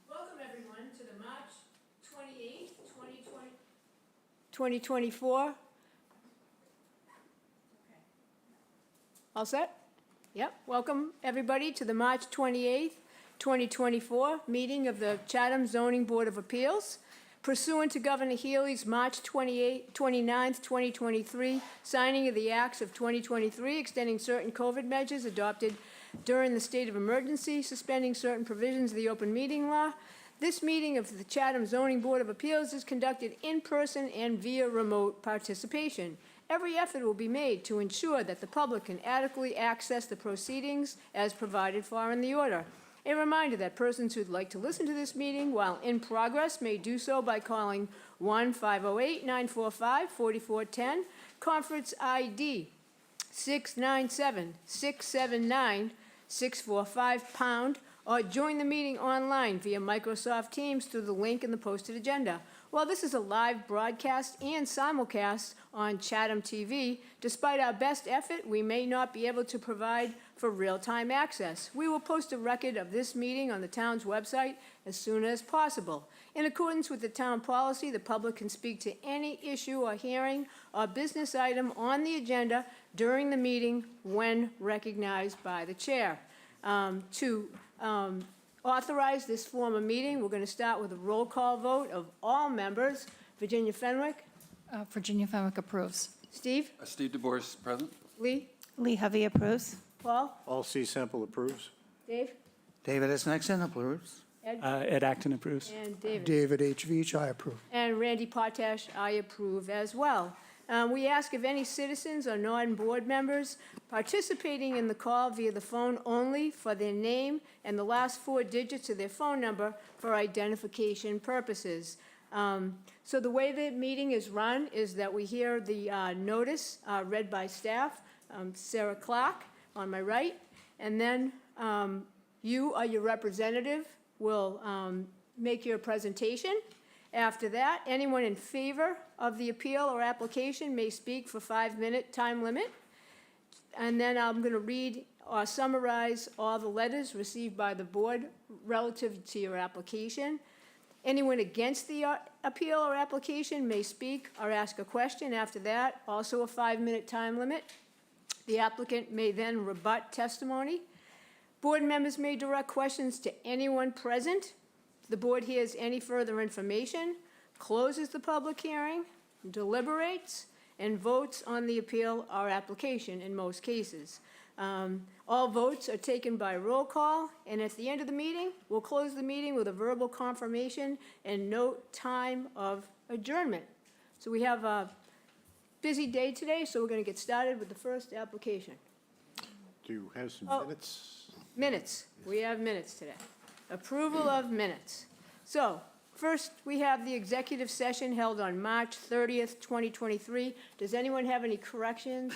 Welcome everyone to the March 28th, 2024. Okay. All set? Yep. Welcome everybody to the March 28th, 2024 meeting of the Chatham Zoning Board of Appeals. Pursuant to Governor Healy's March 29th, 2023 signing of the Acts of 2023 extending certain COVID measures adopted during the state of emergency, suspending certain provisions of the open meeting law. This meeting of the Chatham Zoning Board of Appeals is conducted in person and via remote participation. Every effort will be made to ensure that the public can adequately access the proceedings as provided for in the order. A reminder that persons who'd like to listen to this meeting while in progress may do so by calling 1-508-945-4410, conference ID 697-679-645#, or join the meeting online via Microsoft Teams through the link in the posted agenda. While this is a live broadcast and simulcast on Chatham TV, despite our best effort, we may not be able to provide for real-time access. We will post a record of this meeting on the town's website as soon as possible. In accordance with the town policy, the public can speak to any issue or hearing or business item on the agenda during the meeting when recognized by the chair. Authorize this form of meeting, we're going to start with a roll call vote of all members. Virginia Fenwick. Virginia Fenwick approves. Steve. Steve DeBoer, present. Lee. Lee Hovey approves. Paul. All C. Semple approves. Dave. David S. Nixon approves. Ed. Ed Acton approves. And David. David H. Veach, I approve. And Randy Potash, I approve as well. We ask if any citizens or non-board members participating in the call via the phone only for their name and the last 4 digits of their phone number for identification purposes. So the way the meeting is run is that we hear the notice read by staff, Sarah Clark on my right, and then you or your representative will make your presentation. After that, anyone in favor of the appeal or application may speak for 5-minute time limit. And then I'm going to read or summarize all the letters received by the board relative to your application. Anyone against the appeal or application may speak or ask a question. After that, also a 5-minute time limit. The applicant may then rebut testimony. Board members may direct questions to anyone present. The board hears any further information, closes the public hearing, deliberates, and votes on the appeal or application in most cases. All votes are taken by roll call, and at the end of the meeting, we'll close the meeting with a verbal confirmation and note time of adjournment. So we have a busy day today, so we're going to get started with the first application. Do you have some minutes? Minutes. We have minutes today. Approval of minutes. So, first we have the executive session held on March 30th, 2023. Does anyone have any corrections?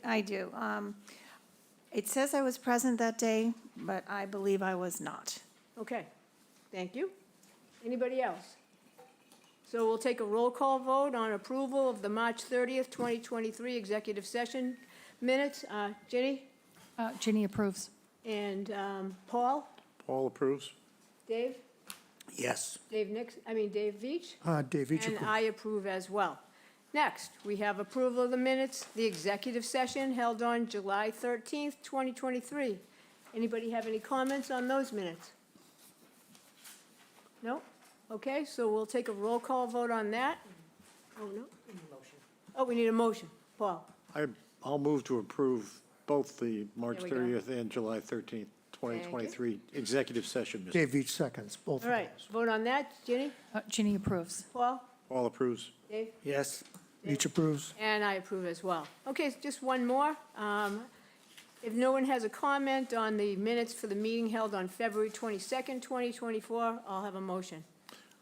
I do. It says I was present that day, but I believe I was not. Okay, thank you. Anybody else? So we'll take a roll call vote on approval of the March 30th, 2023 executive session minutes. Ginny? Ginny approves. And Paul? Paul approves. Dave? Yes. Dave Veach? Dave Veach And approves. I approve as well. Next, we have approval of the minutes, the executive session held on July 13th, 2023. Anybody have any comments on those minutes? No? Okay, so we'll take a roll call vote on that. Oh, no? Oh, we need a motion. Paul? I'll move to approve both the March There we go. 30th and July 13th, 2023 executive session. Mr. Dave Veach seconds, both All of right, those. vote on that. Ginny? Ginny approves. Paul? Paul approves. Dave? Yes. Beach approves. And I approve as well. Okay, just one more. If no one has a comment on the minutes for the meeting held on February 22nd, 2024, I'll have a motion.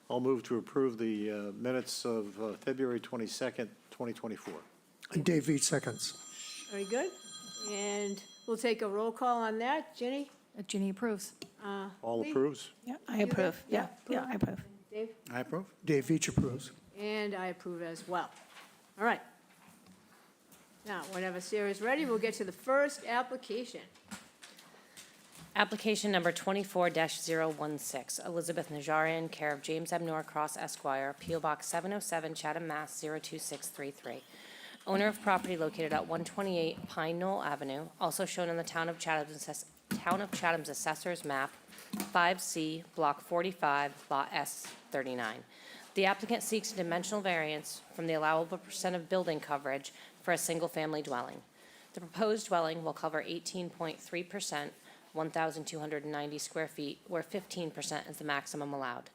I'll move to approve the minutes of February 22nd, 2024. And Dave Veach seconds. Very good. And we'll take a roll call on that. Ginny? Ginny approves. All Lee? approves? Yeah, I approve. Yeah, I approve. Dave? I approve. Dave Veach approves. And I approve as well. All right. Now, whenever Sarah's ready, we'll get to the first application. Application number 24-016, Elizabeth Najarian, care of James M. Norcross Esquire, P.O. Box 707, Chatham, Mass. 02633. Owner of property located at 128 Pine Knoll Avenue, also shown in the Town of Chatham's Assessor's Map, 5C, Block 45, Lot S 39. The applicant seeks a dimensional variance from the allowable percent of building coverage for a single-family dwelling. The proposed dwelling will cover 18.3%, 1,290 square feet, where 15% is the maximum allowed.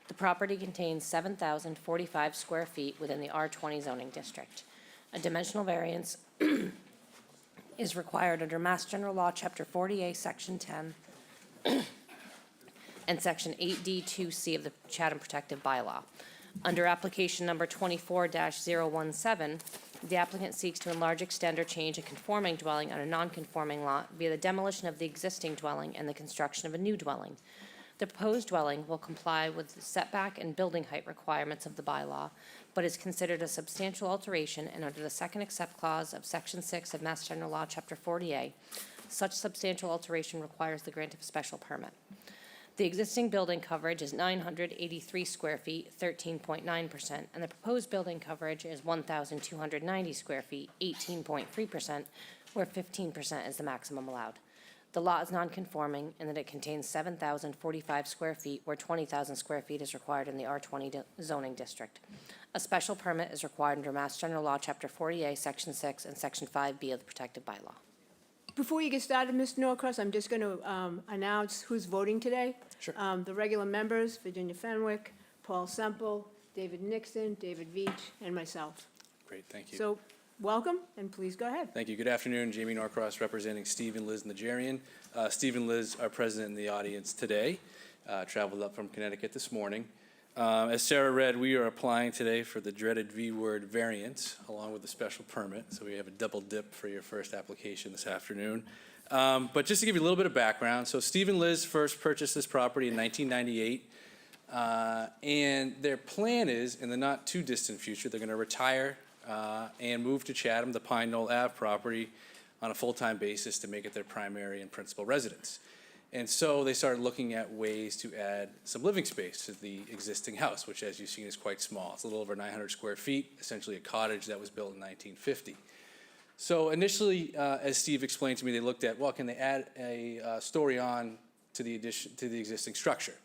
The property contains 7,045 square feet within the R20 zoning district. A dimensional variance is required under Mass General Law, Chapter 40A, Section 10, and Section 8D2C of the Chatham Protective Bylaw. Under application number 24-017, the applicant seeks to enlarge, extend, or change a conforming dwelling on a non-conforming lot via the demolition of the existing dwelling and the construction of a new dwelling. The proposed dwelling will comply with the setback and building height requirements of the bylaw, but is considered a substantial alteration, and under the second except clause of Section 6 of Mass General Law, Chapter 40A, such substantial alteration requires the grant of a special permit. The existing building coverage is 983 square feet, 13.9%, and the proposed building coverage is 1,290 square feet, 18.3%, where 15% is the maximum allowed. The lot is non-conforming in that it contains 7,045 square feet, where 20,000 square feet is required in the R20 zoning district. A special permit is required under Mass General Law, Chapter 40A, Section 6, and Section 5B of the Protective Bylaw. Before you get started, Mr. Norcross, I'm just going to announce who's voting today. Sure. The regular members, Virginia Fenwick, Paul Semple, David Nixon, David Veach, and myself. Great, thank you. So, welcome, and please go ahead. Thank you. Good afternoon. Jamie Norcross representing Steve and Liz Najarian. Steve and Liz are present in the audience today. Traveled up from Connecticut this morning. As Sarah read, we are applying today for the dreaded V-word variance along with the special permit. So we have a double dip for your first application this afternoon. But just to give you a little bit of background, so Steve and Liz first purchased this property in 1998. And their plan is, in the not too distant future, they're going to retire and move to Chatham, the Pine Knoll Ave property, on a full-time basis to make it their primary and principal residence. And so they started looking at ways to add some living space to the existing house, which, as you've seen, is quite small. It's a little over 900 square feet, essentially a cottage that was built in 1950. So initially, as Steve explained to me, they looked at, well, can they add a story on to the existing structure?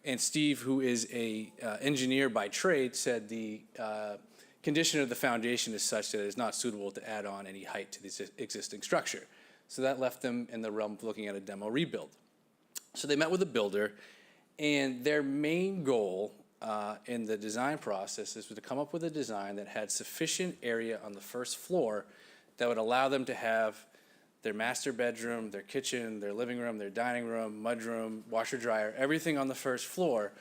And Steve, who is a engineer by trade, said the condition of the foundation is such that it is not suitable to add on any height to the existing structure. So that left them in the realm of looking at a demo rebuild. So they met with a builder, and their main goal in the design process is to come up with a design that had sufficient area on the first floor that would allow them to have their master bedroom, their kitchen, their living room, their dining room, mudroom, washer dryer, everything on the first floor,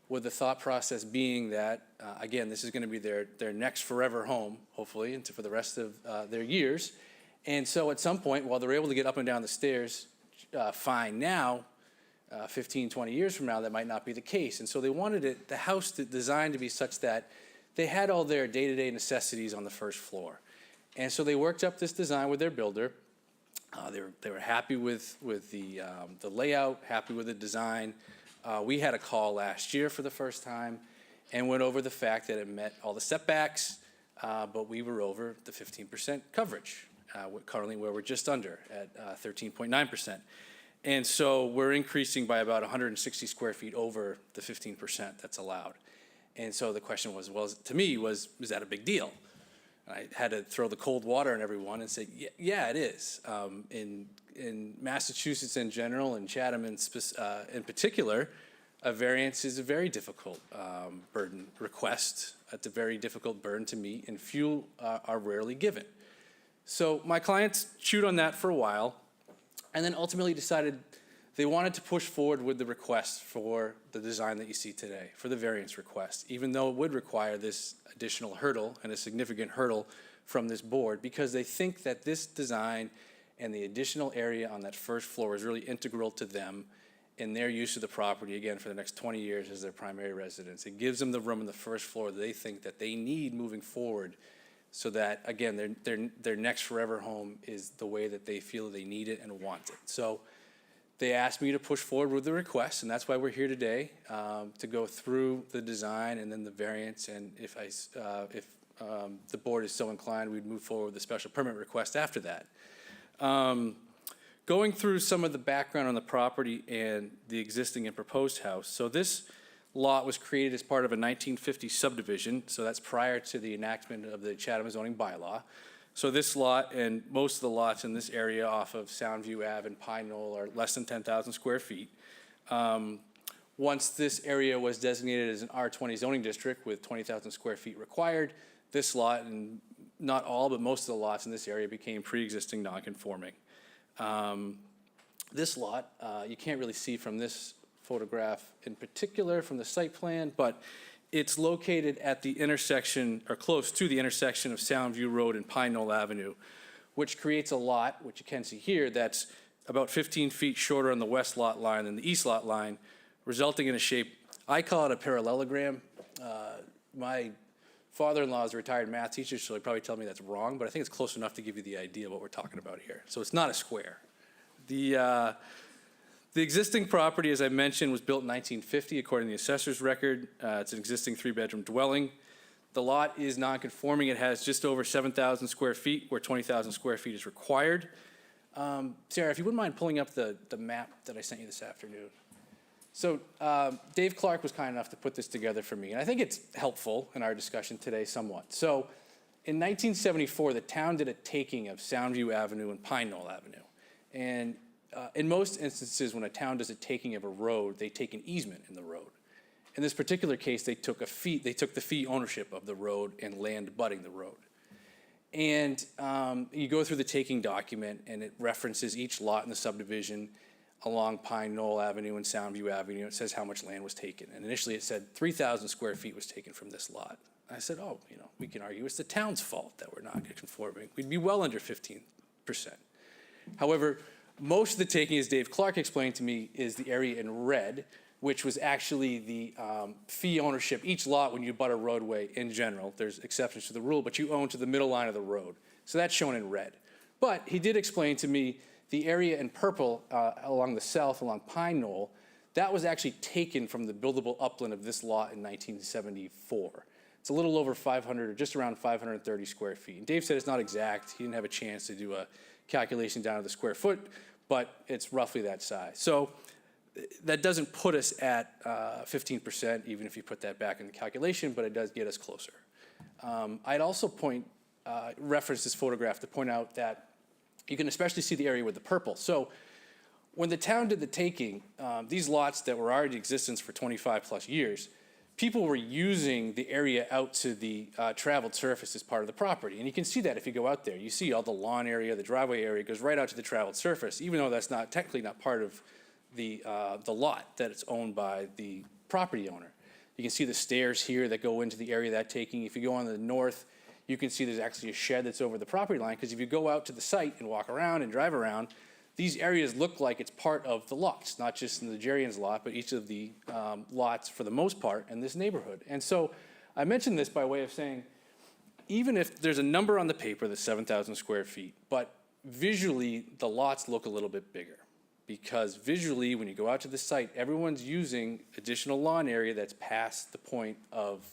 with the thought process being that, again, this is going to be their next forever home, hopefully, and for the rest of their years. And so at some point, while they're able to get up and down the stairs fine now, 15, 20 years from now, that might not be the case. And so they wanted the house designed to be such that they had all their day-to-day necessities on the first floor. And so they worked up this design with their builder. They were happy with the layout, happy with the design. We had a call last year for the first time and went over the fact that it met all the setbacks, but we were over the 15% coverage, currently where we're just under at 13.9%. And so we're increasing by about 160 square feet over the 15% that's allowed. And so the question was, well, to me, was that a big deal? I had to throw the cold water on everyone and say, yeah, it is. In Massachusetts in general, and Chatham in particular, a variance is a very difficult burden request It's a very difficult burden to meet, and few are rarely given. So my clients chewed on that for a while, and then ultimately decided they wanted to push forward with the request for the design that you see today, for the variance request, even though it would require this additional hurdle and a significant hurdle from this board, because they think that this design and the additional area on that first floor is really integral to them in their use of the property, again, for the next 20 years as their primary residence. It gives them the room on the first floor that they think that they need moving forward, so that, again, their next forever home is the way that they feel they need it and want it. So they asked me to push forward with the request, and that's why we're here today, to go through the design and then the variance, and if the board is so inclined, we'd move forward with the special permit request after that. Going through some of the background on the property and the existing and proposed house. So this lot was created as part of a 1950 subdivision, so that's prior to the enactment of the Chatham zoning bylaw. So this lot and most of the lots in this area off of Soundview Ave and Pine Knoll are less than 10,000 square feet. Once this area was designated as an R20 zoning district with 20,000 square feet required, this lot, and not all, but most of the lots in this area became pre-existing non-conforming. This lot, you can't really see from this photograph in particular from the site plan, but it's located at the intersection, or close to the intersection of Soundview Road and Pine Knoll Avenue, which creates a lot, which you can see here, that's about 15 feet shorter on the west lot line than the east lot line, resulting in a shape, I call it a parallelogram. My father-in-law is a retired math teacher, so he'd probably tell me that's wrong, but I think it's close enough to give you the idea of what we're talking about here. So it's not a square. The existing property, as I mentioned, was built in 1950, according to the assessor's record. It's an existing 3-bedroom dwelling. The lot is non-conforming. It has just over 7,000 square feet, where 20,000 square feet is required. Sarah, if you wouldn't mind pulling up the map that I sent you this afternoon. So Dave Clark was kind enough to put this together for me, and I think it's helpful in our discussion today somewhat. So in 1974, the town did a taking of Soundview Avenue and Pine Knoll Avenue. And in most instances, when a town does a taking of a road, they take an easement in the road. In this particular case, they took the fee ownership of the road and land abutting the road. And you go through the taking document, and it references each lot in the subdivision along Pine Knoll Avenue and Soundview Avenue. It says how much land was taken. And initially it said 3,000 square feet was taken from this lot. I said, oh, we can argue it's the town's fault that we're not conforming. We'd be well under 15%. However, most of the taking, as Dave Clark explained to me, is the area in red, which was actually the fee ownership. Each lot, when you butt a roadway in general, there's exceptions to the rule, but you own to the middle line of the road. So that's shown in red. But he did explain to me the area in purple along the south, along Pine Knoll, that was actually taken from the buildable upland of this lot in 1974. It's a little over 500, or just around 530 square feet. And Dave said it's not exact. He didn't have a chance to do a calculation down to the square foot, but it's roughly that size. So that doesn't put us at 15%, even if you put that back in the calculation, but it does get us closer. I'd also reference this photograph to point out that you can especially see the area with the purple. So when the town did the taking, these lots that were already in existence for 25 plus years, people were using the area out to the traveled surface as part of the property. And you can see that if you go out there. You see all the lawn area, the driveway area goes right out to the traveled surface, even though that's technically not part of the lot that it's owned by the property owner. You can see the stairs here that go into the area that taking. If you go on the north, you can see there's actually a shed that's over the property line, because if you go out to the site and walk around and drive around, these areas look like it's part of the lots, not just in the Nigerian's lot, but each of the lots for the most part in this neighborhood. And so I mentioned this by way of saying, even if there's a number on the paper that's 7,000 square feet, but visually the lots look a little bit bigger, because visually when you go out to the site, everyone's using additional lawn area that's past the point of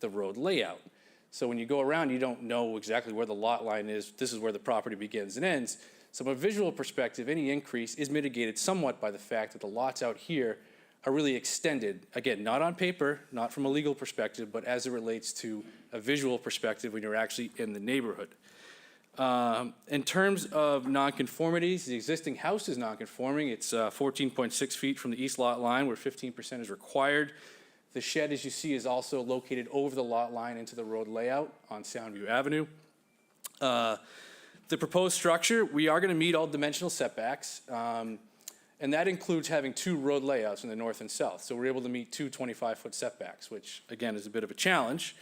the road layout. So when you go around, you don't know exactly where the lot line is. This is where the property begins and ends. So from a visual perspective, any increase is mitigated somewhat by the fact that the lots out here are really extended. Again, not on paper, not from a legal perspective, but as it relates to a visual perspective when you're actually in the neighborhood. In terms of nonconformities, the existing house is nonconforming. It's 14.6 feet from the east lot line, where 15% is required. The shed, as you see, is also located over the lot line into the road layout on Soundview Avenue. The proposed structure, we are going to meet all dimensional setbacks, and that includes having 2 road layouts in the north and south. So we're able to meet 2 25-foot setbacks, which, again, is a bit of a challenge.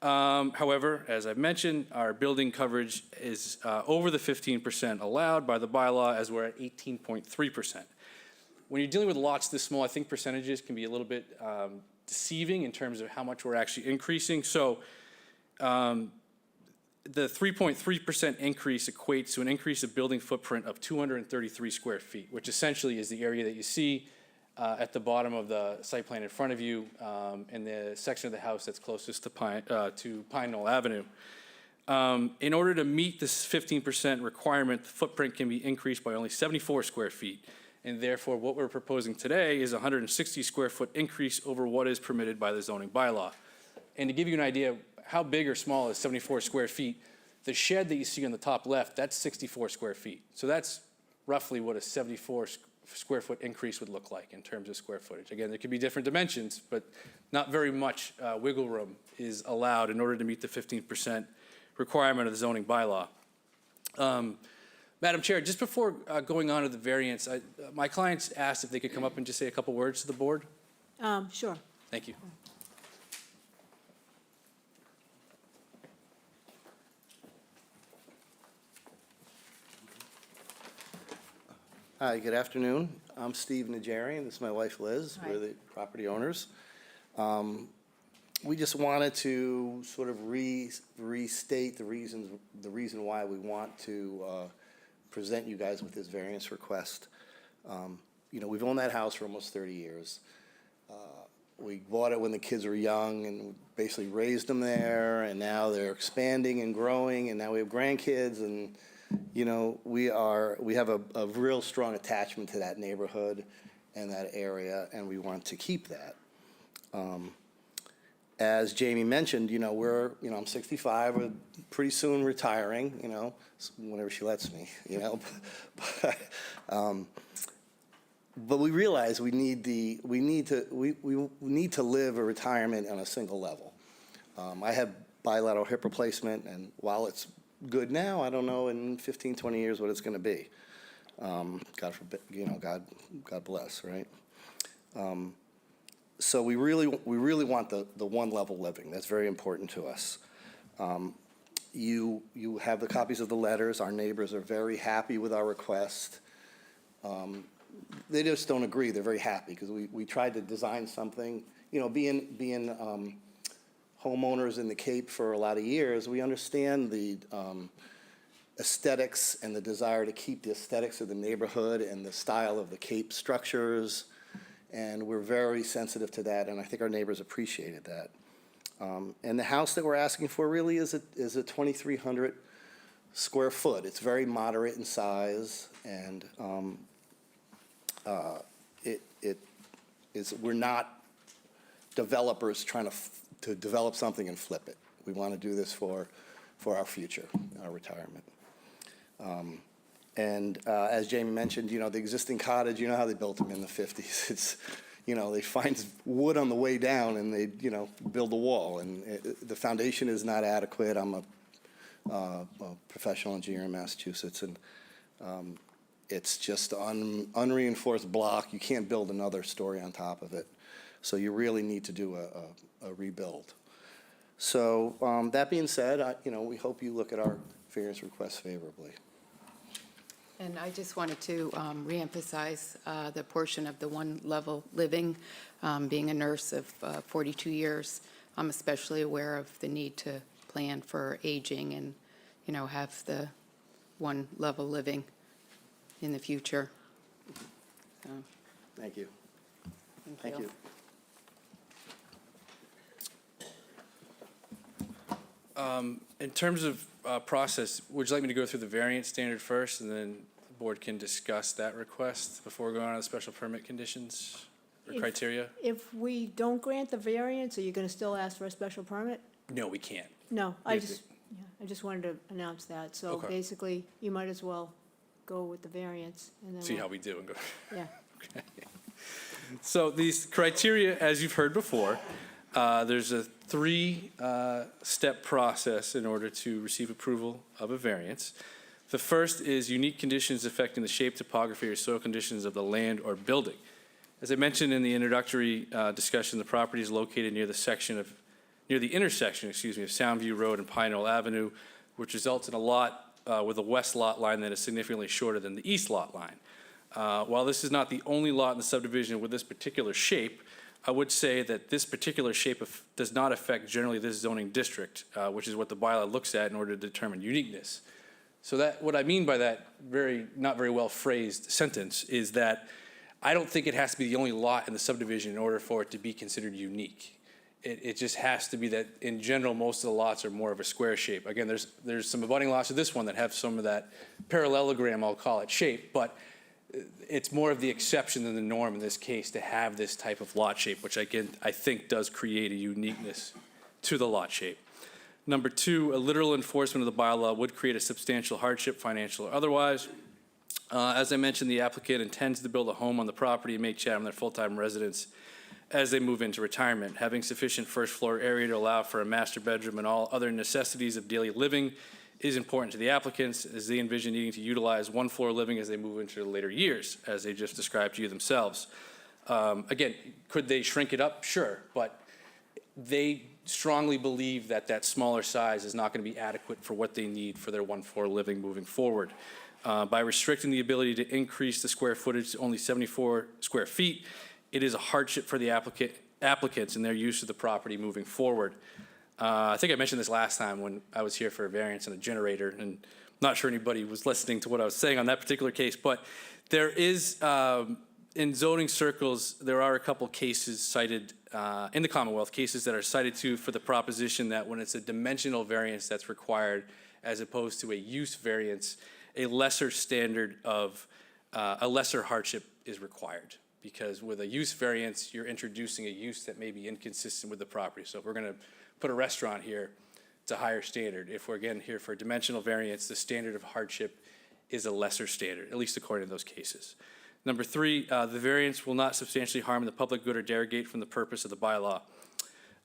However, as I've mentioned, our building coverage is over the 15% allowed by the bylaw, as we're at 18.3%. When you're dealing with lots this small, I think percentages can be a little bit deceiving in terms of how much we're actually increasing. So the 3.3% increase equates to an increase of building footprint of 233 square feet, which essentially is the area that you see at the bottom of the site plan in front of you, in the section of the house that's closest to Pine Knoll Avenue. In order to meet this 15% requirement, the footprint can be increased by only 74 square feet. And therefore, what we're proposing today is a 160 square foot increase over what is permitted by the zoning bylaw. And to give you an idea of how big or small is 74 square feet, the shed that you see on the top left, that's 64 square feet. So that's roughly what a 74 square foot increase would look like in terms of square footage. Again, there could be different dimensions, but not very much wiggle room is allowed in order to meet the 15% requirement of the zoning bylaw. Madam Chair, just before going on to the variance, my clients asked if they could come up and just say a couple words to the board. Sure. Thank you. Hi, good afternoon. I'm Steve Najarian. This is my wife Liz. Hi. We're the property owners. We just wanted to sort of restate the reason why we want to present you guys with this variance request. You know, we've owned that house for almost 30 years. We bought it when the kids were young and basically raised them there, and now they're expanding and growing, and now we have grandkids, and you know, we have a real strong attachment to that neighborhood and that area, and we want to keep that. As Jamie mentioned, you know, I'm 65, we're pretty soon retiring, you know, whenever she lets me, you know. But we realize we need to live a retirement on a single level. I have bilateral hip replacement, and while it's good now, I don't know in 15, 20 years what it's going to be. God forbid, you know, God bless, right? So we really want the one level living. That's very important to us. You have the copies of the letters. Our neighbors are very happy with our request. They just don't agree. They're very happy because we tried to design something, you know, being homeowners in the Cape for a lot of years, we understand the aesthetics and the desire to keep the aesthetics of the neighborhood and the style of the Cape structures, and we're very sensitive to that, and I think our neighbors appreciated that. And the house that we're asking for really is a 2,300 square foot. It's very moderate in size, and we're not developers trying to develop something and flip it. We want to do this for our future, our retirement. As Jamie mentioned, you know, the existing cottage, you know how they built them in the 50s. It's, you know, they find wood on the way down and they, you know, build a wall. And the foundation is not adequate. I'm a professional engineer in Massachusetts, and it's just unreinforced block. You can't build another story on top of it. So you really need to do a rebuild. So that being said, you know, we hope you look at our variance request favorably. And I just wanted to reemphasize the portion of the one-level living. Being a nurse of 42 years, I'm especially aware of the need to plan for aging and, you know, have the one-level living in the future. So, Thank you. Thank you. In terms of process, would you like me to go through the variance standard first, and then the board can discuss that request before going on to the special permit conditions or criteria? If we don't grant the variance, are you going to still ask for a special permit? No, we can't. No, We I have to- just wanted to announce that. So Okay. basically, you might as well go with the variance and then. See we'll- how we do and go. Yeah. So these criteria, as you've heard before, there's a three-step process in order to receive approval of a variance. The first is unique conditions affecting the shape, topography, or soil conditions of the land or building. As I mentioned in the introductory discussion, the property is located near the intersection, of Soundview Road and Pine Knoll Avenue, which results in a lot with a west lot line that is significantly shorter than the east lot line. While this is not the only lot in the subdivision with this particular shape, I would say that this particular shape does not affect generally this zoning district, which is what the bylaw looks at in order to determine uniqueness. So that, what I mean by that not very well phrased sentence is that I don't think it has to be the only lot in the subdivision in order for it to be considered unique. It just has to be that in general, most of the lots are more of a square shape. Again, there's some abutting lots to this one that have some of that parallelogram, I'll call it, shape, but it's more of the exception than the norm in this case to have this type of lot shape, which again, I think does create a uniqueness to the lot shape. Number two, a literal enforcement of the bylaw would create a substantial hardship, financial or otherwise. As I mentioned, the applicant intends to build a home on the property and make Chatham their full-time residence as they move into retirement. Having sufficient first floor area to allow for a master bedroom and all other necessities of daily living is important to the applicants as they envision needing to utilize one floor living as they move into the later years, as they just described to you themselves. Again, could they shrink it up? Sure, but they strongly believe that that smaller size is not going to be adequate for what they need for their one floor living moving forward. By restricting the ability to increase the square footage to only 74 square feet, it is a hardship for the applicants in their use of the property moving forward. I think I mentioned this last time when I was here for a variance and a generator, and I'm not sure anybody was listening to what I was saying on that particular case, but there is, in zoning circles, there are a couple cases cited in the Commonwealth, cases that are cited to for the proposition that when it's a dimensional variance that's required as opposed to a use variance, a lesser standard of, a lesser hardship is required. Because with a use variance, you're introducing a use that may be inconsistent with the property. So if we're going to put a restaurant here, it's a higher standard. If we're again here for a dimensional variance, the standard of hardship is a lesser standard, at least according to those cases. Number three, the variance will not substantially harm the public good or derogate from the purpose of the bylaw.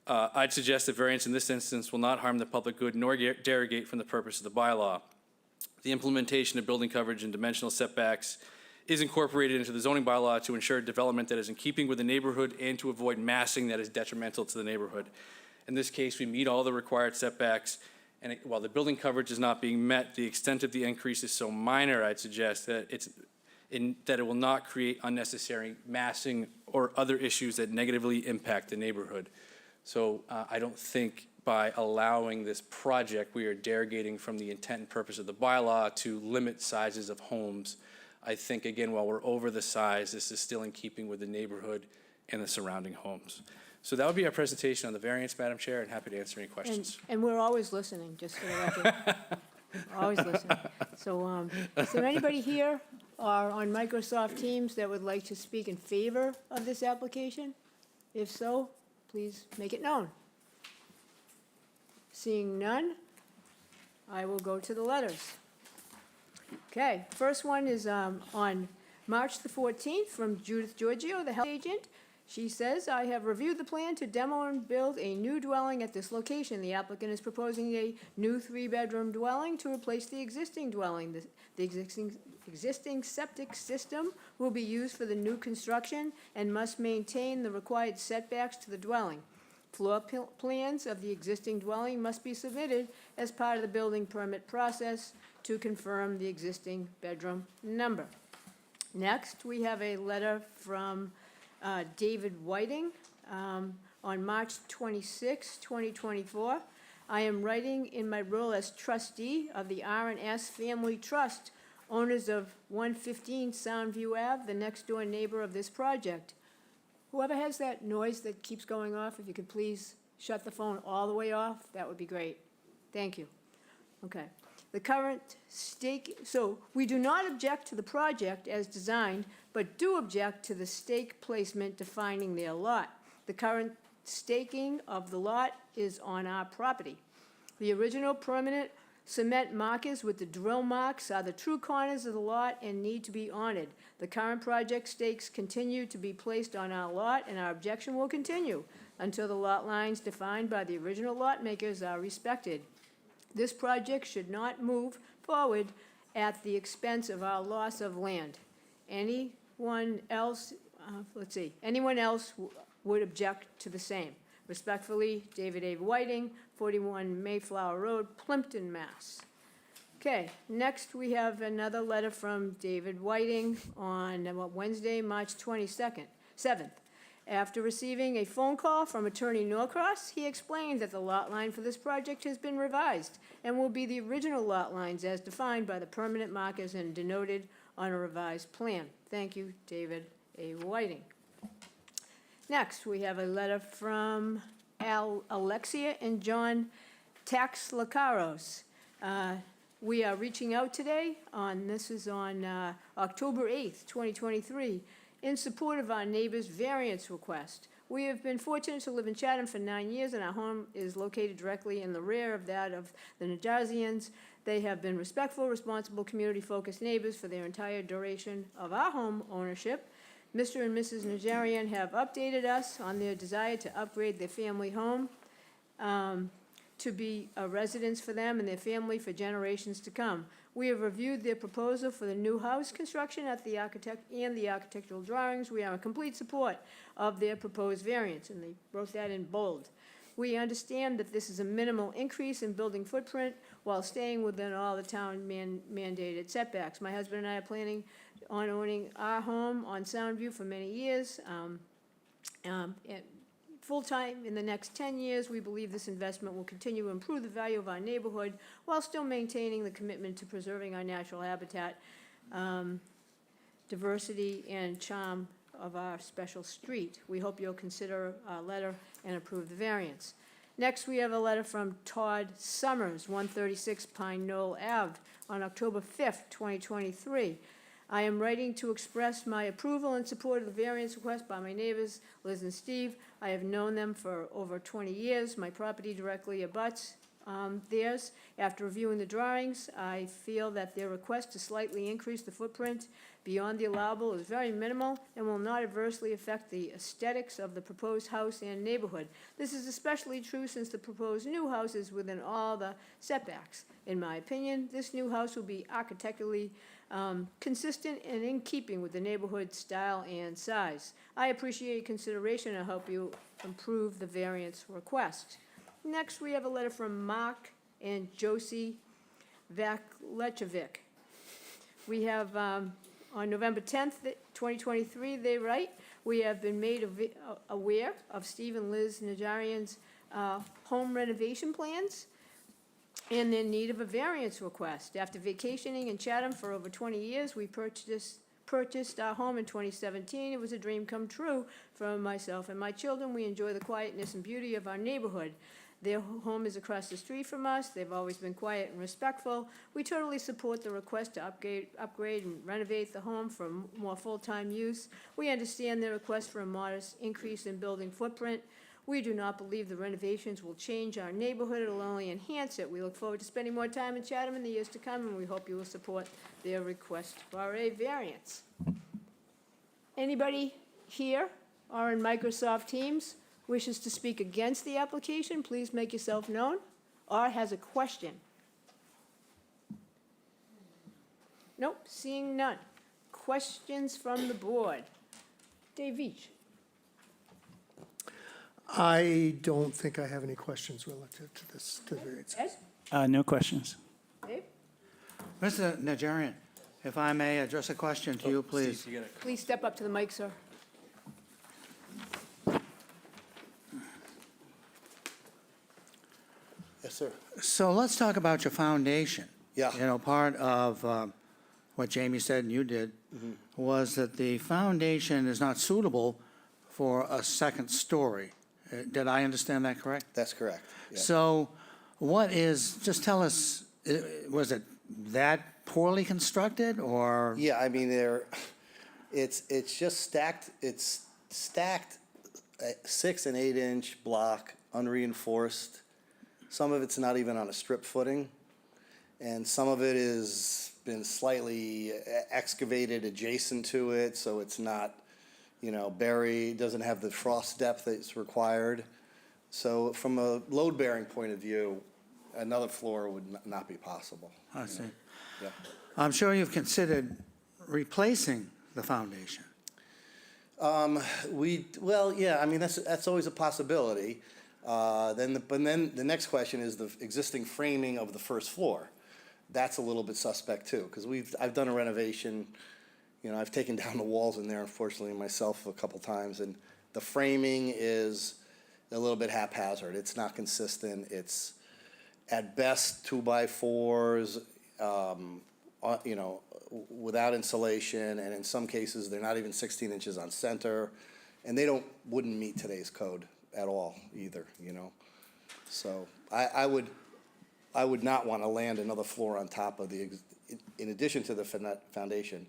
I'd suggest that variance in this instance will not harm the public good nor derogate from the purpose of the bylaw. The implementation of building coverage and dimensional setbacks is incorporated into the zoning bylaw to ensure development that is in keeping with the neighborhood and to avoid massing that is detrimental to the neighborhood. In this case, we meet all the required setbacks, and while the building coverage is not being met, the extent of the increase is so minor, I'd suggest that that it will not create unnecessary massing or other issues that negatively impact the neighborhood. So I don't think by allowing this project, we are derogating from the intent and purpose of the bylaw to limit sizes of homes. I think, again, while we're over the size, this is still in keeping with the neighborhood and the surrounding homes. So that would be our presentation on the variance, Madam Chair, and happy to answer any questions. And we're always listening, just for the record. We're always listening. So, is there anybody here or on Microsoft Teams that would like to speak in favor of this application? If so, please make it known. Seeing none, I will go to the letters. Okay, first one is on March the 14th from Judith Giorgio, the health agent. She says, I have reviewed the plan to demo and build a new dwelling at this location. The applicant is proposing a new 3-bedroom dwelling to replace the existing dwelling. The existing septic system will be used for the new construction and must maintain the required setbacks to the dwelling. Floor plans of the existing dwelling must be submitted as part of the building permit process to confirm the existing bedroom number. Next, we have a letter from David Whiting on March 26, 2024. I am writing in my role as trustee of the R&S Family Trust, owners of 115 Soundview Ave, the next-door neighbor of this project. Whoever has that noise that keeps going off, if you could please shut the phone all the way off, that would be great. Thank you. Okay. The current stake, so we do not object to the project as designed, but do object to the stake placement defining their lot. The current staking of the lot is on our property. The original permanent Cement markers with the drill marks are the true corners of the lot and need to be honored. The current project stakes continue to be placed on our lot, and our objection will continue until the lot lines defined by the original lot makers are respected. This project should not move forward at the expense of our loss of land. Anyone else would object to the same. Respectfully, David A. Whiting, 41 Mayflower Road, Plimpton, Mass. Okay, next we have another letter from David Whiting on Wednesday, March 7th. After receiving a phone call from Attorney Norcross, he explained that the lot line for this project has been revised and will be the original lot lines as defined by the permanent markers and denoted on a revised plan. Thank you, David A. Whiting. Next, we have a letter from Alexia and John Taxlacaros. We are reaching out today this is on October 8th, 2023, in support of our neighbor's variance request. We have been fortunate to live in Chatham for 9 years, and our home is located directly in the rear of that of the Najarians. They have been respectful, responsible, community-focused neighbors for their entire duration of our home ownership. Mr. and Mrs. Najarian have updated us on their desire to upgrade their family home to be a residence for them and their family for generations to come. We have reviewed their proposal for the new house construction at the architectural drawings. We are in complete support of their proposed variance, and they wrote that in bold. We understand that this is a minimal increase in building footprint while staying within all the town mandated setbacks. My husband and I are planning on owning our home on Soundview for many years. Full-time in the next 10 years, we believe this investment will continue to improve the value of our neighborhood while still maintaining the commitment to preserving our natural habitat, diversity, and charm of our special street. We hope you'll consider our letter and approve the variance. Next, we have a letter from Todd Summers, 136 Pine Knoll Ave, on October 5th, 2023. I am writing to express my approval and support of the variance request by my neighbors, Liz and Steve. I have known them for over 20 years. My property directly abuts theirs. After reviewing the drawings, I feel that their request to slightly increase the footprint beyond the allowable is very minimal and will not adversely affect the aesthetics of the proposed house and neighborhood. This is especially true since the proposed new house is within all the setbacks. In my opinion, this new house will be architecturally consistent and in keeping with the neighborhood style and size. I appreciate your consideration and hope you improve the variance request. Next, we have a letter from Mark and Josie Vaklechovic. We have, on November 10th, 2023, they write, we have been made aware of Steve and Liz Najarian's home renovation plans and their need of a variance request. After vacationing in Chatham for over 20 years, we purchased our home in 2017. It was a dream come true for myself and my children. We enjoy the quietness and beauty of our neighborhood. Their home is across the street from us. They've always been quiet and respectful. We totally support the request to upgrade and renovate the home for more full-time use. We understand their request for a modest increase in building footprint. We do not believe the renovations will change our neighborhood. It'll only enhance it. We look forward to spending more time in Chatham in the years to come, and we hope you will support their request for a variance. Anybody here or in Microsoft Teams wishes to speak against the application, please make yourself known, or has a question? Nope, seeing none. Questions from the board? Dave Veach. I don't think I have any questions relative to this, to the variance. Ed? No questions. Dave? Mr. Najarian, if I may address a question to you, please. Steve, you gotta- Please step up to the mic, sir. Yes, sir. So let's talk about your foundation. Yeah. You know, part of what Jamie said and you did was that the foundation is not suitable for a second story. Did I understand that correct? That's correct. Yeah. So what is, just tell us, was it that poorly constructed or? Yeah, I mean, it's just stacked, it's stacked 6 and 8 inch block, unreinforced. Some of it's not even on a strip footing. and some of it has been slightly excavated adjacent to it, so it's not, buried, doesn't have the frost depth that's required. So from a load-bearing point of view, another floor would not be possible. I see. Yeah. I'm sure you've considered replacing the foundation. Well, yeah, I mean, that's always a possibility. But then the next question is the existing framing of the first floor. That's a little bit suspect too, because I've done a renovation, I've taken down the walls in there, unfortunately, myself a couple times, and the framing is a little bit haphazard. It's not consistent. It's at best 2x4s, without insulation, and in some cases, they're not even 16 inches on center, and they wouldn't meet today's code at all either, So I would not want to land another floor on top of in addition to the foundation,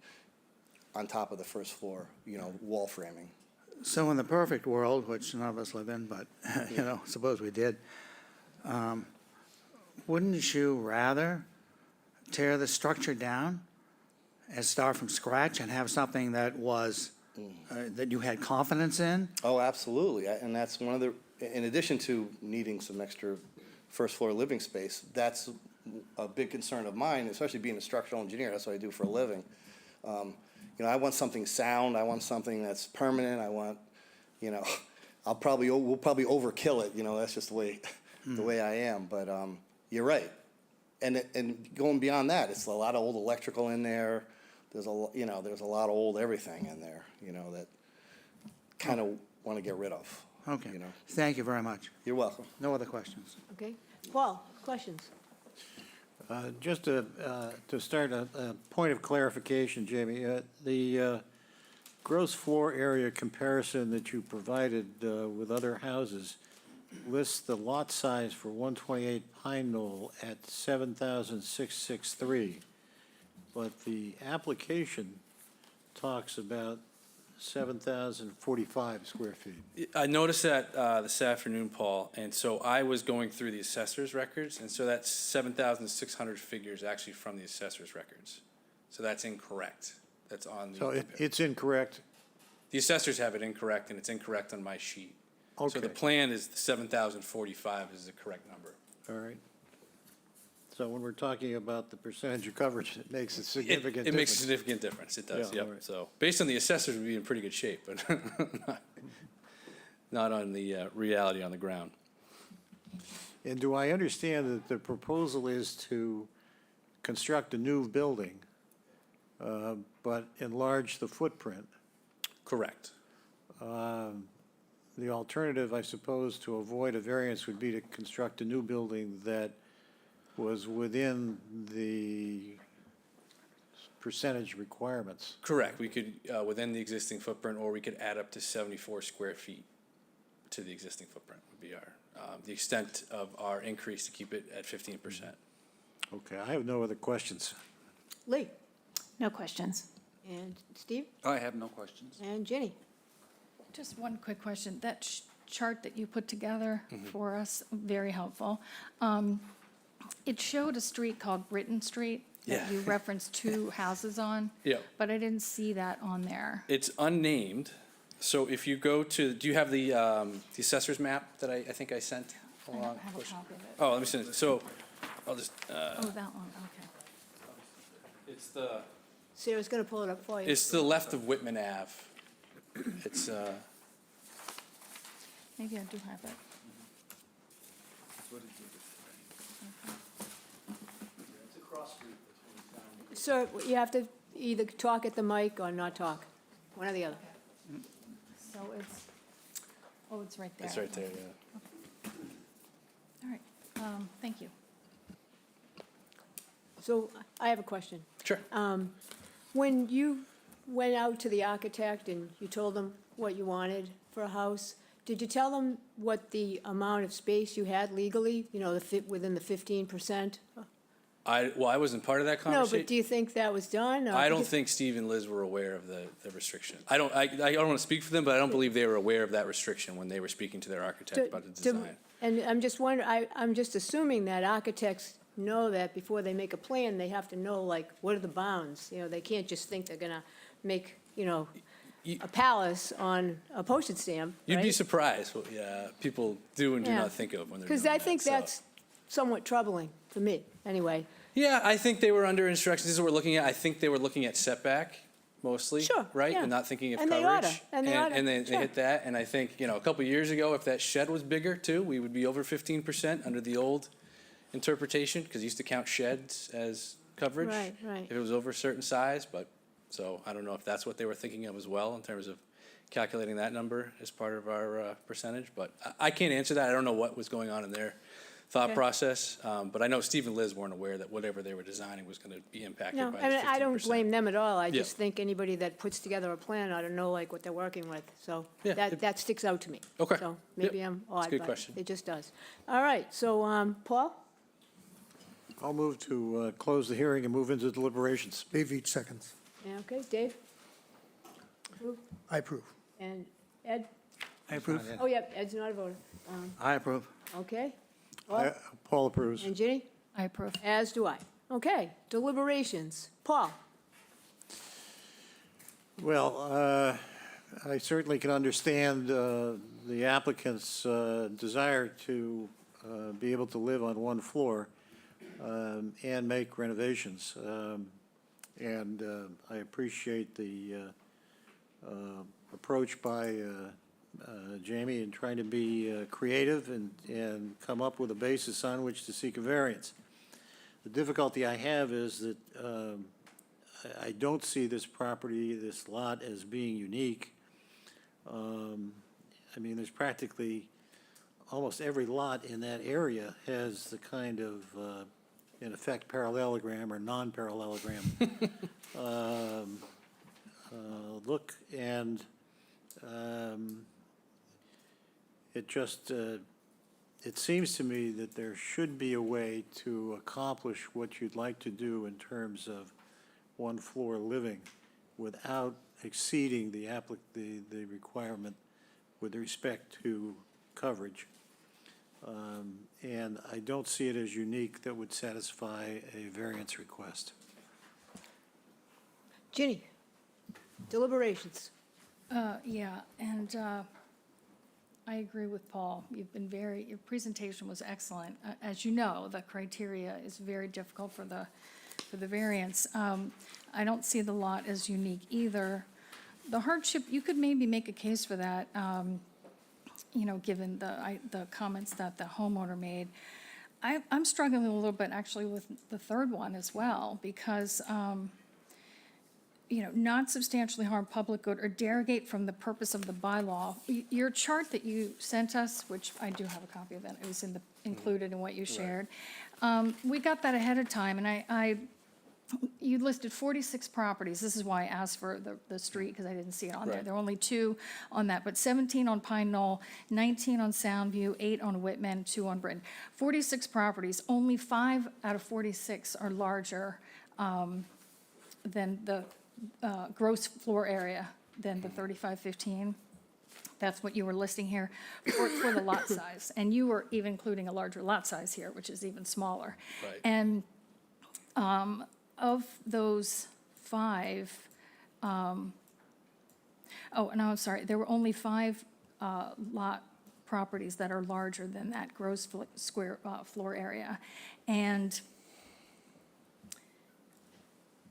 on top of the first floor, wall framing. So in the perfect world, which none of us live in, but, suppose we did, wouldn't you rather tear the structure down and start from scratch and have something that was, that you had confidence in? Oh, absolutely, and that's one of in addition to needing some extra first floor living space, that's a big concern of mine, especially being a structural engineer, that's what I do for a living. I want something sound, I want something that's permanent, I want, we'll probably overkill it, that's just the way I am, but, you're right. And going beyond that, it's a lot of old electrical in there, there's a lot of old everything in there, that kind of want to get rid of. Okay. Thank you very much. You're welcome. No other questions. Okay. Paul, questions? Just to start, a point of clarification, Jamie. The gross floor area comparison that you provided with other houses lists the lot size for 128 Pine Knoll at 7,663, but the application talks about 7,045 square feet. I noticed that this afternoon, Paul, and so I was going through the assessor's records, and so that 7,600 figure is actually from the assessor's records. So that's incorrect. That's on the... So it's incorrect? The assessors have it incorrect, and it's incorrect on my sheet. So Okay. the plan is 7,045 is the correct number. All right. So when we're talking about the percentage of coverage, it makes a significant difference. It makes a significant difference, it does, Yeah, yep. all right. So, based on the assessors, we'd be in pretty good shape, but not on the reality on the ground. And do I understand that the proposal is to construct a new building, but enlarge the footprint? Correct. The alternative, I suppose, to avoid a variance would be to construct a new building that was within the percentage requirements. Correct, we could, within the existing footprint, or we could add up to 74 square feet to the existing footprint would be our, the extent of our increase to keep it at 15%. Okay, I have no other questions. Lee? No questions. And Steve? I have no questions. And Ginny? Just one quick question. That chart that you put together for us, very helpful. It showed a street called Britton Street that Yeah. you referenced two houses on. Yeah. But I didn't see that on there. It's unnamed, so if you go to, do you have the assessor's map that I think I sent I along? don't have a copy of it. Oh, let me send it, so, I'll just, Oh, that one, okay. it's the, Sarah's going to pull it up for you. it's to the left of Whitman Ave. It's, Maybe I do have it. Sir, you have to either talk at the mic or not talk, one or the other. So it's, oh, it's right there. it's right there, yeah. All right, thank you. So I have a question. Sure. When you went out to the architect and you told them what you wanted for a house, did you tell them what the amount of space you had legally, within the 15%? I wasn't part of that No, conversation. but do you think that was done? or I don't because- think Steve and Liz were aware of the restriction. I don't want to speak for them, but I don't believe they were aware of that restriction when they were speaking to their architect about the design. And I'm just wondering, I'm just assuming that architects know that before they make a plan, they have to know, like, what are the bounds? You know, they can't just think they're gonna make, you know, a palace on a postage stamp, You'd be right? surprised what people do and do Yeah. not think of when they're doing Because that. I think so. that's somewhat troubling for me, anyway. Yeah, I think they were under instructions. This is what we're looking at. I think they were looking at setback mostly, Sure, right? yeah. And not thinking of And they coverage. oughta, and they oughta, And they sure. hit that. And I think, a couple of years ago, if that shed was bigger too, we would be over 15% under the old interpretation, because you used to count sheds as coverage. Right, right. If it was over a certain size, so I don't know if that's what they were thinking of as well in terms of calculating that number as part of our percentage. But I can't answer that. I don't know what was going on in their thought Okay. process. But I know Steve and Liz weren't aware that whatever they were designing was going to be impacted No, by I this mean, I don't 15%. blame them at all. I Yeah. just think anybody that puts together a plan ought to know, like, what they're working with. So Yeah, that, it- that sticks out to me. Okay. So Yep. maybe I'm odd, good but question. it just does. All right, so, Paul? I'll move to close the hearing and move into deliberations. Dave Veach seconds. Yeah, okay, Dave? Approve? I approve. And Ed? I approve. Oh, yeah, Ed's not a voter. I approve. Okay. Paul? Paul approves. And Ginny? I approve. As do I. Okay, deliberations. Paul? Well, I certainly can understand the applicant's desire to be able to live on one floor and make renovations. And I appreciate the approach by Jamie in trying to be creative and come up with a basis on which to seek a variance. The difficulty I have is that I don't see this property, this lot, as being unique. I mean, there's practically, almost every lot in that area has the kind of, in effect, parallelogram or non-parallelogram look, and it just, it seems to me that there should be a way to accomplish what you'd like to do in terms of one-floor living without exceeding the requirement with respect to coverage. And I don't see it as unique that would satisfy a variance request. Ginny? Deliberations. Yeah, and I agree with Paul. You've been your presentation was excellent. As you know, the criteria is very difficult for the variance. I don't see the lot as unique either. The hardship, you could maybe make a case for that, given the comments that the homeowner made. I'm struggling a little bit actually with the third one as well, because not substantially harm public good or derogate from the purpose of the bylaw. Your chart that you sent us, which I do have a copy of that, it was included in what you shared. We got that ahead of time, and you listed 46 properties. This is why I asked for the street, because I didn't see it on there. Right. There were only 2 on that, but 17 on Pine Knoll, 19 on Soundview, 8 on Whitman, 2 on Britain. 46 properties, only 5 out of 46 are larger than the gross floor area than the 3515. That's what you were listing here for the lot size. And you were even including a larger lot size here, which is even smaller. Right. And of those 5, oh, no, I'm sorry, there were only 5 lot properties that are larger than that gross square floor area. And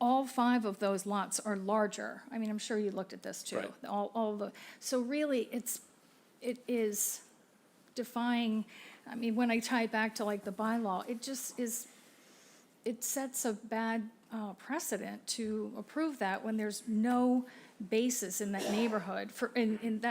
all 5 of those lots are larger. I mean, I'm sure you looked at this too. Right. So really, it is defying, I mean, when I tie it back to like the bylaw, it just is, it sets a bad precedent to approve that when there's no basis in that neighborhood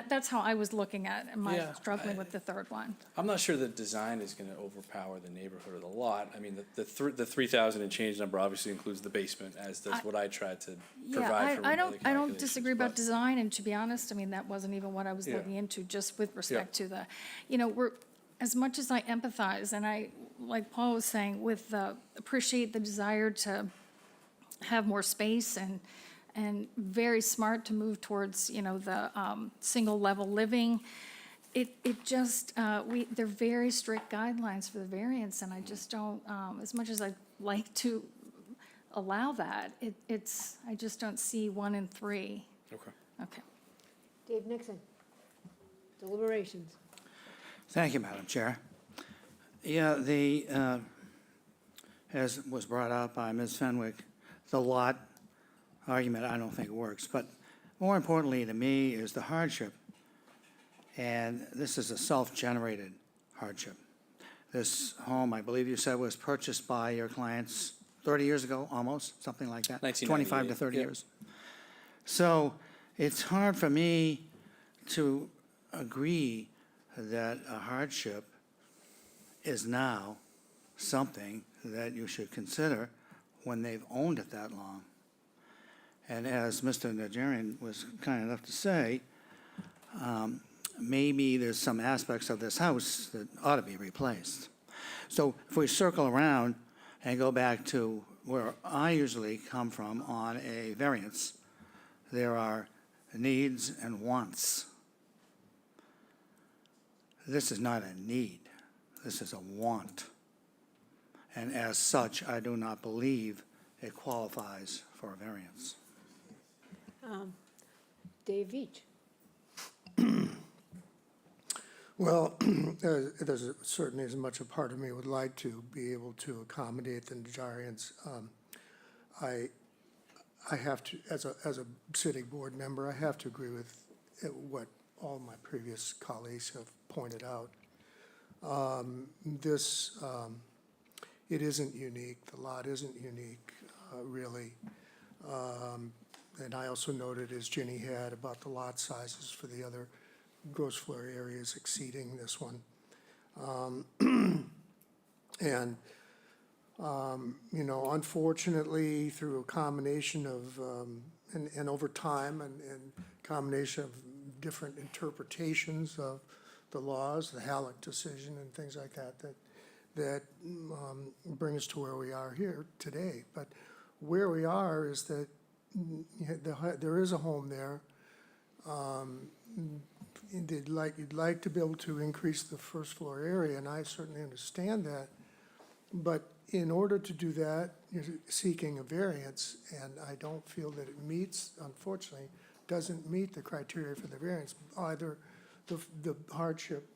that's how I was looking at it. Am I Yeah, struggling with the third one? I'm not sure that design is going to overpower the neighborhood or the lot. I mean, the 3,000 and change number obviously includes the basement, as does what I tried to provide for I other don't disagree about calculations, design, and to be honest, I mean, that wasn't even what I was Yeah. looking into, just with respect to we're, as much as I empathize, and I, like Paul was saying, appreciate the desire to have more space and very smart to move towards, the single-level living. It just, they're very strict guidelines for the variance, and I just don't, as much as I'd like to allow that, I just don't see 1 and 3. Okay. Okay. Dave Nixon, deliberations. Thank you, Madam Chair. Yeah, as was brought up by Ms. Fenwick, the lot argument, I don't think works. But more importantly to me is the hardship. And this is a self-generated hardship. This home, I believe you said, was purchased by your clients 30 years ago, almost, something like that? 25 to 30 yep. years. So it's hard for me to agree that a hardship is now something that you should consider when they've owned it that long. And as Mr. Najarian was kind enough to say, maybe there's some aspects of this house that ought to be replaced. So if we circle around and go back to where I usually come from on a variance, there are needs and wants. This is not a need. This is a want. And as such, I do not believe it qualifies for a variance. Dave Veach. Well, there's certainly as much a part of me would like to be able to accommodate the Najarians. I have to, as a sitting board member, I have to agree with what all my previous colleagues have pointed out. It isn't unique. The lot isn't unique, really. And I also noted, as Ginny had, about the lot sizes for the other gross floor areas exceeding this one. Unfortunately, through a combination of, and over time, and combination of different interpretations of the laws, the Halleck decision and things like that, that bring us to where we are here today. But where we are is that there is a home there. You'd like to be able to increase the first floor area, and I certainly understand that. But in order to do that, you're seeking a variance, and I don't feel that it meets, unfortunately, doesn't meet the criteria for the variance, either the hardship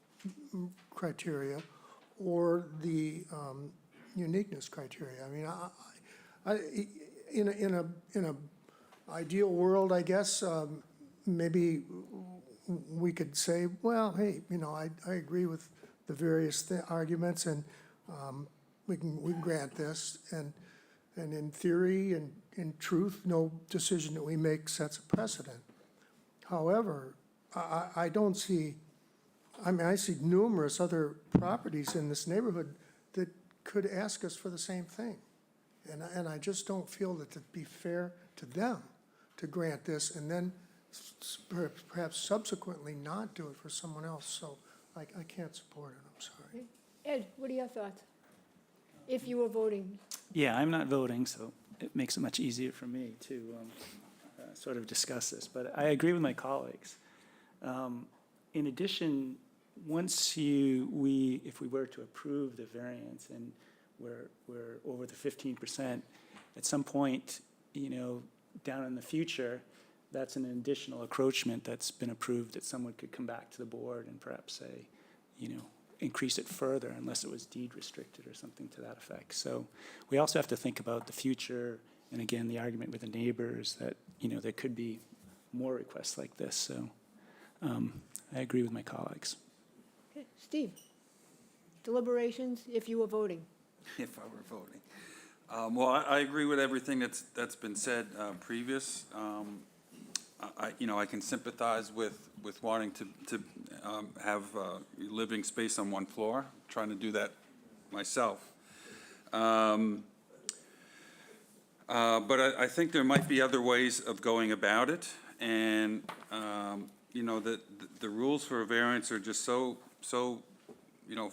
criteria or the uniqueness criteria. I mean, in a ideal world, I guess, maybe we could say, well, hey, I agree with the various arguments, and we can grant this, and in theory and in truth, no decision that we make sets a precedent. However, I don't see, I see numerous other properties in this neighborhood that could ask us for the same thing. And I just don't feel that it'd be fair to them to grant this and then perhaps subsequently not do it for someone else. So I can't support it, I'm sorry. Ed, what are your thoughts? If you were voting. Yeah, I'm not voting, so it makes it much easier for me to sort of discuss this. But I agree with my colleagues. In addition, if we were to approve the variance and we're over the 15%, at some point, down in the future, that's an additional encroachment that's been approved that someone could come back to the board and perhaps say, increase it further unless it was deed restricted or something to that effect. So we also have to think about the future, and again, the argument with the neighbors that, there could be more requests like this. So I agree with my colleagues. Okay, Steve, deliberations if you were voting. If I were voting. Well, I agree with everything that's been said previous. I can sympathize with wanting to have living space on one floor, trying to do that myself. But I think there might be other ways of going about it, and the rules for a variance are just so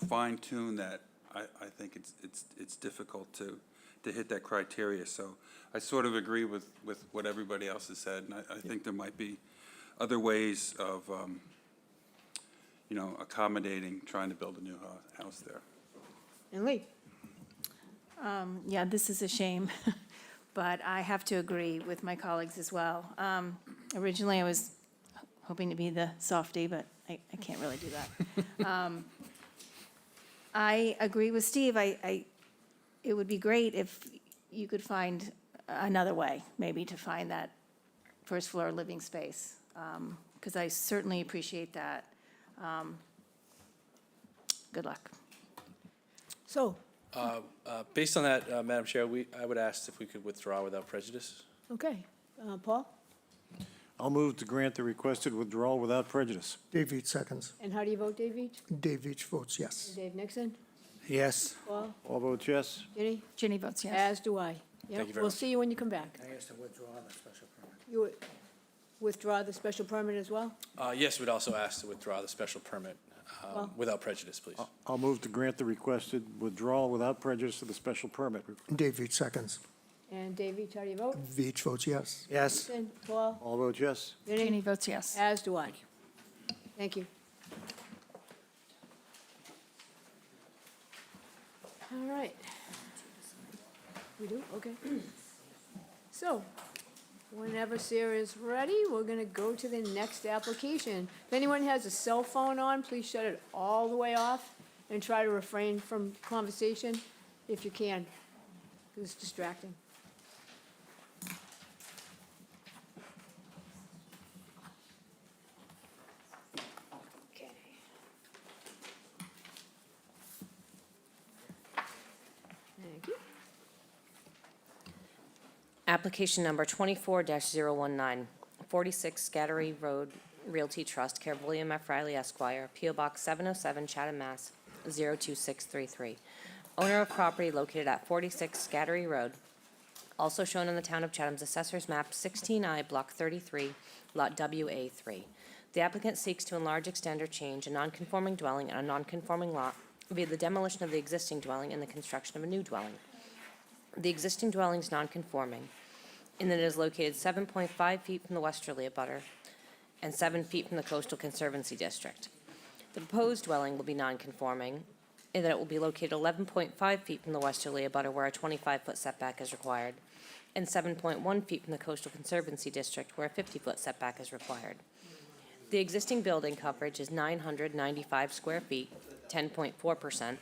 fine-tuned that I think it's difficult to hit that criteria. So I sort of agree with what everybody else has said, and I think there might be other ways of accommodating, trying to build a new house there. And Lee? Yeah, this is a shame, but I have to agree with my colleagues as well. Originally, I was hoping to be the softie, but I can't really do that. I agree with Steve. It would be great if you could find another way, maybe to find that first floor living space, because I certainly appreciate that. Good luck. So, Based on that, Madam Chair, I would ask if we could withdraw without prejudice. okay. Paul? I'll move to grant the requested withdrawal without prejudice. Dave Veach seconds. And how do you vote, Dave Veach? Dave Veach votes yes. Dave Nixon? Yes. Paul? All votes yes. Ginny? Ginny votes yes. As do I. Yep, you very we'll much. see you when you come back. I asked to withdraw the special permit. You withdraw the special permit as well? Yes, we'd also ask to withdraw the special permit without prejudice, please. I'll move to grant the requested withdrawal without prejudice of the special permit. Dave Veach seconds. And Dave Veach, how do you vote? Veach votes yes. Yes. Nixon? Paul? All votes yes. Ginny Ginny? votes yes. As do I. Thank you. All right. We do? Okay. So, whenever Sarah's ready, we're gonna go to the next application. If anyone has a cell phone on, please shut it all the way off and try to refrain from conversation if you can, because it's distracting. Okay. Thank you. Application number 24-019, 46 Scattery Road Realty Trust, care of William F. Riley Esquire, P.O. Box 707, Chatham, Mass. 02633. Owner of property located at 46 Scattery Road, also shown in the Town of Chatham's Assessor's Map 16I, Block 33, Lot WA3. The applicant seeks to enlarge, extend, or change a non-conforming dwelling on a non-conforming lot via the demolition of the existing dwelling and the construction of a new dwelling. The existing dwelling is non-conforming in that it is located 7.5 feet from the westerly abutter and 7 feet from the coastal conservancy district. The proposed dwelling will be non-conforming in that it will be located 11.5 feet from the westerly abutter where a 25-foot setback is required, and 7.1 feet from the coastal conservancy district where a 50-foot setback is required. The existing building coverage is 995 square feet, 10.4%,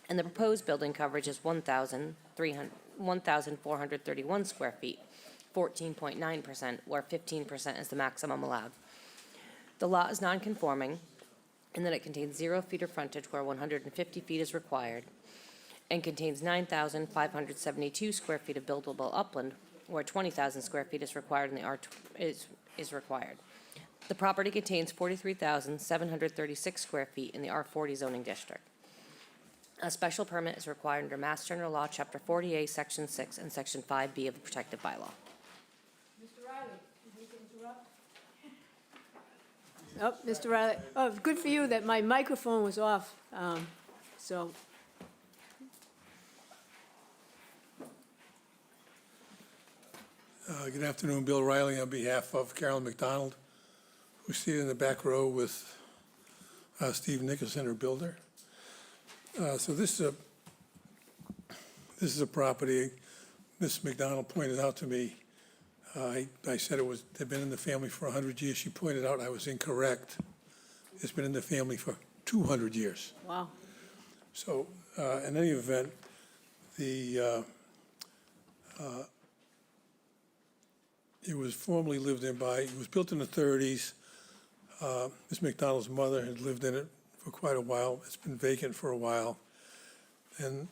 and the proposed building coverage is 1,431 square feet, 14.9%, where 15% is the maximum allowed. The lot is non-conforming in that it contains 0 feet of frontage where 150 feet is required, and contains 9,572 square feet of buildable upland where 20,000 square feet is required in the is required. The property contains 43,736 square feet in the R40 zoning district. A special permit is required under Mass General Law, Chapter 40A, Section 6, and Section 5B of the Protective Bylaw. Mr. Riley, you need to interrupt? Oh, Mr. Riley, oh, good for you that my microphone was off, so. Good afternoon, Bill Riley on behalf of Carolyn McDonald, who's seated in the back row with Steve Nicholson, her builder. So this is a property, Ms. McDonald pointed out to me. I said they'd been in the family for 100 years. She pointed out I was incorrect. It's been in the family for 200 years. Wow. So, in any event, it was formerly lived in by, it was built in the 30s. Ms. McDonald's mother had lived in it for quite a while. It's been vacant for a while. And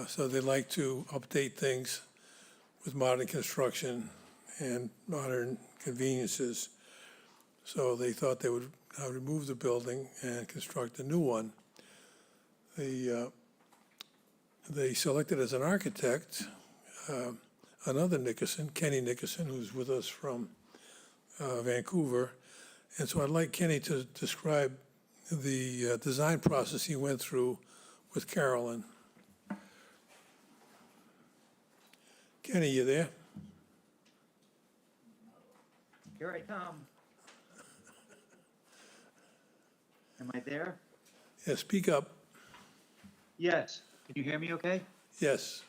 so they like to update things with modern construction and modern conveniences. So they thought they would remove the building and construct a new one. They selected as an architect another Nicholson, Kenny Nicholson, who's with us from Vancouver. And so I'd like Kenny to describe the design process he went through with Carolyn. Kenny, you there? Here I come. Am I there? Yeah, speak up. Yes. Can you hear me okay? Yes.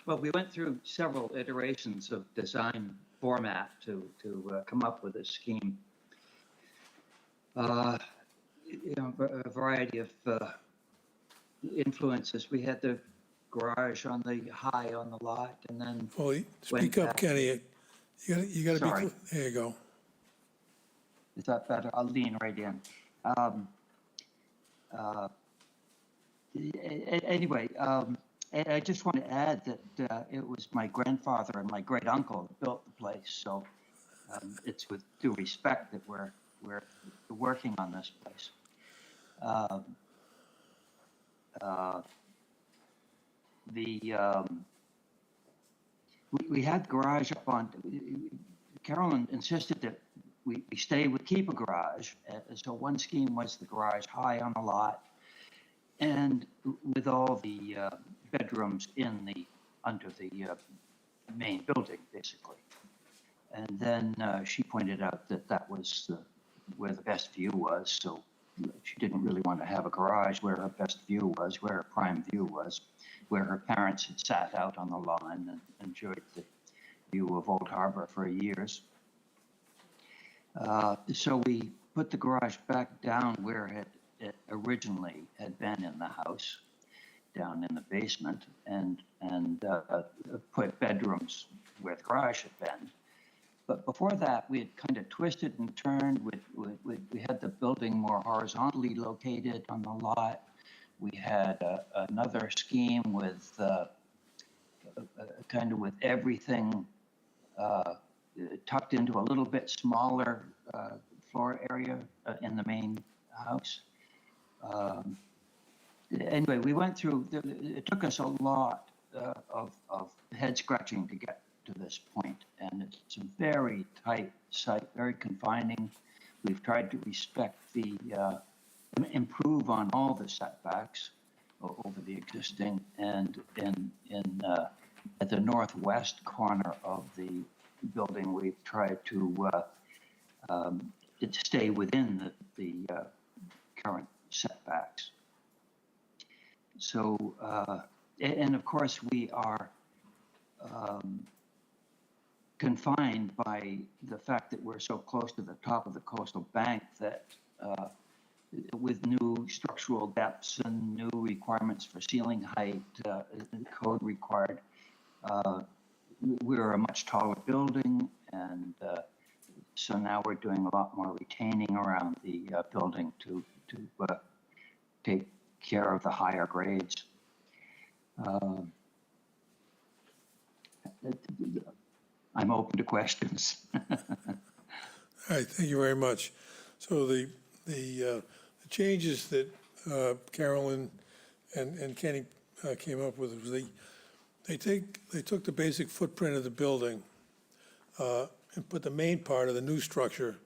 Well, we went through several iterations of design format to come up with this scheme. A variety of influences. We had the garage on the high on the lot, and then Well, went speak up, back- Kenny. You gotta be, Sorry. there you go. Is that better? I'll lean right in. Anyway, I just want to add that it was my grandfather and my great uncle that built the place, so it's with due respect that we're working on this place. We had garage up on. Carolyn insisted that we keep a garage, so one scheme was the garage high on the lot, and with all the bedrooms under the main building, basically. And then she pointed out that that was where the best view was, so she didn't really want to have a garage where her best view was, where her prime view was, where her parents had sat out on the lawn and enjoyed the view of Old Harbor for years. So we put the garage back down where it originally had been in the house, down in the basement, and put bedrooms where the garage had been. But before that, we had kind of twisted and turned. We had the building more horizontally located on the lot. We had another scheme with kind of with everything tucked into a little bit smaller floor area in the main house. Anyway, we went through, it took us a lot of head scratching to get to this point, and it's a very tight site, very confining. We've tried to respect improve on all the setbacks over the existing, and at the northwest corner of the building, we've tried to stay within the current setbacks. So, and of course, we are confined by the fact that we're so close to the top of the coastal bank that with new structural depths and new requirements for ceiling height, code required, we're a much taller building, and so now we're doing a lot more retaining around the building to take care of the higher grades. I'm open to questions. All right, thank you very much. So the changes that Carolyn and Kenny came up with was they took the basic footprint of the building and put the main part of the new structure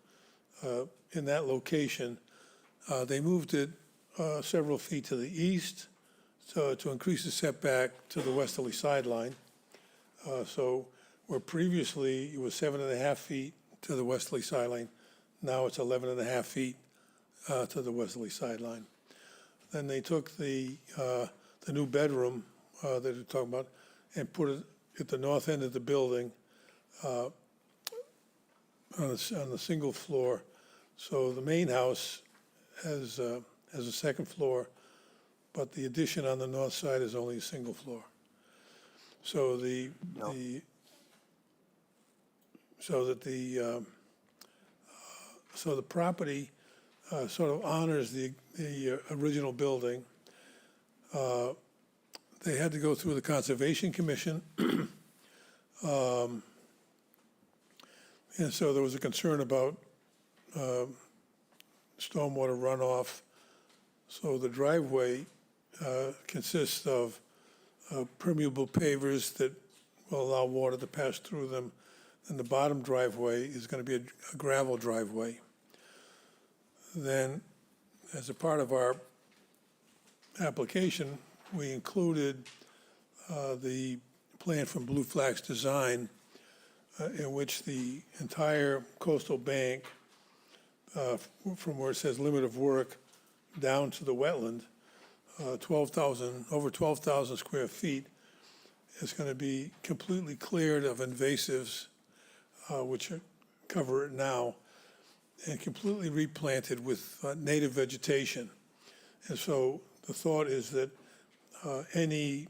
in that location. They moved it several feet to the east to increase the setback to the westerly sideline. So where previously it was 7.5 feet to the westerly sideline, now it's 11.5 feet to the westerly sideline. Then they took the new bedroom that they're talking about and put it at the north end of the building on the single floor. So the main house has a second floor, but the addition on the north side is only a single floor. So so the property sort of honors the original building. They had to go through the Conservation Commission. And so there was a concern about stormwater runoff. So the driveway consists of permeable pavers that will allow water to pass through them. And the bottom driveway is going to be a gravel driveway. Then, as a part of our application, we included the plan from Blue Flax Design in which the entire coastal bank from where it says limit of work down to the wetland, 12,000, over 12,000 square feet is going to be completely cleared of invasives, which cover it now, and completely replanted with native vegetation. And so the thought is that any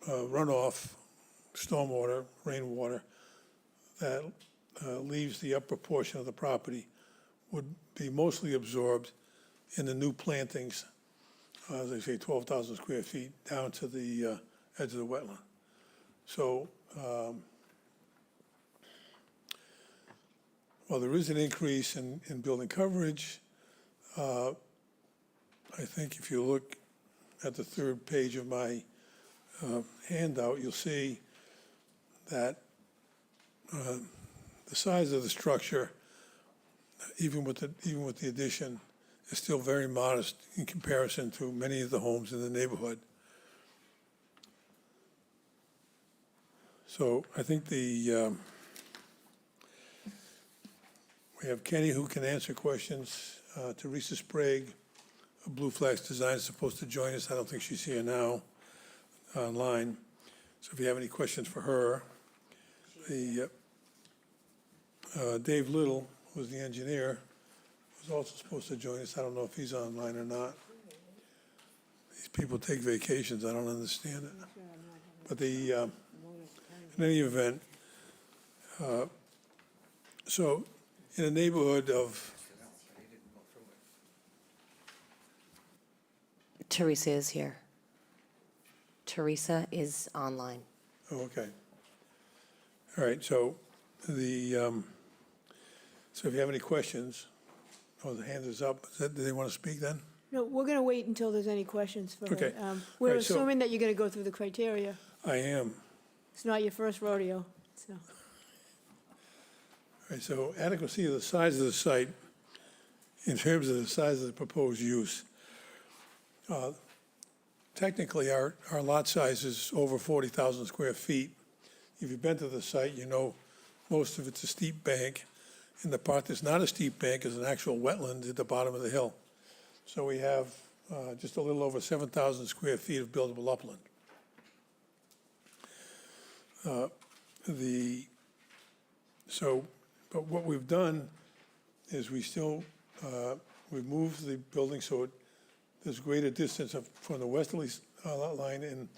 runoff, stormwater, rainwater, that leaves the upper portion of the property would be mostly absorbed in the new plantings, as I say, 12,000 square feet down to the edge of the wetland. So, while there is an increase in building coverage, I think if you look at the third page of my handout, you'll see that the size of the structure, even with the addition, is still very modest in comparison to many of the homes in the neighborhood. So I think we have Kenny who can answer questions. Teresa Sprague of Blue Flags Design is supposed to join us. I don't think she's here now online. So if you have any questions for her. Dave Little, who's the engineer, was also supposed to join us. I don't know if he's online or not. These people take vacations. I don't understand it. But in any event, so in a neighborhood of, Teresa is here. Teresa is online. oh, okay. All right, so so if you have any questions, the hand is up. Do they want to speak then? No, we're going to wait until there's any questions for her. Okay. We're All right, so- assuming that you're going to go through the criteria. I am. It's not your first rodeo, so. All right, so adequacy of the size of the site in terms of the size of the proposed use. Technically, our lot size is over 40,000 square feet. If you've been to the site, you know most of it's a steep bank. And the part that's not a steep bank is an actual wetland at the bottom of the hill. So we have just a little over 7,000 square feet of buildable upland. But what we've done is we've moved the building so there's greater distance from the westerly lot line, and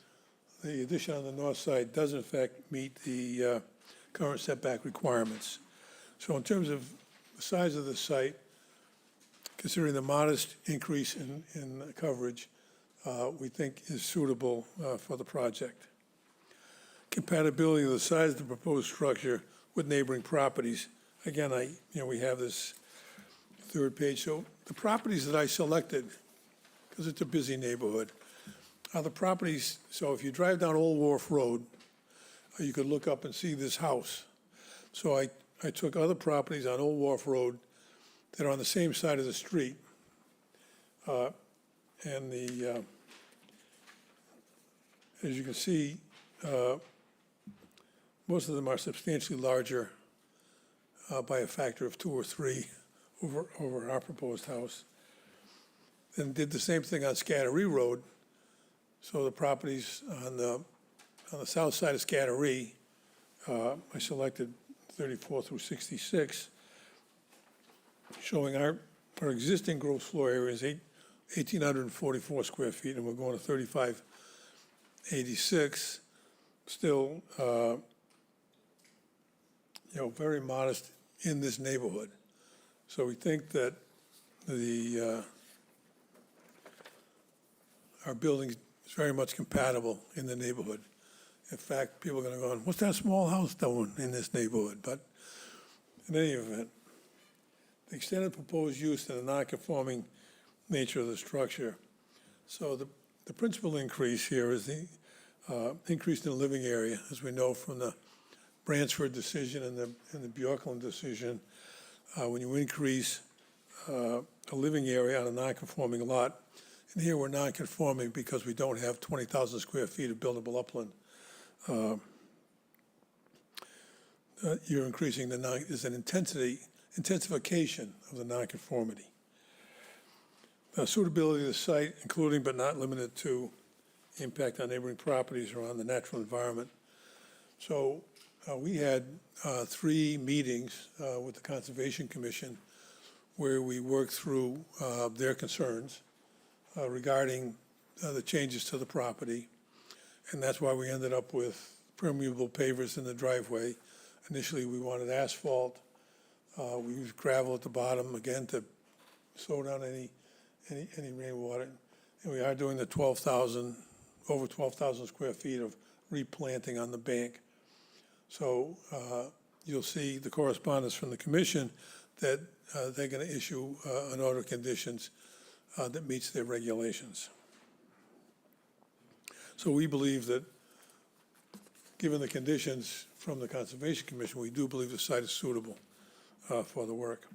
the addition on the north side does in fact meet the current setback requirements. So in terms of the size of the site, considering the modest increase in coverage, we think is suitable for the project. Compatibility of the size of the proposed structure with neighboring properties. Again, we have this third page. So the properties that I selected, because it's a busy neighborhood, are the properties, so if you drive down Old Wharf Road, you could look up and see this house. So I took other properties on Old Wharf Road that are on the same side of the street. And as you can see, most of them are substantially larger by a factor of 2 or 3 over our proposed house. Then did the same thing on Scattery Road. So the properties on the south side of Scattery, I selected 34 through 66, showing our existing gross floor area is 1,844 square feet, and we're going to 3,586. Still, very modest in this neighborhood. So we think that our building is very much compatible in the neighborhood. In fact, people are going to go, what's that small house doing in this neighborhood? But in any event, the extended proposed use and the non-conforming nature of the structure. So the principal increase here is the increase in the living area, as we know from the Bransford decision and the Bjorklund decision. When you increase a living area on a non-conforming lot, and here we're non-conforming because we don't have 20,000 square feet of buildable upland. You're increasing there's an intensity intensification of the nonconformity. Suitability of the site, including but not limited to impact on neighboring properties or on the natural environment. So we had 3 meetings with the Conservation Commission where we worked through their concerns regarding the changes to the property. And that's why we ended up with permeable pavers in the driveway. Initially, we wanted asphalt. We used gravel at the bottom, again, to slow down any rainwater. And we are doing the over 12,000 square feet of replanting on the bank. So you'll see the correspondence from the commission that they're going to issue an order of conditions that meets their regulations. So we believe that, given the conditions from the Conservation Commission, we do believe the site is suitable for the work.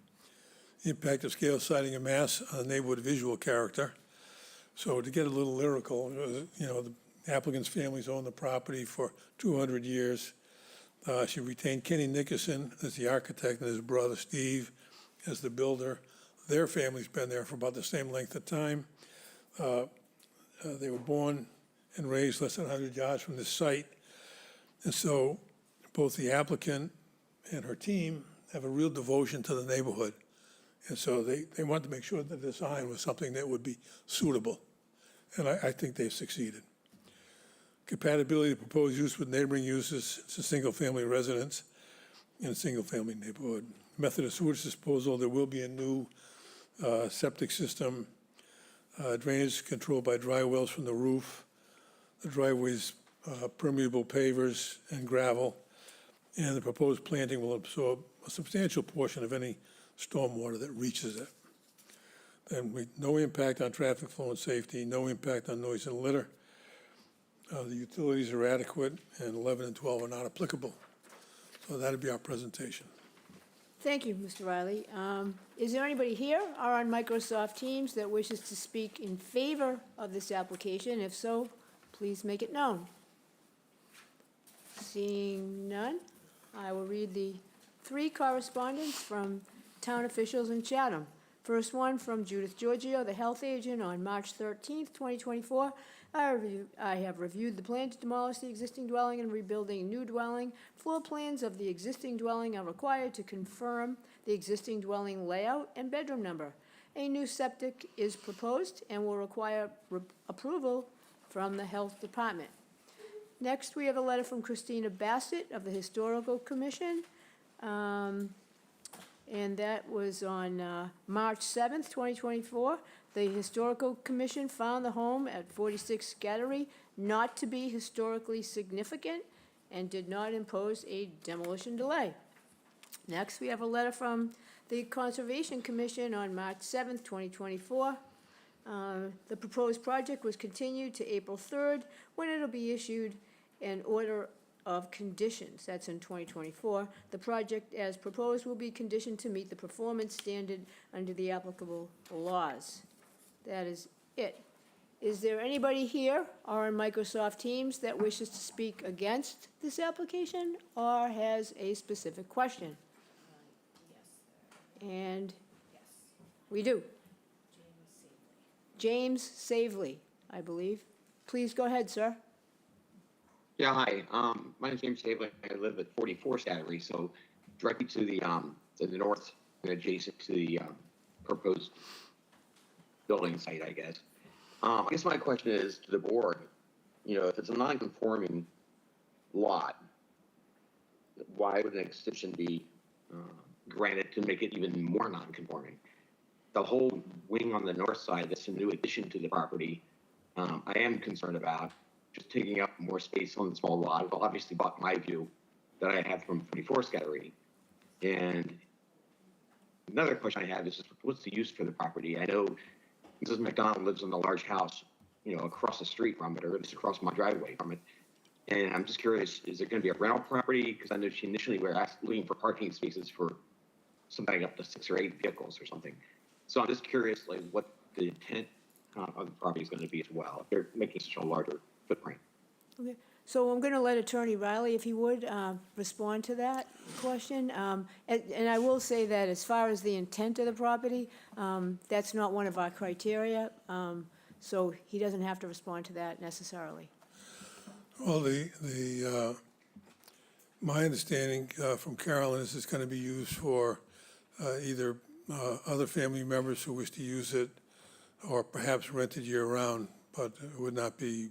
Impact of scale, siting, and mass on the neighborhood visual character. So to get a little lyrical, the applicant's family's owned the property for 200 years. She retained Kenny Nickerson as the architect and his brother Steve as the builder. Their family's been there for about the same length of time. They were born and raised less than 100 yards from this site. And so both the applicant and her team have a real devotion to the neighborhood. And so they wanted to make sure that the design was something that would be suitable. And I think they've succeeded. Compatibility of proposed use with neighboring uses. It's a single-family residence in a single-family neighborhood. Method of sewage disposal, there will be a new septic system, drainage controlled by dry wells from the roof, the driveway's permeable pavers and gravel, and the proposed planting will absorb a substantial portion of any stormwater that reaches it. And no impact on traffic flow and safety, no impact on noise and litter. The utilities are adequate, and 11 and 12 are not applicable. So that'd be our presentation. Thank you, Mr. Riley. Is there anybody here or on Microsoft Teams that wishes to speak in favor of this application? If so, please make it known. Seeing none, I will read the 3 correspondence from town officials in Chatham. First one from Judith Giorgio, the health agent, on March 13th, 2024. I have reviewed the plan to demolish the existing dwelling and rebuilding a new dwelling. Floor plans of the existing dwelling are required to confirm the existing dwelling layout and bedroom number. A new septic is proposed and will require approval from the health department. Next, we have a letter from Christina Bassett of the Historical Commission. And that was on March 7th, 2024. The Historical Commission found the home at 46 Scattery not to be historically significant and did not impose a demolition delay. Next, we have a letter from the Conservation Commission on March 7th, 2024. The proposed project was continued to April 3rd, when it'll be issued an order of conditions. That's in 2024. The project as proposed will be conditioned to meet the performance standard under the applicable laws. That is it. Is there anybody here or on Microsoft Teams that wishes to speak against this application or has a specific question? And we do. James Savely, I believe. Please go ahead, sir. Yeah, hi. My name's James Havlin. I live at 44 Scattery, so directly to the north and adjacent to the proposed building site, I guess. I guess my question is to the board, if it's a non-conforming lot, why would an extension be granted to make it even more non-conforming? The whole wing on the north side, that's a new addition to the property, I am concerned about just taking up more space on the small lot. It'll obviously block my view that I have from 44 Scattery. And another question I have is, what's the use for the property? I know Mrs. McDonald lives in a large house, across the street from it, or just across my driveway from it. And I'm just curious, is it going to be a rental property? Because I know she initially were looking for parking spaces for something up to 6 or 8 vehicles or something. So I'm just curious, what the intent of the property is going to be as well, if they're making such a larger footprint. Okay. So I'm going to let Attorney Riley, if he would, respond to that question. And I will say that as far as the intent of the property, that's not one of our criteria, so he doesn't have to respond to that necessarily. Well, my understanding from Carolyn is it's going to be used for either other family members who wish to use it or perhaps rented year-round, but it would not be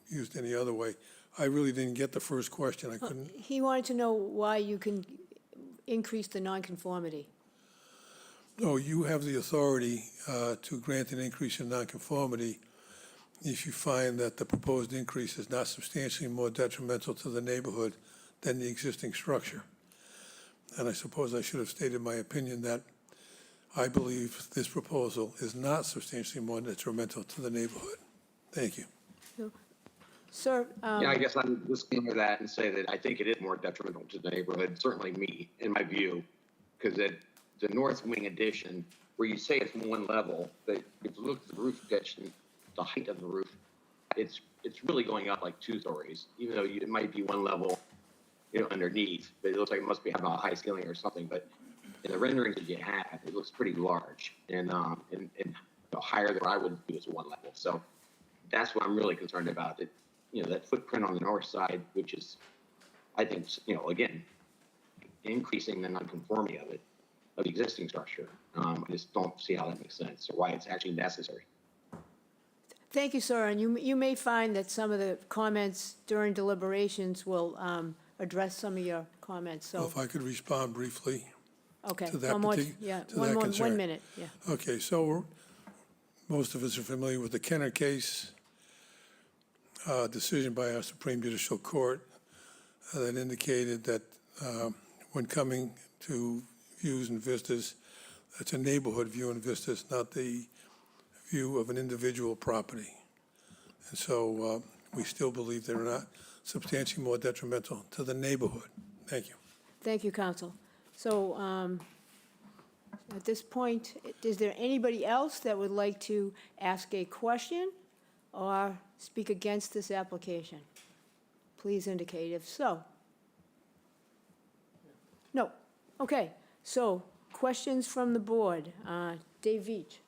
used any other way. I really didn't get the first question. I couldn't. He wanted to know why you can increase the nonconformity. No, you have the authority to grant an increase in nonconformity if you find that the proposed increase is not substantially more detrimental to the neighborhood than the existing structure. And I suppose I should have stated my opinion that I believe this proposal is not substantially more detrimental to the neighborhood. Thank you. Sir? Yeah, I guess I'm just going to that and say that I think it is more detrimental to the neighborhood, certainly me, in my view, because the north wing addition, where you say it's one level, but if you look at the roof pitch and the height of the roof, it's really going up like 2 stories, even though it might be one level, underneath, but it looks like it must have a high ceiling or something. But in the renderings that you have, it looks pretty large and higher than I would do as one level. So that's what I'm really concerned about. That footprint on the north side, which is, I think, again, increasing the nonconformity of the existing structure. I just don't see how that makes sense or why it's actually necessary. Thank you, sir, and you may find that some of the comments during deliberations will address some of your comments, Well, so, if I could respond briefly okay. to that One more- partic- yeah, to one that more- concern. 1 minute, yeah. Okay, so most of us are familiar with the Kenner case, decision by our Supreme Judicial Court that indicated that when coming to views and vistas, it's a neighborhood view and vistas, not the view of an individual property. And so we still believe they're not substantially more detrimental to the neighborhood. Thank you. Thank you, counsel. So at this point, is there anybody else that would like to ask a question or speak against this application? Please indicate if so. No. Okay, so questions from the board. Dave Veach.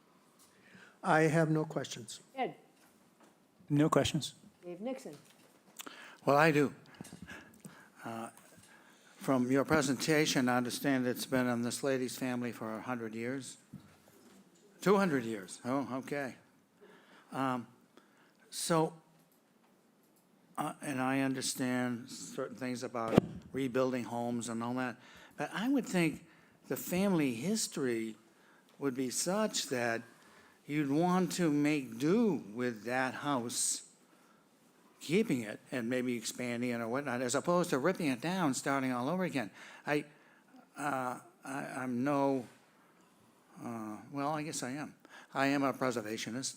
I have no questions. Ed. No questions. Dave Nixon. Well, I do. From your presentation, I understand it's been in this lady's family for 100 years? 200 years, oh, okay. And I understand certain things about rebuilding homes and all that, but I would think the family history would be such that you'd want to make do with that house, keeping it and maybe expanding it or whatnot, as opposed to ripping it down, starting all over again. I'm no, well, I guess I am. I am a preservationist,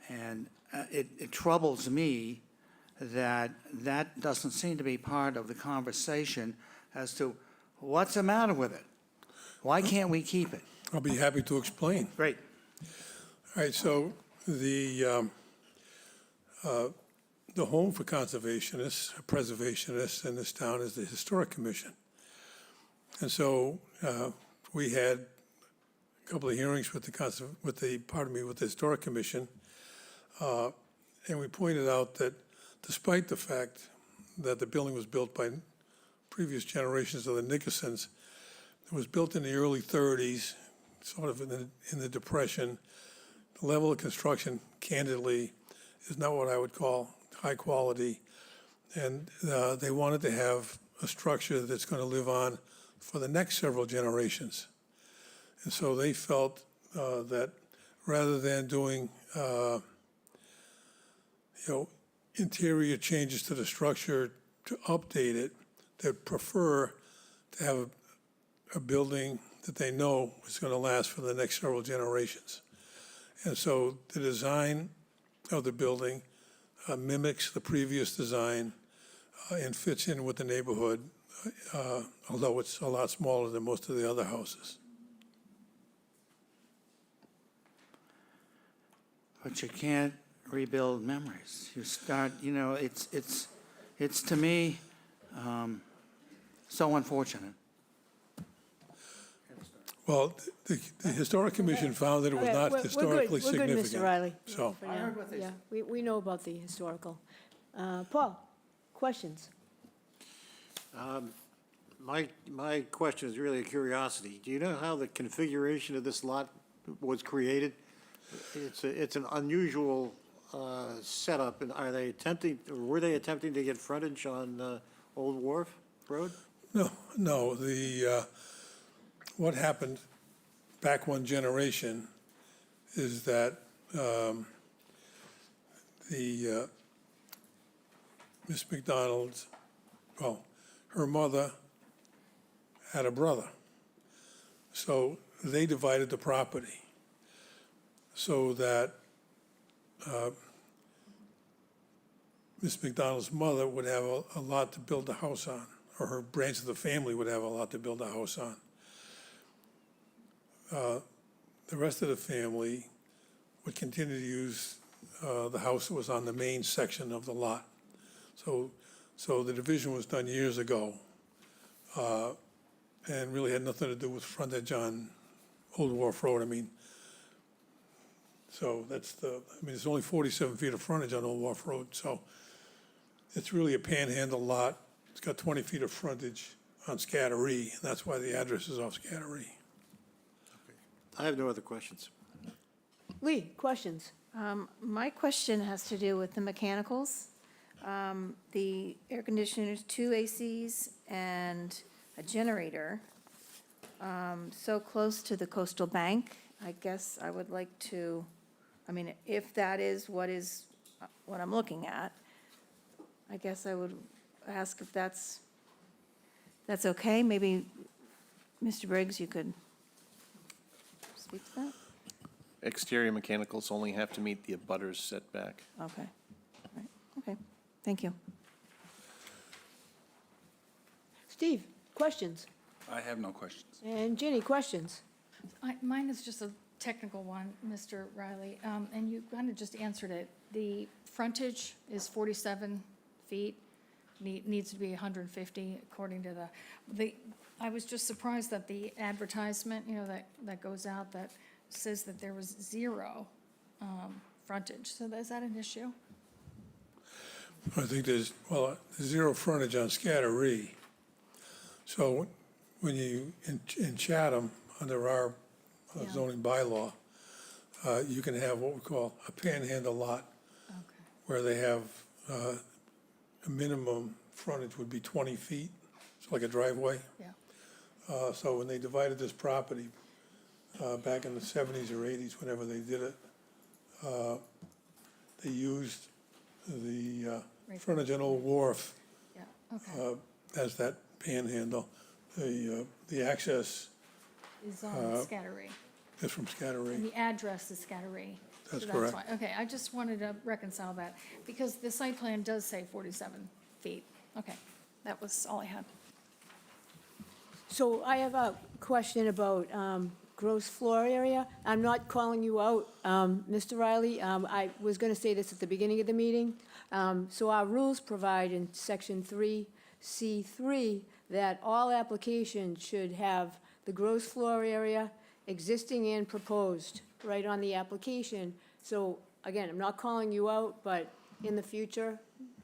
and it troubles me that that doesn't seem to be part of the conversation as to what's the matter with it? Why can't we keep it? I'll be happy to explain. Great. All right, so the home for conservationists, preservationists in this town is the Historic Commission. And so we had a couple of hearings with the Historic Commission, and we pointed out that despite the fact that the building was built by previous generations of the Nickersons, it was built in the early 30s, sort of in the Depression. The level of construction, candidly, is not what I would call high quality. And they wanted to have a structure that's going to live on for the next several generations. And so they felt that rather than doing, interior changes to the structure to update it, they'd prefer to have a building that they know is going to last for the next several generations. And so the design of the building mimics the previous design and fits in with the neighborhood, although it's a lot smaller than most of the other houses. But you can't rebuild memories. You start, it's It's, to me, so unfortunate. Well, the Historic Commission found that it was Okay, not we're good. historically We're good, Mr. significant. Riley. So, For now. Yeah, we know about the historical. Paul, questions? My question is really a curiosity. Do you know how the configuration of this lot was created? It's an unusual setup, and are they attempting, or were they attempting to get frontage on Old Wharf Road? no, what happened back one generation is that Miss McDonald's, well, her mother had a brother. So they divided the property so that Miss McDonald's mother would have a lot to build a house on, or her branch of the family would have a lot to build a house on. The rest of the family would continue to use the house that was on the main section of the lot. So the division was done years ago, and really had nothing to do with frontage on Old Wharf Road. I mean, it's only 47 feet of frontage on Old Wharf Road, so it's really a panhandle lot. It's got 20 feet of frontage on Scattery, and that's why the address is off Scattery. I have no other questions. Lee, questions? My question has to do with the mechanicals. The air conditioners, 2 ACs, and a generator. So close to the coastal bank, I guess I would like to, I mean, if that is what I'm looking at, I guess I would ask if that's okay. Maybe, Mr. Briggs, you could speak to that? Exterior mechanicals only have to meet the abutters setback. Okay, right, okay, thank you. Steve, questions? I have no questions. And Ginny, questions? Mine is just a technical one, Mr. Riley, and you kind of just answered it. The frontage is 47 feet, needs to be 150 according to I was just surprised that the advertisement, that goes out that says that there was 0 frontage. So is that an issue? I think there's 0 frontage on Scattery. So when in Chatham, under our zoning bylaw, you can have what we call a panhandle lot, where they have a minimum frontage would be 20 feet. It's like a driveway. Yeah. So when they divided this property back in the 70s or 80s, whenever they did it, they used the frontage on Old Wharf Yeah, okay. as that panhandle. The access Is on Scattery. is from Scattery. And the address is Scattery. That's So correct. why. Okay, I just wanted to reconcile that, because the site plan does say 47 feet. Okay, that was all I had. So I have a question about gross floor area. I'm not calling you out, Mr. Riley. I was going to say this at the beginning of the meeting. So our rules provide in Section 3C3 that all applications should have the gross floor area existing and proposed right on the application. So again, I'm not calling you out, but in the future,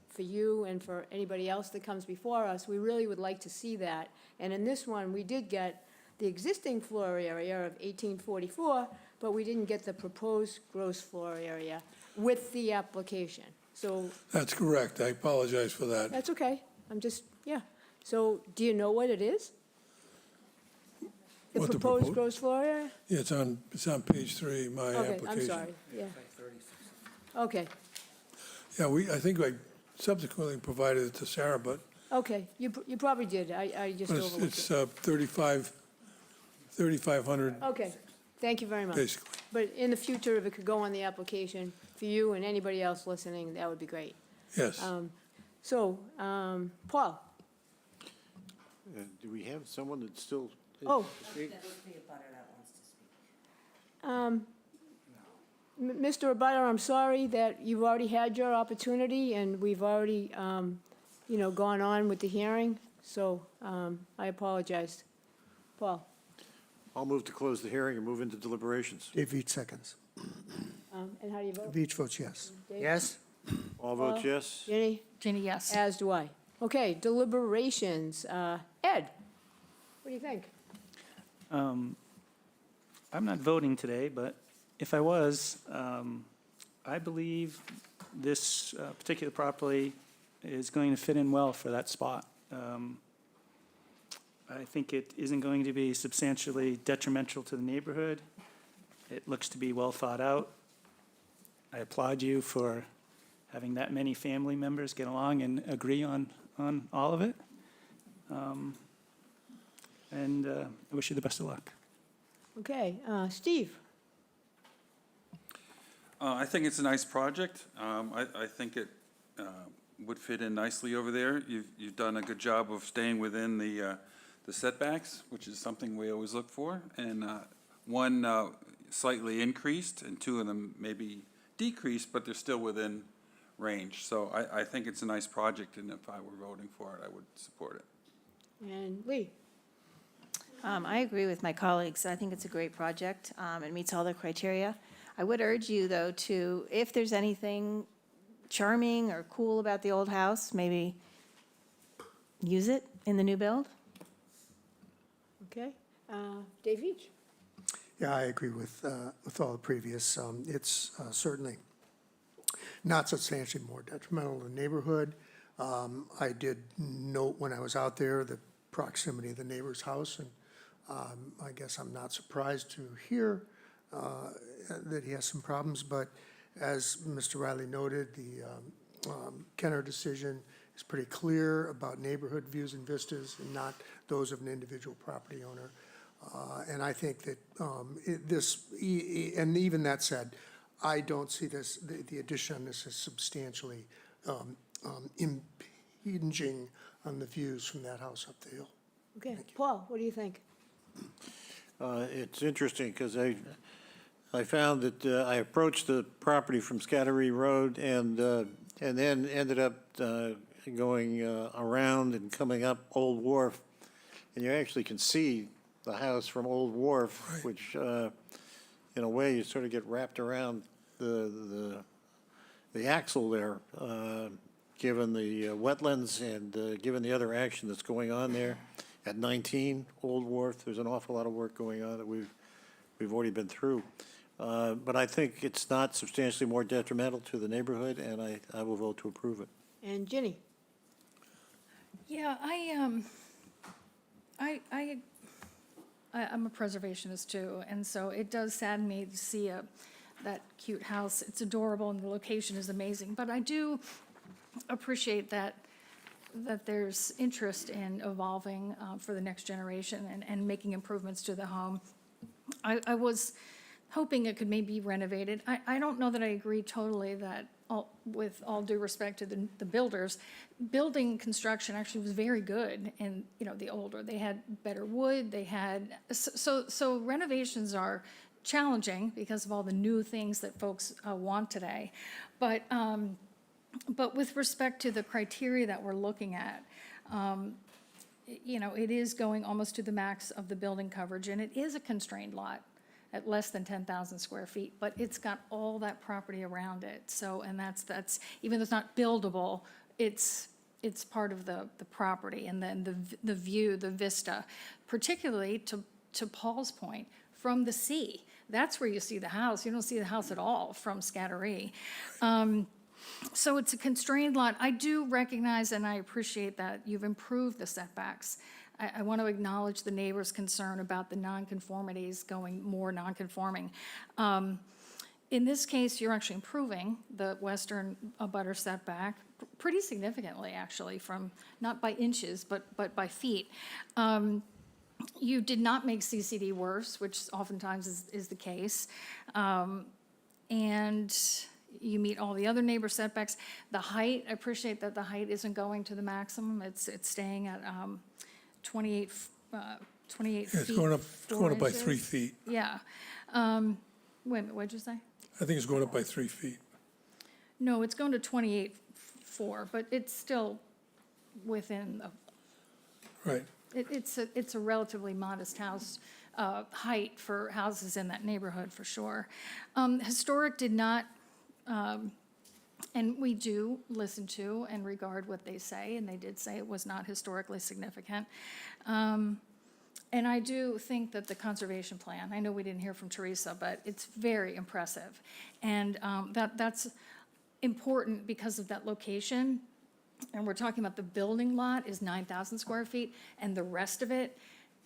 for you and for anybody else that comes before us, we really would like to see that. And in this one, we did get the existing floor area of 1844, but we didn't get the proposed gross floor area with the application. So That's correct. I apologize for that. that's okay. I'm just, yeah. So do you know what it is? The What the proposed propo- gross floor area? Yeah, it's on page 3, my application. Okay, I'm sorry, yeah. Okay, Yeah, I think I subsequently provided it to Sarah, but okay. You probably did. I just but overlooked it's it. 3,500 Okay, thank you very much. basically. But in the future, if it could go on the application for you and anybody else listening, that would be great. Yes. Paul? Do we have someone that's still? Oh. Mr. Abutter, I'm sorry that you've already had your opportunity, and we've already gone on with the hearing, so I apologize. Paul? I'll move to close the hearing and move into deliberations. Dave Veach seconds. And how do you vote? Veach votes yes. Dave? Yes? All votes yes? Ginny? Ginny, yes. As do I. Okay, deliberations. Ed, what do you think? I'm not voting today, but if I was, I believe this particular property is going to fit in well for that spot. I think it isn't going to be substantially detrimental to the neighborhood. It looks to be well thought out. I applaud you for having that many family members get along and agree on all of it. And I wish you the best of luck. Okay, Steve? I think it's a nice project. I think it would fit in nicely over there. You've done a good job of staying within the setbacks, which is something we always look for. And one slightly increased, and two of them maybe decreased, but they're still within range. So I think it's a nice project, and if I were voting for it, I would support it. And Lee? I agree with my colleagues. I think it's a great project. It meets all the criteria. I would urge you, though, to, if there's anything charming or cool about the old house, maybe use it in the new build. Okay, Dave Veach? Yeah, I agree with all the previous. It's certainly not substantially more detrimental to the neighborhood. I did note when I was out there the proximity of the neighbor's house, and I guess I'm not surprised to hear that he has some problems, but as Mr. Riley noted, the Kenner decision is pretty clear about neighborhood views and vistas and not those of an individual property owner. And I think that and even that said, I don't see this, the addition on this as substantially impinging on the views from that house up the hill. Okay, Paul, what do you think? It's interesting because I found that I approached the property from Scattery Road and then ended up going around and coming up Old Wharf, and you actually can see the house from Old Wharf, which in a way you sort of get wrapped around the axle there, given the wetlands and given the other action that's going on there. At 19 Old Wharf, there's an awful lot of work going on that we've already been through. But I think it's not substantially more detrimental to the neighborhood, and I will vote to approve it. And Ginny? Yeah, I'm a preservationist too, and so it does sadden me to see that cute house. It's adorable and the location is amazing, but I do appreciate that there's interest in evolving for the next generation and making improvements to the home. I was hoping it could maybe be renovated. I don't know that I agree totally that, with all due respect to the builders, building construction actually was very good in, the older. They had better wood, they had, so renovations are challenging because of all the new things that folks want today. But with respect to the criteria that we're looking at, it is going almost to the max of the building coverage, and it is a constrained lot at less than 10,000 square feet, but it's got all that property around it. So, and that's even though it's not buildable, it's part of the property, and then the view, the vista, particularly to Paul's point, from the sea. That's where you see the house. You don't see the house at all from Scattery. So it's a constrained lot. I do recognize and I appreciate that you've improved the setbacks. I want to acknowledge the neighbor's concern about the nonconformities going more nonconforming. In this case, you're actually improving the western abutter setback pretty significantly, actually, from not by inches, but by feet. You did not make CCD worse, which oftentimes is the case. And you meet all the other neighbor setbacks. The height, I appreciate that the height isn't going to the maximum. It's staying at 28 feet. Yeah, it's going up 4 by inches. 3 feet. Yeah. Wait a minute, what'd you say? I think it's going up by 3 feet. No, it's going to 28.4, but it's still within, Right. it's a relatively modest house height for houses in that neighborhood, for sure. Historic did not, and we do listen to and regard what they say, and they did say it was not historically significant. And I do think that the conservation plan, I know we didn't hear from Teresa, but it's very impressive. And that's important because of that location. And we're talking about the building lot is 9,000 square feet, and the rest of it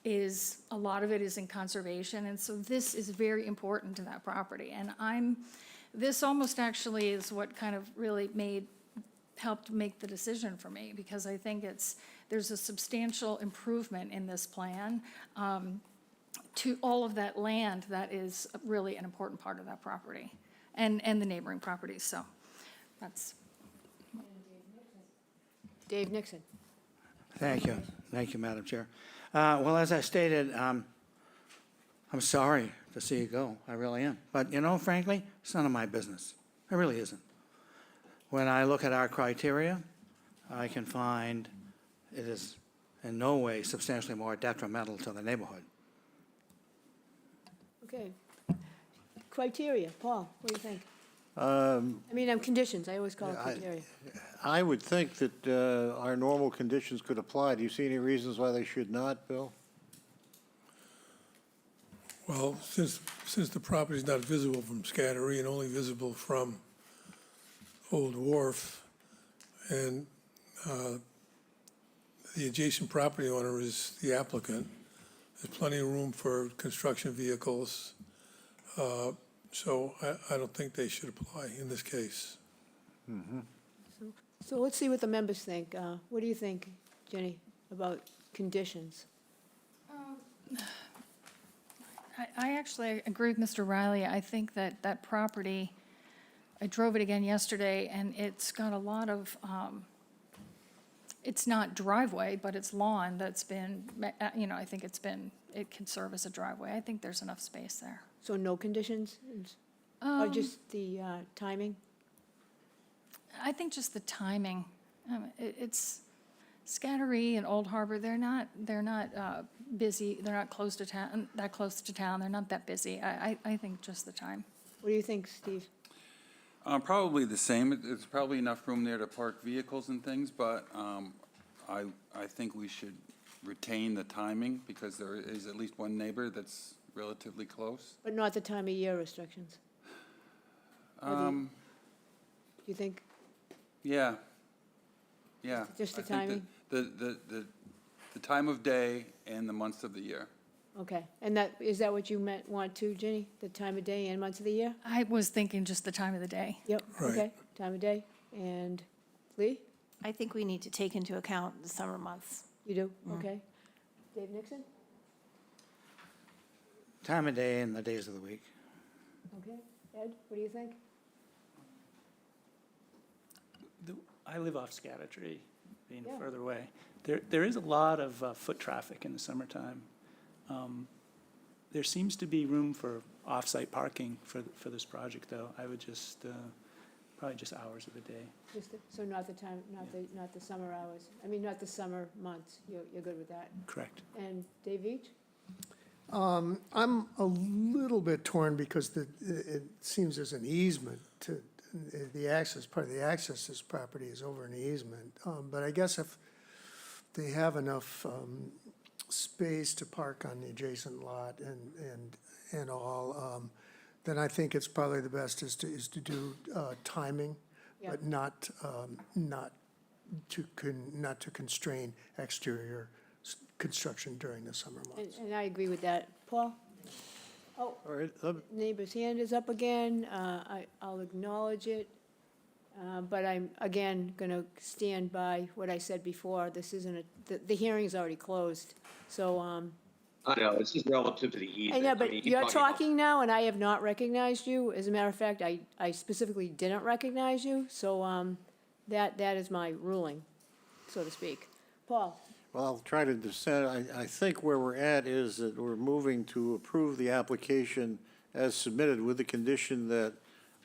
is, a lot of it is in conservation. And so this is very important to that property. And this almost actually is what kind of really helped make the decision for me, because I think there's a substantial improvement in this plan to all of that land that is really an important part of that property and the neighboring properties, so that's. Dave Nixon. Thank you. Thank you, Madam Chair. Well, as I stated, I'm sorry to see it go. I really am. But, frankly, it's none of my business. It really isn't. When I look at our criteria, I can find it is in no way substantially more detrimental to the neighborhood. Okay. Criteria, Paul, what do you think? Conditions, I always call it criteria. I would think that our normal conditions could apply. Do you see any reasons why they should not, Bill? Well, since the property is not visible from Scattery and only visible from Old Wharf, and the adjacent property owner is the applicant, there's plenty of room for construction vehicles. So I don't think they should apply in this case. So let's see what the members think. What do you think, Jenny, about conditions? I actually agree with Mr. Riley. I think that property, I drove it again yesterday, and it's got a lot of, it's not driveway, but it's lawn that's been, I think it can serve as a driveway. I think there's enough space there. So no conditions? Or just the timing? I think just the timing. It's Scattery and Old Harbor, they're not busy, they're not close to town, they're not that busy. I think just the time. What do you think, Steve? Probably the same. There's probably enough room there to park vehicles and things, but I think we should retain the timing because there is at least one neighbor that's relatively close. But not the time of year restrictions? Do you think? Yeah. Yeah. Just the I think timing? The time of day and the months of the year. Okay, and is that what you want too, Jenny? The time of day and months of the year? I was thinking just the time of the day. Yep, Right. okay, time of day. And Lee, I think we need to take into account the summer months. you do? Okay. Dave Nixon? Time of day and the days of the week. Okay. Ed, what do you think? I live off Scattertree, being Yeah. further away. There is a lot of foot traffic in the summertime. There seems to be room for off-site parking for this project, though. I would just, probably just hours of the day. So not the time, not the summer hours, not the summer months, you're good with that? Correct. And Dave Veach? I'm a little bit torn because it seems there's an easement to the access, part of the access to this property is over an easement. But I guess if they have enough space to park on the adjacent lot and all, then I think it's probably the best is to do timing, Yeah. but not to constrain exterior construction during the summer months. And I agree with that. Paul? Oh, All right, neighbor's hand is up again. I'll acknowledge it. But I'm, again, going to stand by what I said before. This isn't the hearing's already closed. So, I know, it's just relative to the easement. yeah, but mean, you're about- talking now, and I have not recognized you. As a matter of fact, I specifically didn't recognize you. So that is my ruling, so to speak. Paul? well, I'll try to dissent. I think where we're at is that we're moving to approve the application as submitted with the condition that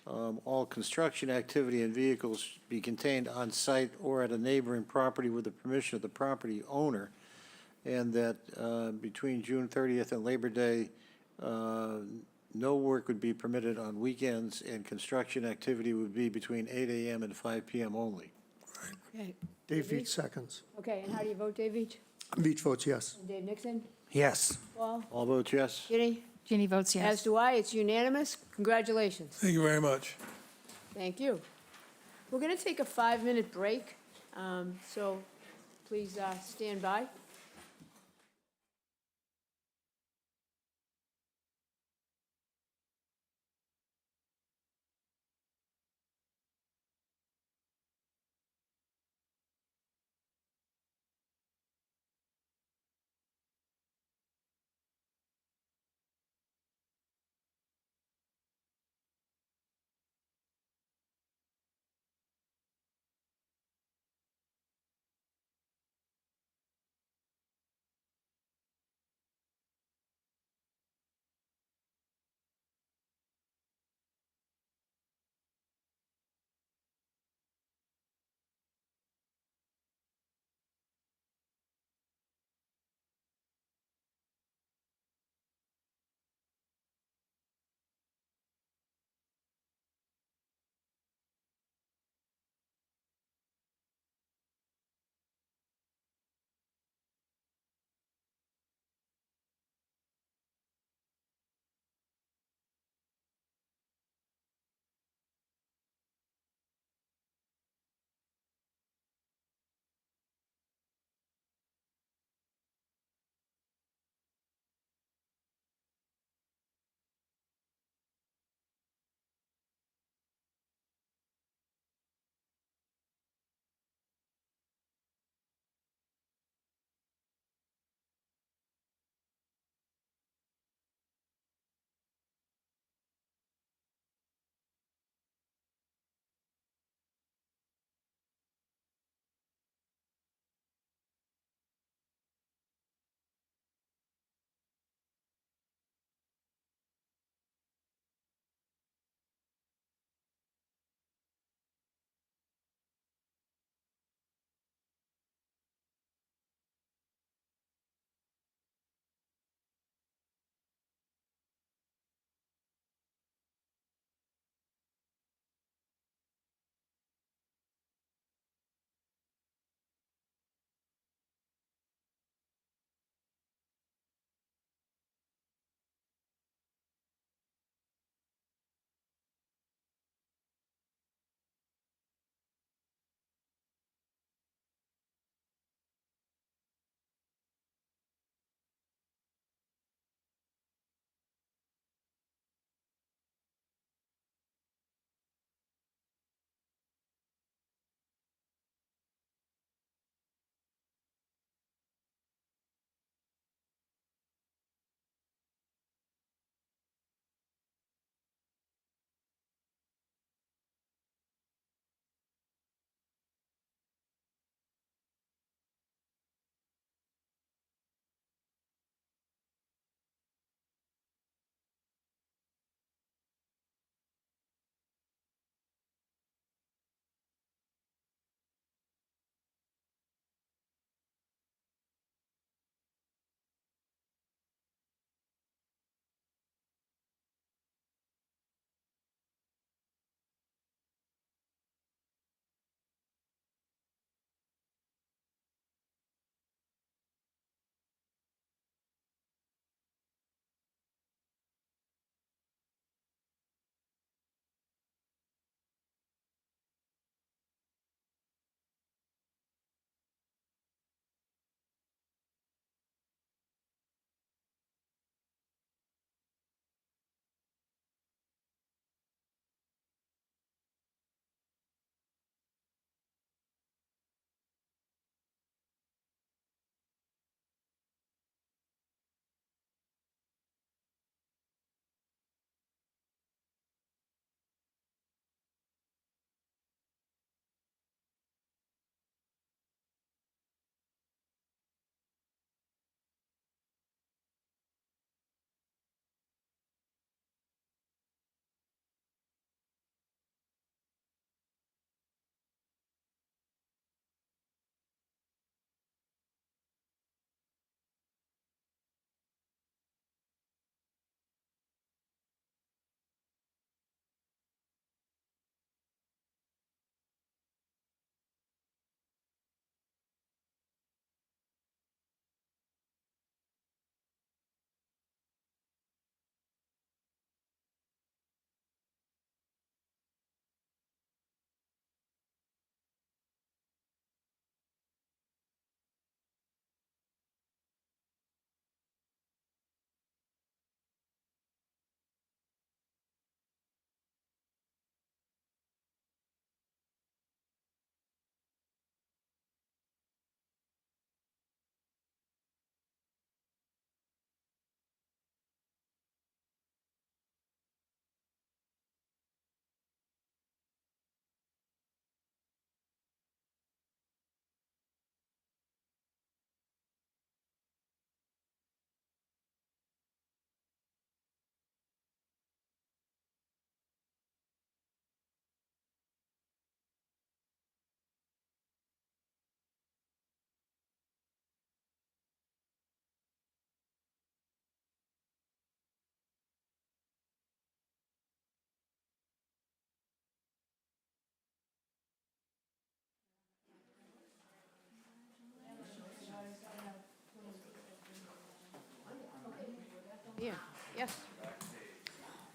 all construction activity and vehicles be contained on site or at a neighboring property with the permission of the property owner, and that between June 30th and Labor Day, no work would be permitted on weekends, and construction activity would be between 8 a.m. and 5 p.m. only. Okay. Dave Veach? Veach seconds. Okay, and how do you vote, Dave Veach? Veach votes yes. And Dave Nixon? Yes. Paul? All vote yes. Ginny? Ginny votes As yes. do I. It's unanimous. Congratulations. Thank you very much. Thank you. We're going to take a 5-minute break, so please stand by.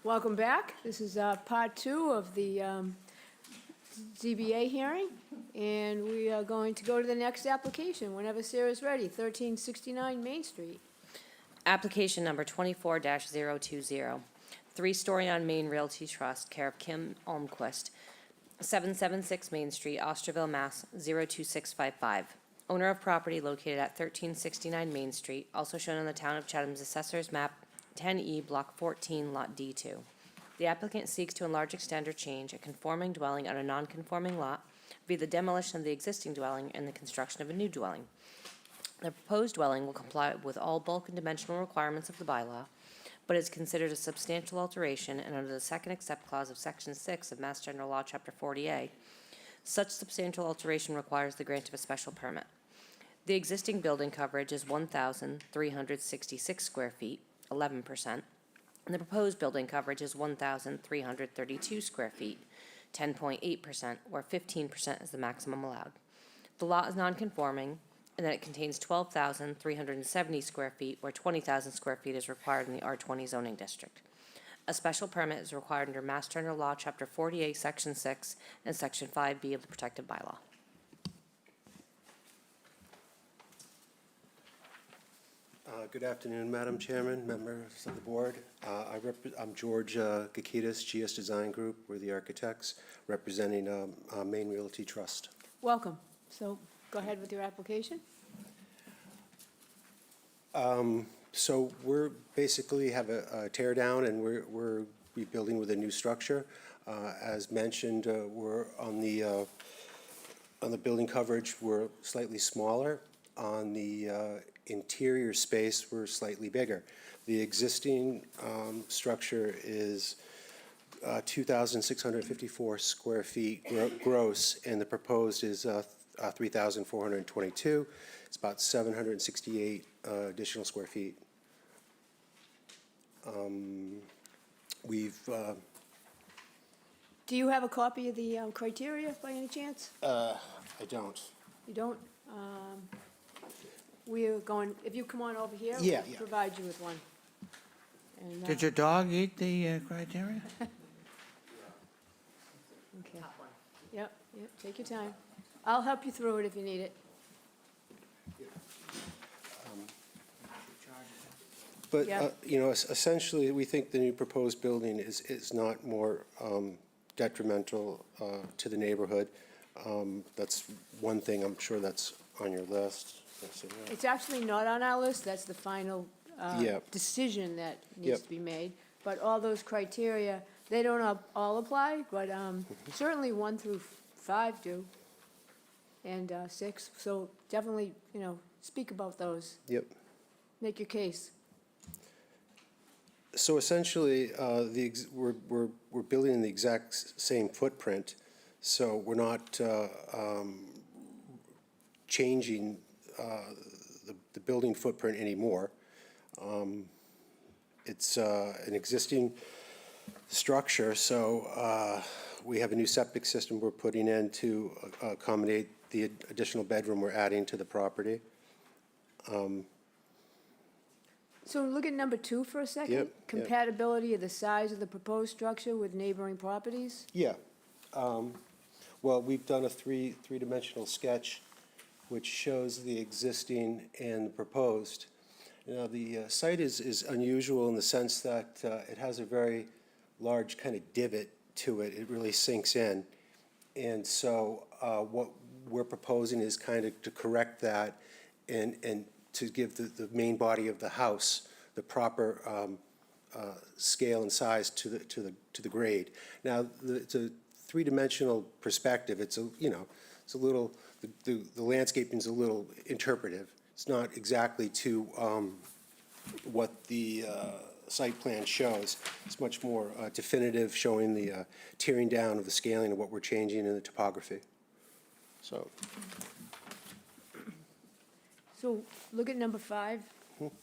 Welcome back. This is part 2 of the ZBA hearing, and we are going to go to the next application whenever Sarah's ready, 1369 Main Street. Application number 24-020, three-story on Main Realty Trust, care of Kim Almquist, 776 Main Street, Osterville, Mass. 02655. Owner of property located at 1369 Main Street, also shown on the Town of Chatham's Assessor's Map 10E, Block 14, Lot D2. The applicant seeks to enlarge, extend, or change a conforming dwelling on a non-conforming lot via the demolition of the existing dwelling and the construction of a new dwelling. The proposed dwelling will comply with all bulk and dimensional requirements of the bylaw, but is considered a substantial alteration, and under the second except clause of Section 6 of Mass General Law, Chapter 40A, such substantial alteration requires the grant of a special permit. The existing building coverage is 1,366 square feet, 11%, and the proposed building coverage is 1,332 square feet, 10.8%, where 15% is the maximum allowed. The lot is non-conforming, and that it contains 12,370 square feet, where 20,000 square feet is required in the R20 zoning district. A special permit is required under Mass General Law, Chapter 48, Section 6, and Section 5B of the protective bylaw. Good afternoon, Madam Chairman, members of the board. I'm George Gakitis, GS Design Group. We're the architects representing Main Realty Trust. Welcome. So go ahead with your application. So we're basically have a tear down, and we're rebuilding with a new structure. As mentioned, we're on the building coverage, we're slightly smaller. On the interior space, we're slightly bigger. The existing structure is 2,654 square feet gross, and the proposed is 3,422. It's about 768 additional square feet. Do you have a copy of the criteria by any chance? I don't. You don't? We are going, if you come on over here, Yeah, we'll yeah. provide you with one. And, Did your dog eat the criteria? Okay. Yep, take your time. I'll help you through it if you need it. But, Yeah. essentially, we think the new proposed building is not more detrimental to the neighborhood. That's one thing, I'm sure that's on your list. It's actually not on our list, that's the final Yep. decision that needs Yep. to be made. But all those criteria, they don't all apply, but certainly 1 through 5 do, and 6. So definitely, speak about those, Yep. make your case. So essentially, we're building in the exact same footprint, so we're not changing the building footprint anymore. It's an existing structure, so we have a new septic system we're putting in to accommodate the additional bedroom we're adding to the property. So look at number 2 for a second. Yep, yep. Compatibility of the size of the proposed structure with neighboring properties. Yeah. Well, we've done a three-dimensional sketch which shows the existing and the proposed. Now, the site is unusual in the sense that it has a very large kind of divot to it. It really sinks in. And so what we're proposing is kind of to correct that and to give the main body of the house the proper scale and size to the grade. Now, it's a three-dimensional perspective. It's a little, the landscaping's a little interpretive. It's not exactly to what the site plan shows. It's much more definitive, showing the tearing down of the scaling of what we're changing in the topography. So. So look at number 5,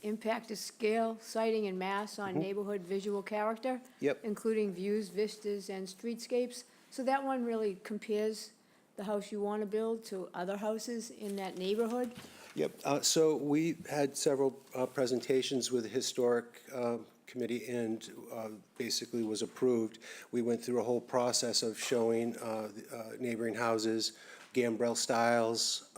impact of scale, sighting, and mass on neighborhood visual character. Yep. Including views, vistas, and streetscapes. So that one really compares the house you want to build to other houses in that neighborhood. Yep, so we had several presentations with the Historic Committee and basically was approved. We went through a whole process of showing neighboring houses, gambrel styles,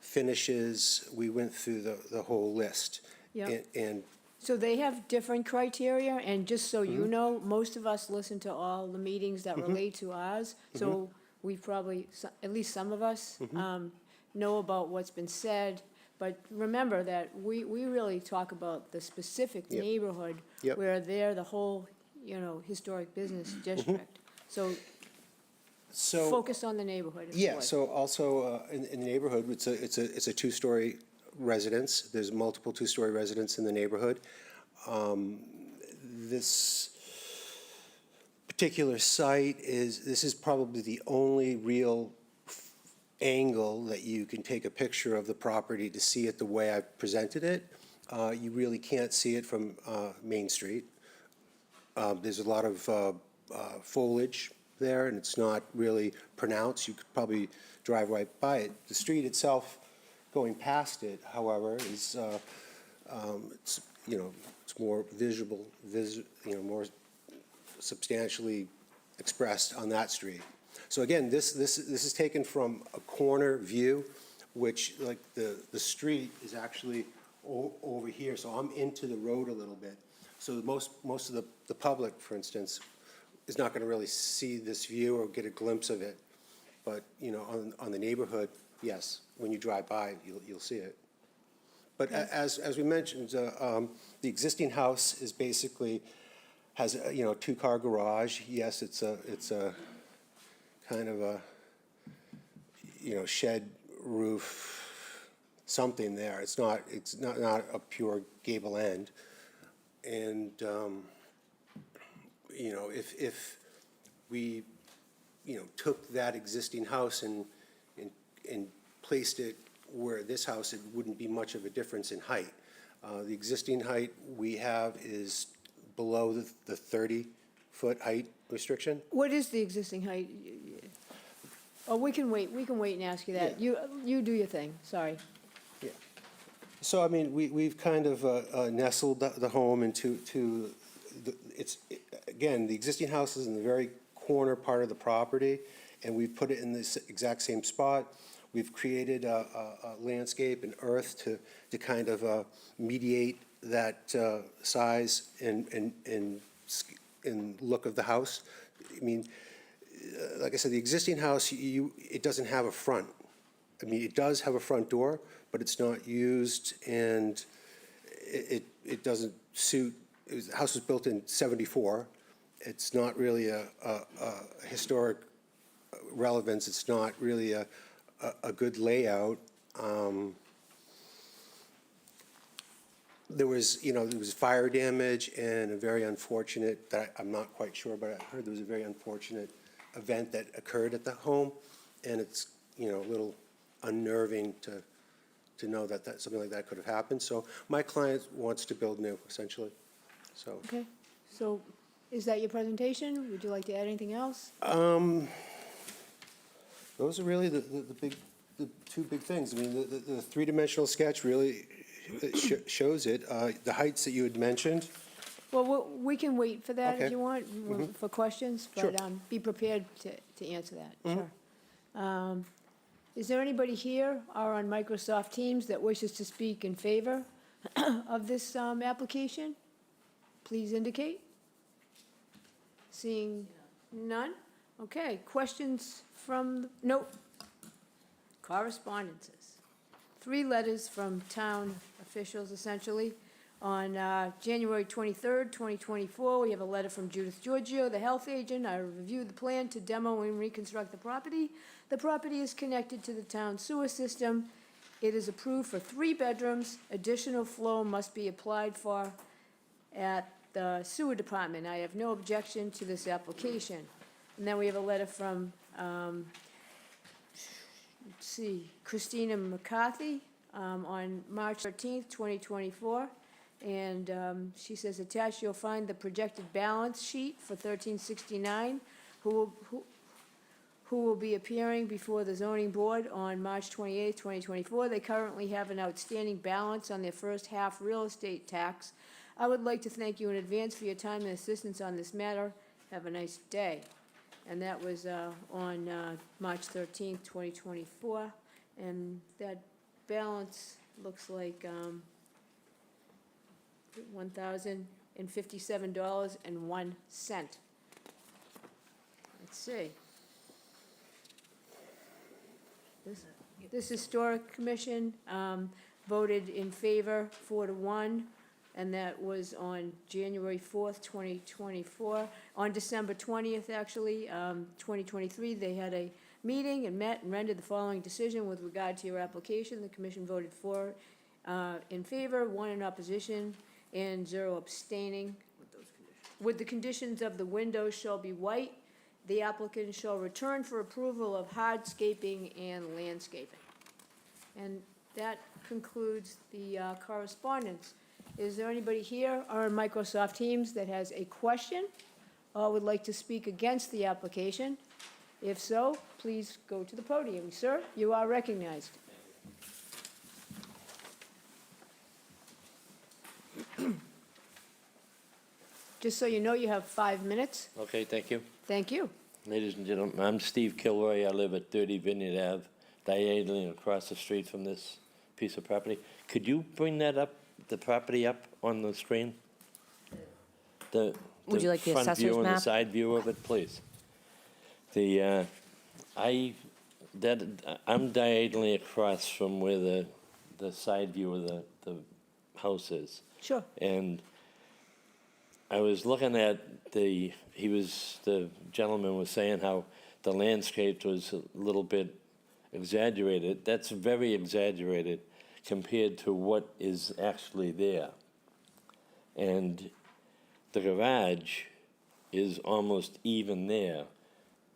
finishes. We went through the whole list. Yep. And So they have different criteria, and just so you know, most of us listen to all the meetings that relate to ours. So we probably, at least some of us, know about what's been said. But remember that we really talk about the specific Yep. neighborhood Yep. where they're the whole, historic business district. So so. focus on the neighborhood. if you Yeah, would. so also in the neighborhood, it's a two-story residence. There's multiple two-story residents in the neighborhood. This particular site this is probably the only real angle that you can take a picture of the property to see it the way I've presented it. You really can't see it from Main Street. There's a lot of foliage there, and it's not really pronounced. You could probably drive right by it. The street itself, going past it, however, is, it's, it's more visible, more substantially expressed on that street. So again, this is taken from a corner view, which, like, the street is actually over here, so I'm into the road a little bit. So most of the public, for instance, is not gonna really see this view or get a glimpse of it. But, on the neighborhood, yes, when you drive by, you'll see it. But as we mentioned, the existing house is basically, has a, two-car garage. Yes, it's a kind of a, shed roof, something there. It's not a pure gable end. And, if we, took that existing house and placed it where this house, it wouldn't be much of a difference in height. The existing height we have is below the 30-foot height restriction. What is the existing height? Oh, we can wait and ask you that. You do your thing, sorry. Yeah. So, I mean, we've kind of nestled the home into, again, the existing house is in the very corner part of the property, and we've put it in this exact same spot. We've created a landscape and earth to kind of mediate that size and look of the house. I mean, like I said, the existing house, it doesn't have a front. I mean, it does have a front door, but it's not used, and it doesn't suit. The house was built in '74. It's not really a historic relevance. It's not really a good layout. There was fire damage and a very unfortunate, that I'm not quite sure, but I heard there was a very unfortunate event that occurred at the home, and it's, a little unnerving to know that something like that could have happened. So my client wants to build new, essentially, so. Okay, so is that your presentation? Would you like to add anything else? Those are really the two big things. I mean, the three-dimensional sketch really shows it. The heights that you had mentioned. Well, we can wait for that if Okay. you want, for questions, Sure. but be prepared to answer that, sure. Is there anybody here or on Microsoft Teams that wishes to speak in favor of this application? Please indicate. Seeing none? Okay, questions from, nope. Correspondences. 3 letters from town officials, essentially. On January 23rd, 2024, we have a letter from Judith Giorgio, the health agent. I reviewed the plan to demo and reconstruct the property. The property is connected to the town sewer system. It is approved for 3 bedrooms. Additional flow must be applied for at the sewer department. I have no objection to this application. And then we have a letter from, Christina McCarthy, on March 13th, 2024. And she says, attached, you'll find the projected balance sheet for 1369. who will be appearing before the zoning board on March 28, 2024. They currently have an outstanding balance on their first half real estate tax. I would like to thank you in advance for your time and assistance on this matter. Have a nice day. And that was on March 13th, 2024. And that balance looks like $1,057.01. Let's see. This historic commission voted in favor 4-1, and that was on January 4th, 2024. On December 20th, actually, 2023, they had a meeting and met and rendered the following decision with regard to your application. The commission voted 4 in favor, 1 in opposition, and 0 abstaining. With the conditions of the windows shall be white, the applicant shall return for approval of hardscaping and landscaping. And that concludes the correspondence. Is there anybody here or on Microsoft Teams that has a question or would like to speak against the application? If so, please go to the podium. Sir, you are recognized. Just so you know, you have 5 minutes. Okay, thank you. Thank you. Ladies and gentlemen, I'm Steve Kilroy. I live at 30 Vineyard Ave, diagonally across the street from this piece of property. Could you bring that up, the property up on the screen? Would you like the front assessor's view and the map? side view of it, please? I'm diagonally across from where the side view of the house is. Sure. And I was looking at the gentleman was saying how the landscape was a little bit exaggerated. That's very exaggerated compared to what is actually there. And the garage is almost even there,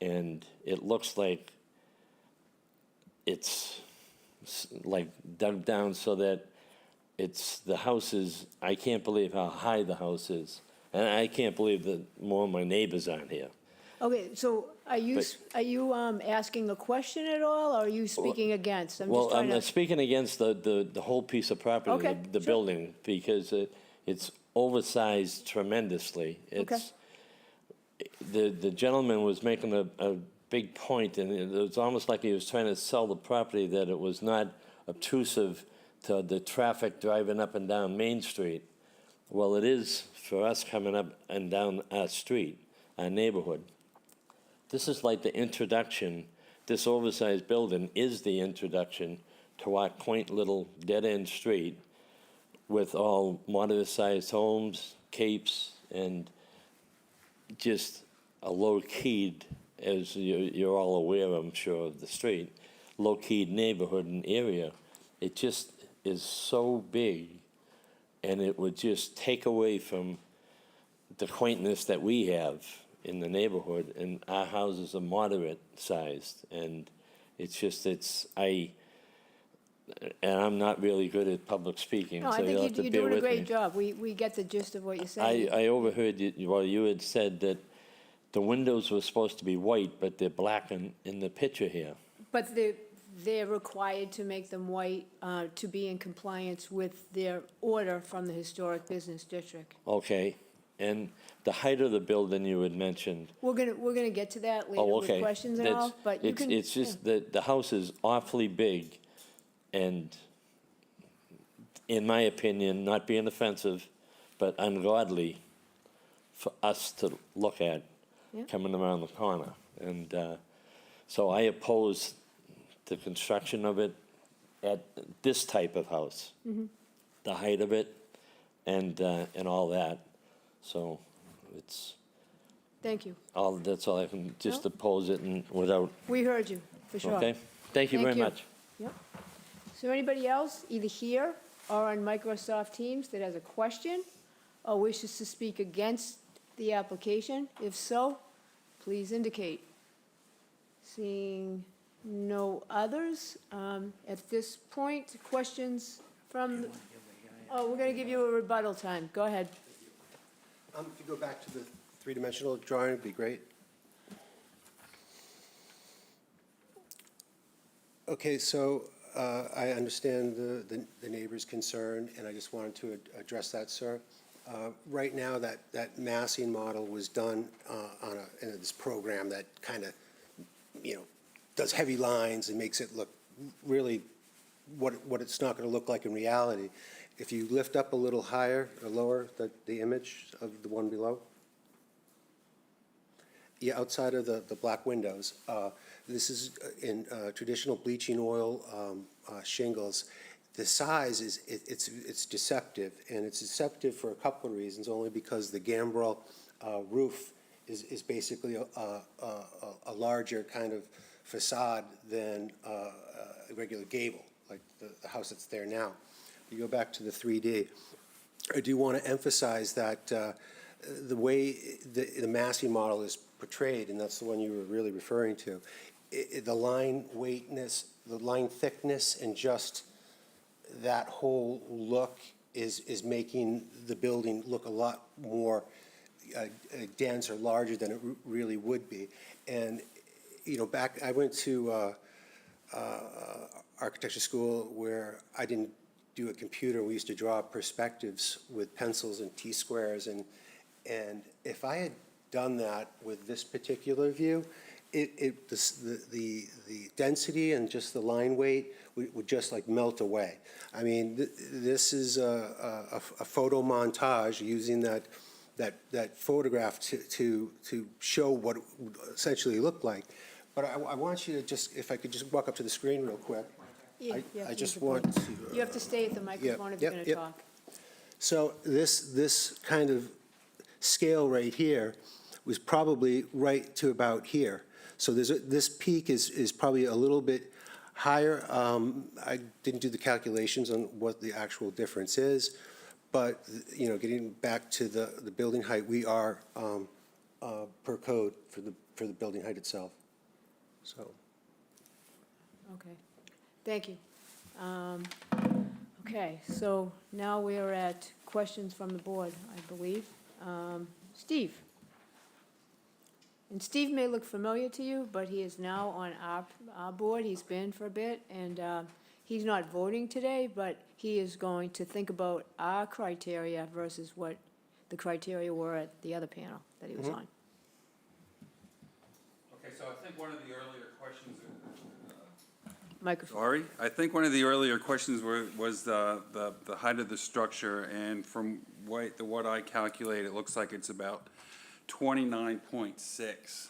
and it looks like it's like dug down so that the house is, I can't believe how high the house is. And I can't believe that more of my neighbors aren't here. Okay, so are you asking a question at all, or are you speaking against? I'm just Well, trying I'm to. speaking against the whole piece of property, Okay, the sure. building, because it's oversized tremendously. It's, the gentleman was making a big point, and it was almost like he was trying to sell the property, that it was not obtrusive to the traffic driving up and down Main Street. Well, it is for us coming up and down our street, our neighborhood. This is like the introduction, this oversized building is the introduction to our quaint little dead-end street with all moderate-sized homes, capes, and just a low-keyed, as you're all aware, I'm sure, of the street, low-keyed neighborhood and area. It just is so big, and it would just take away from the quaintness that we have in the neighborhood, and our houses are moderate-sized, and and I'm not really good at public speaking, No, so I you'll have think to you're bear doing a with me. great job. We get the gist of what you're saying. I overheard you had said that the windows were supposed to be white, but they're black in the picture here. But they're required to make them white to be in compliance with their order from the Historic Business District. Okay, and the height of the building you had mentioned. We're gonna get to that later Oh, with okay. questions and That's- all, but you can. It's just that the house is awfully big, and in my opinion, not being offensive, but ungodly for us to look at Yeah. coming around the corner. And so I oppose the construction of it at this type of house, the height of it, and all that. So it's Thank you. that's all I can just No. oppose it and without. We heard you, for sure. Okay. Thank you very much. Yep. Is there anybody else, either here or on Microsoft Teams, that has a question or wishes to speak against the application? If so, please indicate. Seeing no others, at this point, questions from, we're going to give you a rebuttal time. Go ahead. If you go back to the three-dimensional drawing, it'd be great. Okay, so I understand the neighbor's concern, and I just wanted to address that, sir. Right now, that massing model was done in this program that kind of, does heavy lines and makes it look really what it's not going to look like in reality. If you lift up a little higher or lower the image of the one below, yeah, outside of the black windows, this is in traditional bleaching oil shingles. The size it's deceptive, and it's deceptive for a couple of reasons. Only because the gambrel roof is basically a larger kind of facade than a regular gable, like the house that's there now. You go back to the 3D. I do want to emphasize that the way the massing model is portrayed, and that's the one you were really referring to, the line weightness, the line thickness, and just that whole look is making the building look a lot more dense or larger than it really would be. And, I went to architecture school where I didn't do a computer. We used to draw perspectives with pencils and T-squares, and if I had done that with this particular view, the density and just the line weight would just like melt away. I mean, this is a photo montage using that photograph to show what it would essentially look like. But I want you to just, if I could just walk up to the screen real quick. Yeah, you have I to just use the want podium. to. You have to stay at the microphone if you're going to talk. So this kind of scale right here was probably right to about here. So this peak is probably a little bit higher. I didn't do the calculations on what the actual difference is, but getting back to the building height, we are per code for the building height itself. So. Okay, thank you. Okay, so now we are at questions from the board, I believe. Steve? And Steve may look familiar to you, but he is now on our board. He's been for a bit, and he's not voting today, but he is going to think about our criteria versus what the criteria were at the other panel that he was on. Okay, so I think one of the earlier questions. Microphone. Sorry, I think one of the earlier questions was the height of the structure, and from what I calculate, it looks like it's about 29.6,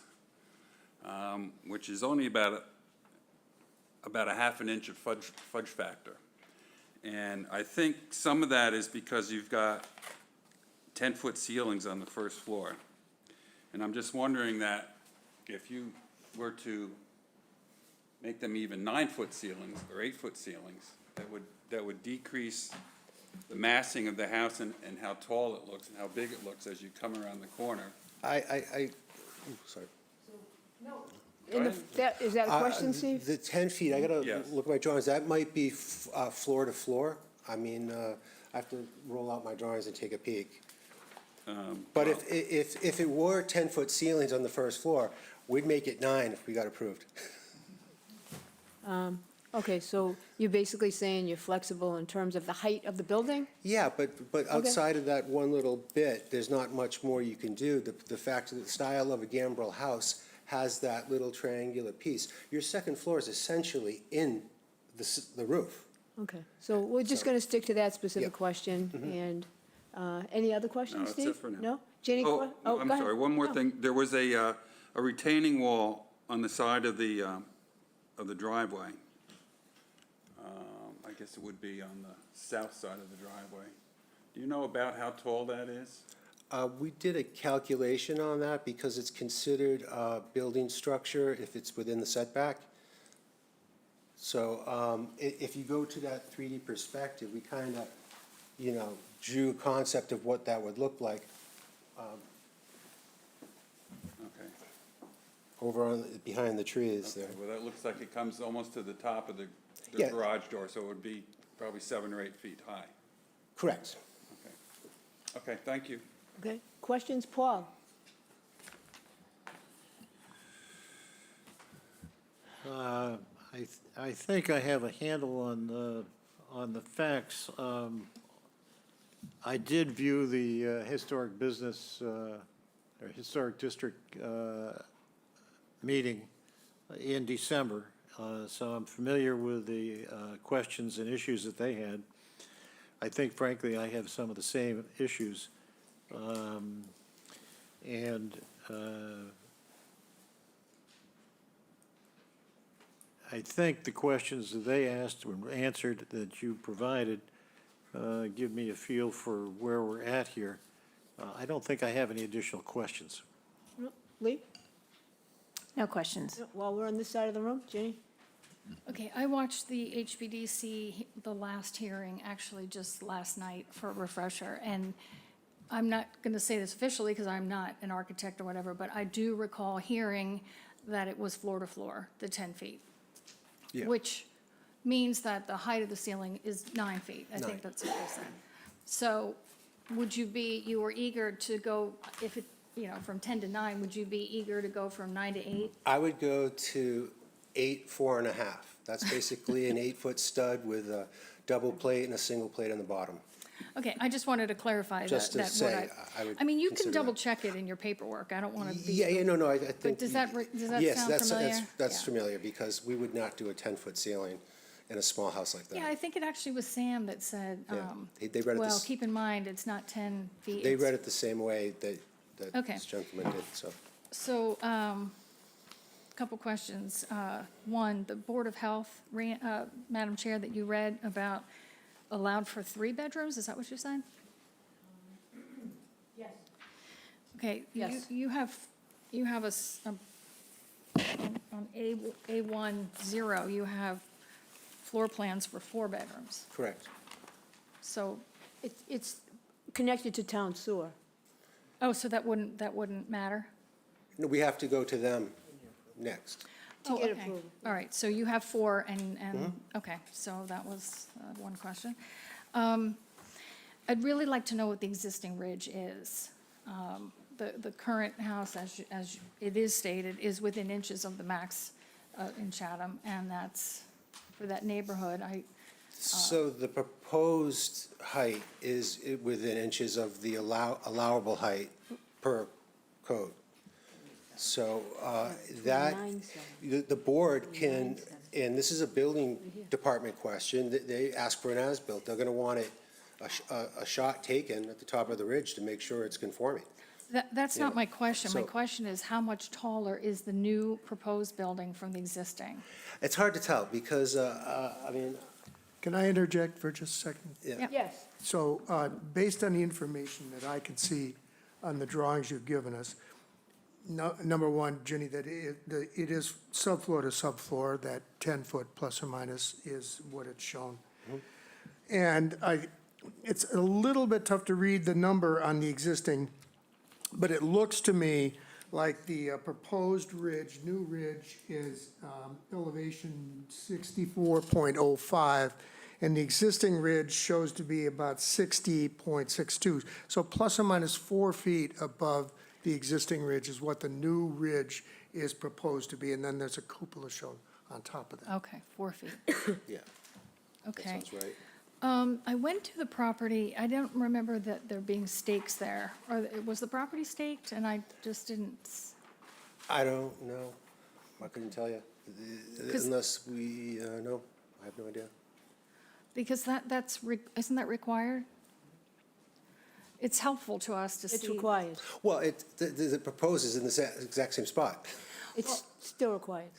which is only about a half an inch of fudge factor. And I think some of that is because you've got 10-foot ceilings on the first floor. And I'm just wondering that if you were to make them even 9-foot ceilings or 8-foot ceilings, that would decrease the massing of the house and how tall it looks and how big it looks as you come around the corner. Sorry. Is that a question, Steve? The 10 feet, I gotta Yes. look at my drawings, that might be floor to floor. I mean, I have to roll out my drawings and take a peek. But if it were 10-foot ceilings on the first floor, we'd make it 9 if we got approved. Okay, so you're basically saying you're flexible in terms of the height of the building? Yeah, but outside of that one little bit, there's not much more you can do. The fact that the style of a gambrel house has that little triangular piece. Your second floor is essentially in the roof. Okay, so we're just going to stick to that specific Yep. question, and any other questions, No, Steve? that's it for now. No? Jenny? Oh, I'm go ahead. sorry, one more No. thing. There was a retaining wall on the side of the driveway. I guess it would be on the south side of the driveway. Do you know about how tall that is? We did a calculation on that because it's considered a building structure if it's within the setback. So if you go to that 3D perspective, we kind of, drew a concept of what that would look like Okay. over behind the trees there. Okay, well, that looks like it comes almost to the top of the Yeah. garage door, so it would be probably 7 or 8 feet high. Correct. Okay. Okay, thank you. Okay, questions, Paul? I think I have a handle on the facts. I did view the historic business, or historic district meeting in December, so I'm familiar with the questions and issues that they had. I think frankly, I have some of the same issues. And I think the questions that they asked were answered that you provided give me a feel for where we're at here. I don't think I have any additional questions. Lee, No questions. while we're on this side of the room, Ginny? Okay, I watched the HBDC, the last hearing, actually just last night for a refresher, and I'm not going to say this officially because I'm not an architect or whatever, but I do recall hearing that it was floor to floor, the 10 feet. Yeah. Which means that the height of the ceiling is 9 feet. I think that's what they said. So would you were eager to go, if it, from 10 to 9, would you be eager to go from 9 to 8? I would go to 8, 4.5. That's basically an 8-foot stud with a double plate and a single plate on the bottom. Okay, I just wanted to clarify that. Just to that what say, I would I mean, you can consider that. double check it in your paperwork. I don't want to be. Yeah, no, I think. But does that Yes, sound familiar? that's Yeah. familiar, because we would not do a 10-foot ceiling in a small house like that. Yeah, I think it actually was Sam that said, Yeah. They read it well, this- keep in mind, it's not 10 feet. They it's- read it the same way that Okay. this gentleman did, so. So, couple questions. One, the Board of Health, Madam Chair, that you read about allowed for 3 bedrooms, is that what you said? Yes. Okay, Yes. you have on A10, you have floor plans for 4 bedrooms. Correct. So, It's connected to town sewer. oh, so that wouldn't matter? No, we have to go to them next. To Oh, get okay. approval. All right, so you have 4 and, okay, so that was one question. I'd really like to know what the existing ridge is. The current house, as it is stated, is within inches of the max in Chatham, and that's, for that neighborhood, So the proposed height is within inches of the allowable height per code. So that, the board can, and this is a building department question, they ask for an as-built, they're gonna want it, a shot taken at the top of the ridge to make sure it's conforming. that's not my question. My so- question is, how much taller is the new proposed building from the existing? It's hard to tell, because, I mean, Can I interject for just a second? yeah. Yes. So, based on the information that I can see on the drawings you've given us, number one, Ginny, that it is subfloor to subfloor, that 10-foot plus or minus is what it's shown. And it's a little bit tough to read the number on the existing, but it looks to me like the proposed ridge, new ridge, is elevation 64.05, and the existing ridge shows to be about 60.62. So plus or minus 4 feet above the existing ridge is what the new ridge is proposed to be, and then there's a cupola shown on top of that. Okay, 4 feet. Yeah, that Okay. sounds right. I went to the property, I don't remember that there being stakes there. Was the property staked? And I just didn't, I don't know, I couldn't tell you, 'Cause- unless we know, I have no idea. because isn't that required? It's helpful to us to see. It's required. Well, the proposed is in the exact same spot. It's still required.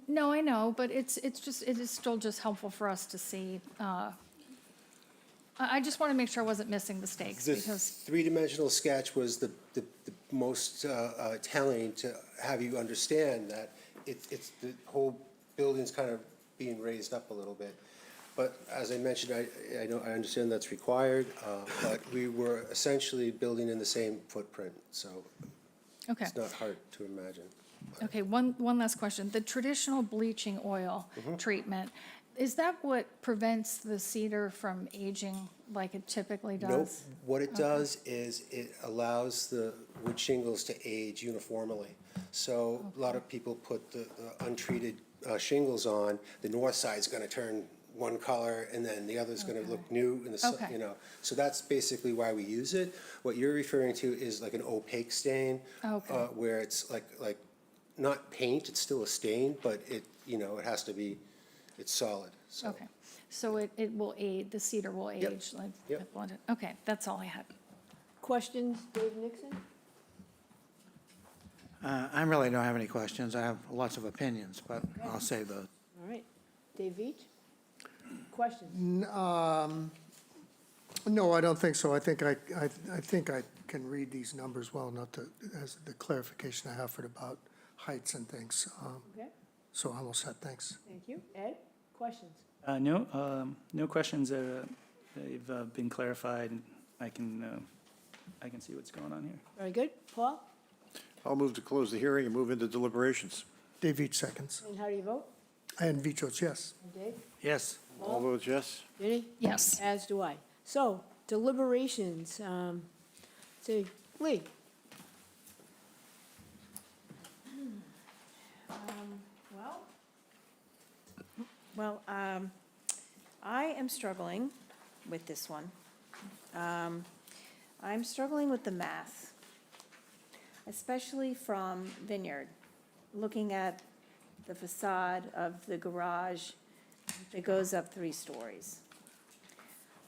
No, I know, but it is still just helpful for us to see. I just want to make sure I wasn't missing the stakes, The because, three-dimensional sketch was the most telling to have you understand that it's, the whole building's kind of being raised up a little bit. But as I mentioned, I know, I understand that's required, but we were essentially building in the same footprint, so okay. it's not hard to imagine. Okay, one last question. The traditional bleaching oil treatment, is that what prevents the cedar from aging like it typically does? Nope. What it does is it allows the wood shingles to age uniformly. So a lot of people put the untreated shingles on, the north side's gonna turn one color, and then the other's gonna look new in the, Okay. you know. So that's basically why we use it. What you're referring to is like an opaque stain. Okay. Where it's like, not paint, it's still a stain, but it, you know, it has to be, it's solid, so. Okay, so it will age, the cedar will Yep. age like Yep. it blended. Okay, that's all I had. Questions, Dave Nixon? I really don't have any questions. I have lots of opinions, but I'll save those. All right. Dave Veach? Questions? No, I don't think so. I think I think I can read these numbers well enough to, as the clarification I have for about heights and things. Okay, So I'm all set, thanks. thank you. Ed, questions? No questions. They've been clarified, and I can see what's going on here. Very good. Paul? I'll move to close the hearing and move into deliberations. Dave each seconds. And how do you vote? And Veach votes yes. And Dave? Yes. All votes yes? Jenny? Yes. As do I. So deliberations, say, Lee? I am struggling with this one. I'm struggling with the math, especially from Vineyard, looking at the facade of the garage that goes up 3 stories.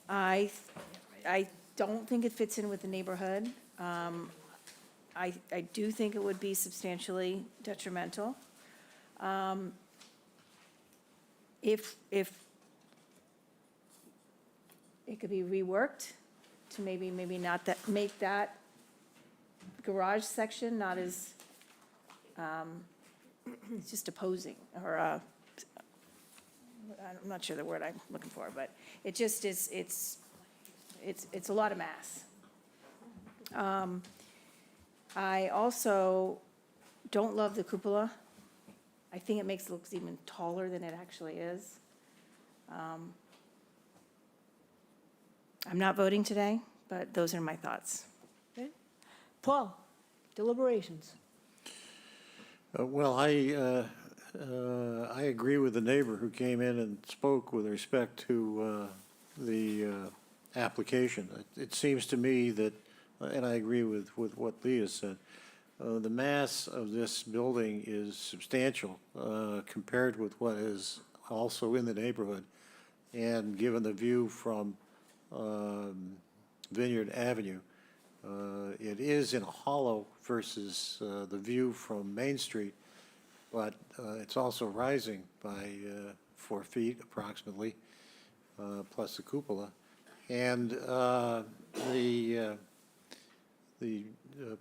I don't think it fits in with the neighborhood. I do think it would be substantially detrimental. If it could be reworked to maybe not that, make that garage section not as, it's just opposing, or, I'm not sure the word I'm looking for, but it just is, it's a lot of mass. I also don't love the cupola. I think it makes it look even taller than it actually is. I'm not voting today, but those are my thoughts. Okay. Paul, deliberations. Well, I agree with the neighbor who came in and spoke with respect to the application. It seems to me that, and I agree with what Lee has said, the mass of this building is substantial compared with what is also in the neighborhood. And given the view from Vineyard Avenue, it is in a hollow versus the view from Main Street, but it's also rising by 4 feet approximately, plus the cupola. And the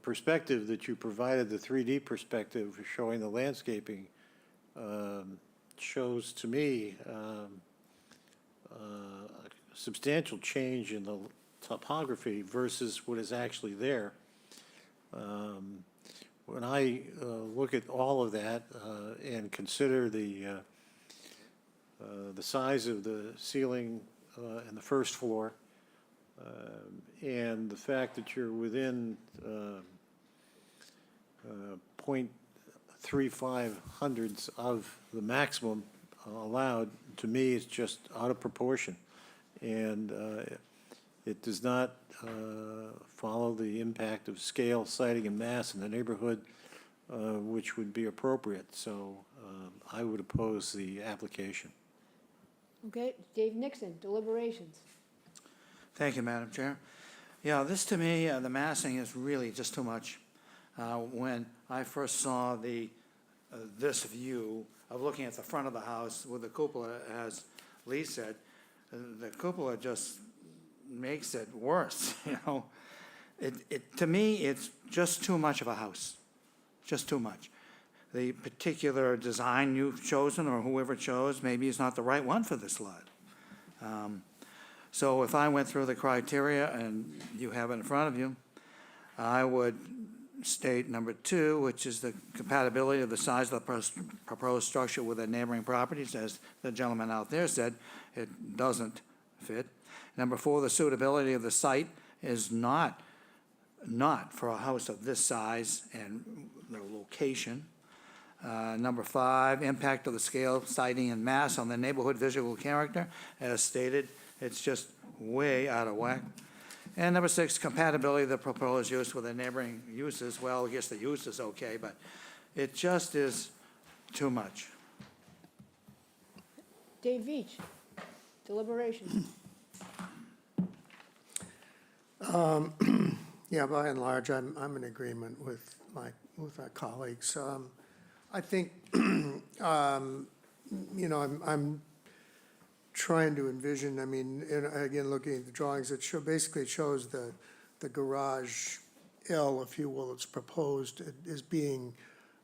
perspective that you provided, the 3D perspective showing the landscaping, shows to me a substantial change in the topography versus what is actually there. When I look at all of that and consider the size of the ceiling in the first floor, and the fact that you're within 0.35 hundredths of the maximum allowed, to me, is just out of proportion. And it does not follow the impact of scale, siting, and mass in the neighborhood, which would be appropriate. So I would oppose the application. Okay, Dave Nixon, deliberations. Thank you, Madam Chair. Yeah, this to me, the massing is really just too much. When I first saw this view of looking at the front of the house with the cupola, as Lee said, the cupola just makes it worse, you know. To me, it's just too much of a house, just too much. The particular design you've chosen, or whoever chose, maybe is not the right one for this lot. So if I went through the criteria, and you have it in front of you, I would state number 2, which is the compatibility of the size of the proposed structure with the neighboring properties. As the gentleman out there said, it doesn't fit. Number 4, the suitability of the site is not for a house of this size and the location. Number 5, impact of the scale, siting, and mass on the neighborhood visual character. As stated, it's just way out of whack. And number 6, compatibility of the proposed use with the neighboring uses. Well, I guess the use is okay, but it just is too much. Dave Veach, deliberations. Yeah, by and large, I'm in agreement with my colleagues. I think, you know, I'm trying to envision, I mean, and again, looking at the drawings, basically it shows the garage L, if you will, it's proposed as being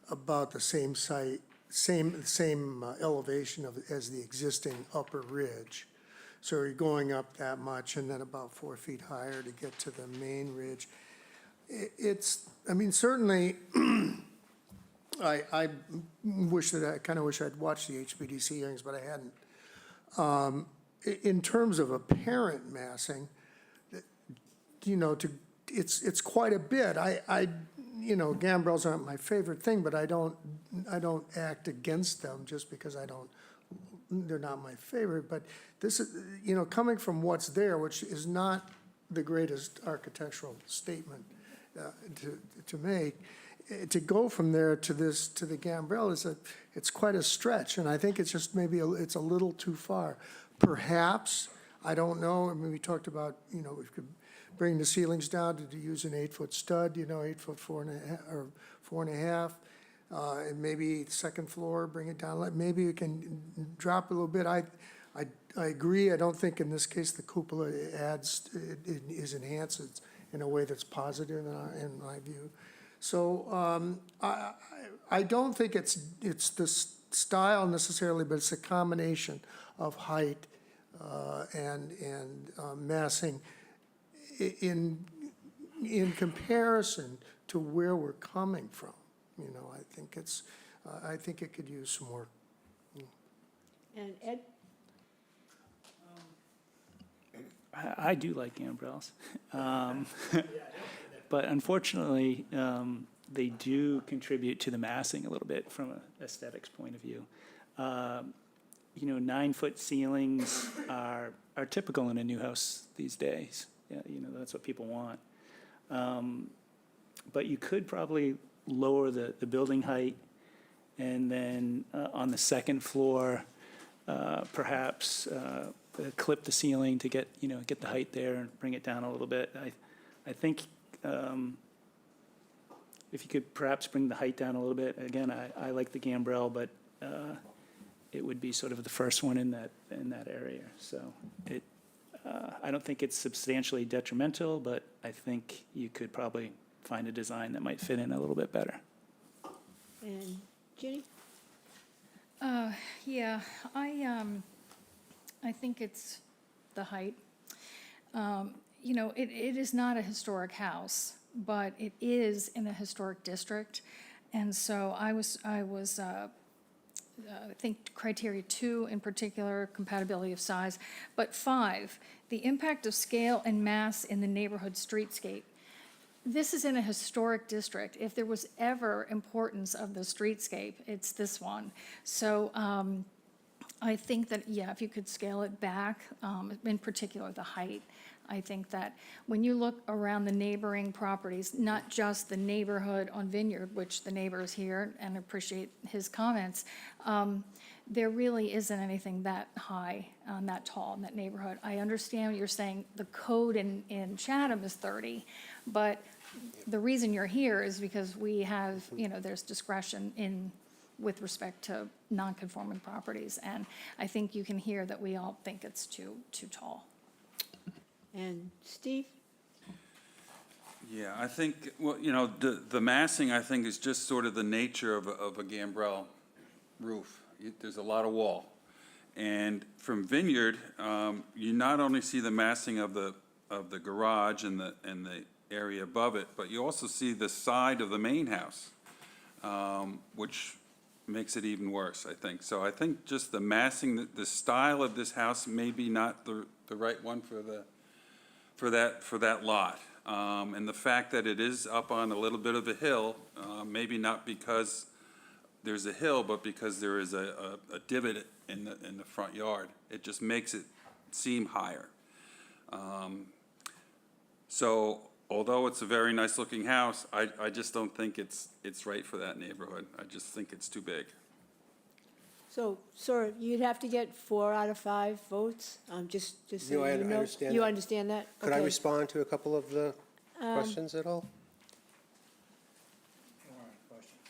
about the same site, same elevation as the existing upper ridge. So you're going up that much and then about 4 feet higher to get to the main ridge. It's, I mean, certainly, I kind of wish I'd watched the HPDC hearings, but I hadn't. In terms of apparent massing, you know, it's quite a bit. You know, gambrels aren't my favorite thing, but I don't act against them just because they're not my favorite. But this is, you know, coming from what's there, which is not the greatest architectural statement to make, to go from there to the gambrel it's quite a stretch, and I think it's just maybe it's a little too far. Perhaps, I don't know. I mean, we talked about, you know, we could bring the ceilings down to use an 8-foot stud, you know, 8 foot 4.5 or 4.5. And maybe the second floor, bring it down. Maybe we can drop a little bit. I agree. I don't think in this case the cupola is enhanced in a way that's positive in my view. So I don't think it's the style necessarily, but it's a combination of height and massing in comparison to where we're coming from. You know, I think it could use some work. And Ed? I do like gambrels. But unfortunately, they do contribute to the massing a little bit from an aesthetics point of view. You know, 9-foot ceilings are typical in a new house these days. Yeah, you know, that's what people want. But you could probably lower the building height, and then on the second floor, perhaps clip the ceiling to get the height there and bring it down a little bit. I think if you could perhaps bring the height down a little bit. Again, I like the gambrel, but it would be sort of the first one in that area. So I don't think it's substantially detrimental, but I think you could probably find a design that might fit in a little bit better. And Ginny? Yeah, I think it's the height. You know, it is not a historic house, but it is in a historic district. And so I think criteria 2 in particular, compatibility of size, but 5, the impact of scale and mass in the neighborhood streetscape. This is in a historic district. If there was ever importance of the streetscape, it's this one. So I think that, yeah, if you could scale it back, in particular the height, I think that when you look around the neighboring properties, not just the neighborhood on Vineyard, which the neighbor is here and appreciate his comments, there really isn't anything that high, that tall in that neighborhood. I understand what you're saying. The code in Chatham is 30, but the reason you're here is because we have, you know, there's discretion with respect to non-conforming properties. And I think you can hear that we all think it's too tall. And Steve? Yeah, I think, well, you know, the massing, I think, is just sort of the nature of a gambrel roof. There's a lot of wall. And from Vineyard, you not only see the massing of the garage and the area above it, but you also see the side of the main house, which makes it even worse, I think. So I think just the massing, the style of this house may be not the right one for that lot. And the fact that it is up on a little bit of a hill, maybe not because there's a hill, but because there is a divot in the front yard, it just makes it seem higher. So although it's a very nice-looking house, I just don't think it's right for that neighborhood. I just think it's too big. So, sir, you'd have to get 4 out of 5 votes, just so No, I you know. understand You that. understand that? Could I Okay. respond to a couple of the questions at all?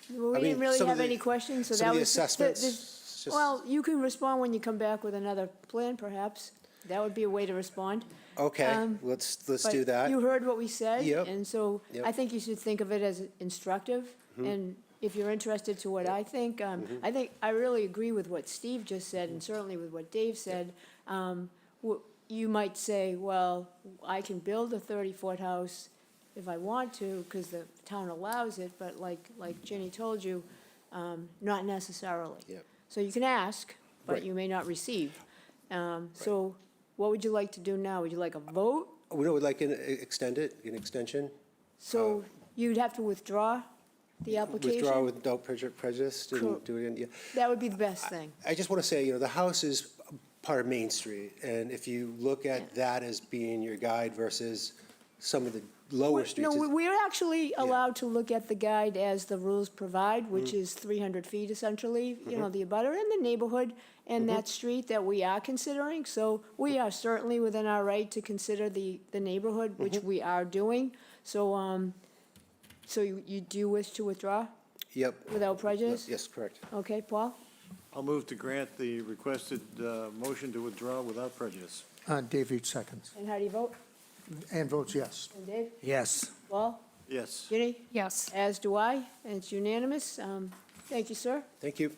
Well, we I mean, didn't really some of have the- any questions, so some that of the was. assessments, it's just- Well, you can respond when you come back with another plan, perhaps. That would be a way to respond. Okay, let's do that. But you heard what we said. Yep. And so Yep. I think you should think of it as instructive. Mm-hmm. And if you're interested to what I think, I really agree with what Steve just said, and certainly with what Dave said. You might say, well, I can build a 30-foot house if I want to, because the town allows it, but like Ginny told you, not necessarily. Yep. So you can ask, but Right. you may not receive. So what would you like to do now? Would you like a vote? We would like an extension? So you'd have to withdraw the application? Withdraw without prejudice, Cool. didn't do it in, yeah. That would be the best thing. I just want to say, the house is part of Main Street, and if you look at that as being your guide versus some of the lower streets. No, we're actually allowed to look at the guide as the rules provide, which is 300 feet essentially, the abutter in the neighborhood and that street that we are considering. So we are certainly within our right to consider the neighborhood, which we are doing. So, so you do wish to withdraw Yep. without prejudice? Yes, correct. Okay, Paul? I'll move to grant the requested motion to withdraw without prejudice. Dave Each seconds. And how do you vote? And votes yes. And Dave? Yes. Paul? Yes. Ginny? Yes. As do I, and it's unanimous. Thank you, sir. Thank you.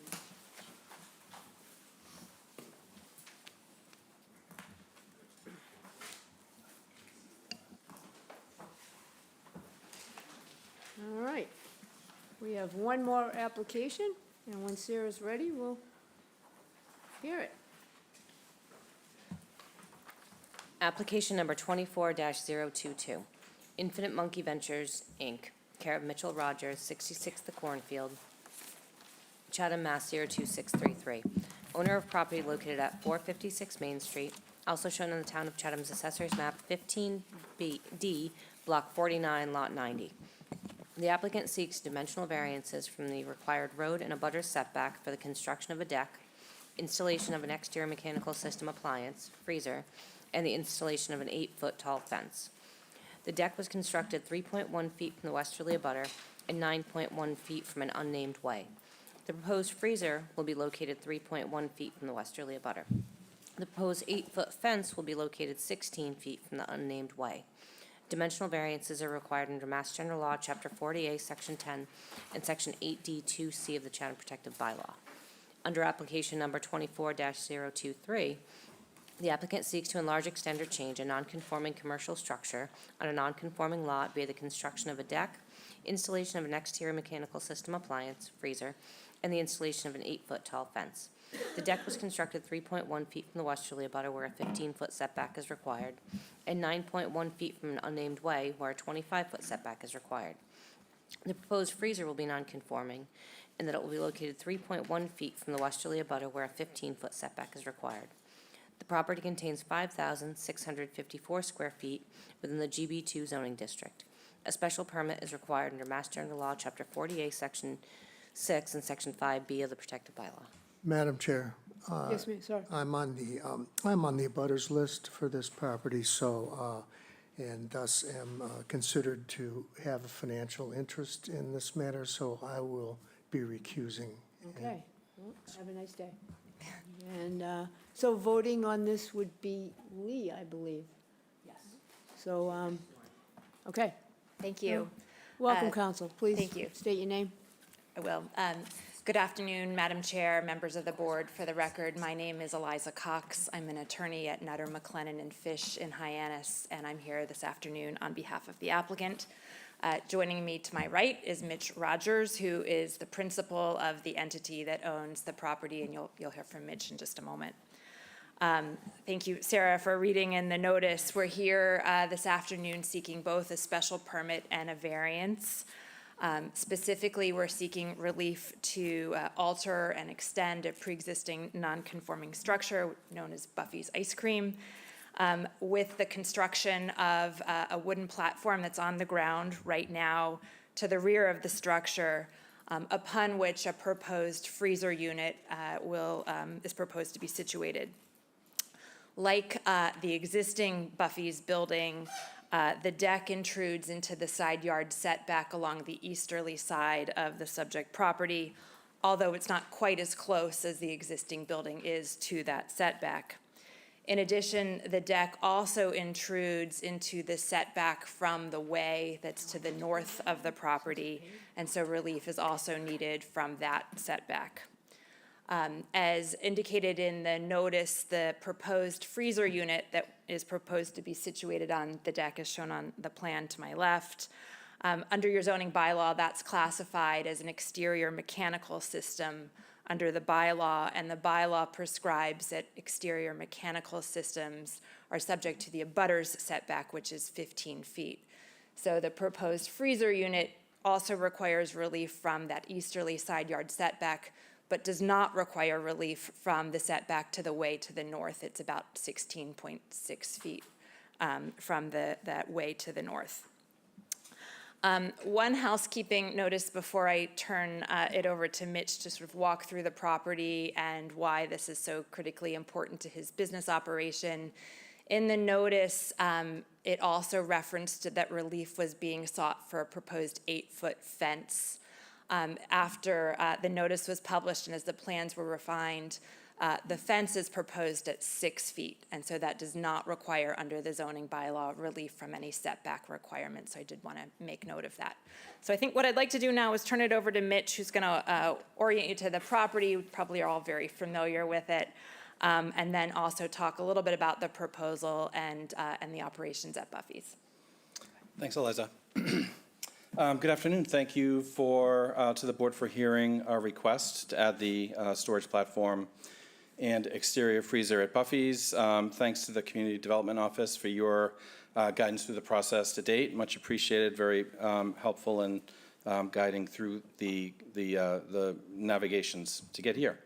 All right. We have one more application, and when Sarah's ready, we'll hear it. Application number 24-022, Infinite Monkey Ventures, Inc., care of Mitchell Rogers, 66 The Cornfield, Chatham, Mass. 02633. Owner of property located at 456 Main Street, also shown in the Town of Chatham's Assessor's Map 15D, Block 49, Lot 90. The applicant seeks dimensional variances from the required road and abutter setback for the construction of a deck, installation of an exterior mechanical system appliance, freezer, and the installation of an 8-foot tall fence. The deck was constructed 3.1 feet from the westerly abutter and 9.1 feet from an unnamed way. The proposed freezer will be located 3.1 feet from the westerly abutter. The proposed 8-foot fence will be located 16 feet from the unnamed way. Dimensional variances are required under Mass General Law, Chapter 40A, Section 10, and Section 8D2C of the Chatham Protective Bylaw. Under application number 24-023, the applicant seeks to enlarge, extend, or change a nonconforming commercial structure on a nonconforming lot via the construction of a deck, installation of an exterior mechanical system appliance, freezer, and the installation of an 8-foot tall fence. The deck was constructed 3.1 feet from the westerly abutter where a 15-foot setback is required, and 9.1 feet from an unnamed way where a 25-foot setback is required. The proposed freezer will be nonconforming, and that it will be located 3.1 feet from the westerly abutter where a 15-foot setback is required. The property contains 5,654 square feet within the GB2 zoning district. A special permit is required under Mass General Law, Chapter 48, Section 6, and Section 5B of the Protective Bylaw. Madam Chair. Yes, ma'am, sorry. I'm on the abutters list for this property, so, and thus am considered to have a financial interest in this matter, so I will be recusing. Okay. Well, have a nice day. And so voting on this would be Lee, I believe. Yes. So, okay. Thank you. Welcome, counsel. Please thank you. state your name. I will. Good afternoon, Madam Chair, members of the board. For the record, my name is Eliza Cox. I'm an attorney at Nutter, McLennan and Fish in Hyannis, and I'm here this afternoon on behalf of the applicant. Joining me to my right is Mitch Rogers, who is the principal of the entity that owns the property, and you'll hear from Mitch in just a moment. Thank you, Sarah, for reading in the notice. We're here this afternoon seeking both a special permit and a variance. Specifically, we're seeking relief to alter and extend a pre-existing non-conforming structure known as Buffy's Ice Cream, with the construction of a wooden platform that's on the ground right now to the rear of the structure, upon which a proposed freezer unit is proposed to be situated. Like the existing Buffy's building, the deck intrudes into the side yard setback along the easterly side of the subject property, although it's not quite as close as the existing building is to that setback. In addition, the deck also intrudes into the setback from the way that's to the north of the property, and so relief is also needed from that setback. As indicated in the notice, the proposed freezer unit that is proposed to be situated on the deck is shown on the plan to my left. Under your zoning bylaw, that's classified as an exterior mechanical system under the bylaw, and the bylaw prescribes that exterior mechanical systems are subject to the abutters setback, which is 15 feet. So the proposed freezer unit also requires relief from that easterly side yard setback, but does not require relief from the setback to the way to the north. It's about 16.6 feet from that way to the north. One housekeeping notice before I turn it over to Mitch to sort of walk through the property and why this is so critically important to his business operation. In the notice, it also referenced that relief was being sought for a proposed 8-foot fence. After the notice was published and as the plans were refined, the fence is proposed at 6 feet, and so that does not require, under the zoning bylaw, relief from any setback requirements. So I did want to make note of that. So I think what I'd like to do now is turn it over to Mitch, who's going to orient you to the property. You probably are all very familiar with it, and then also talk a little bit about the proposal and the operations at Buffy's. Thanks, Eliza. Good afternoon. Thank you to the board for hearing our request to add the storage platform and exterior freezer at Buffy's. Thanks to the Community Development Office for your guidance through the process to date. Much appreciated, very helpful in guiding through the navigations to get here.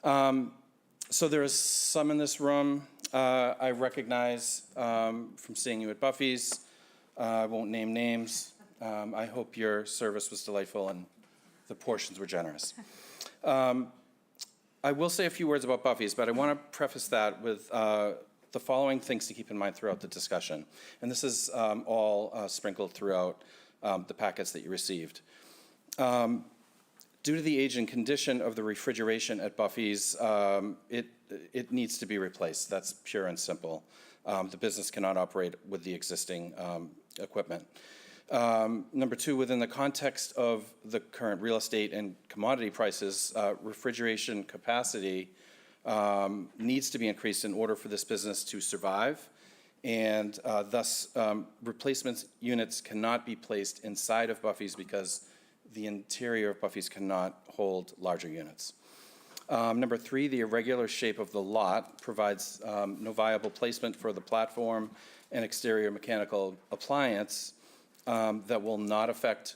So there is some in this room I recognize from seeing you at Buffy's. I won't name names. I hope your service was delightful and the portions were generous. I will say a few words about Buffy's, but I want to preface that with the following things to keep in mind throughout the discussion. And this is all sprinkled throughout the packets that you received. Due to the age and condition of the refrigeration at Buffy's, it needs to be replaced. That's pure and simple. The business cannot operate with the existing equipment. Number two, within the context of the current real estate and commodity prices, refrigeration capacity needs to be increased in order for this business to survive. And thus, replacement units cannot be placed inside of Buffy's because the interior of Buffy's cannot hold larger units. Number three, the irregular shape of the lot provides no viable placement for the platform and exterior mechanical appliance that will not affect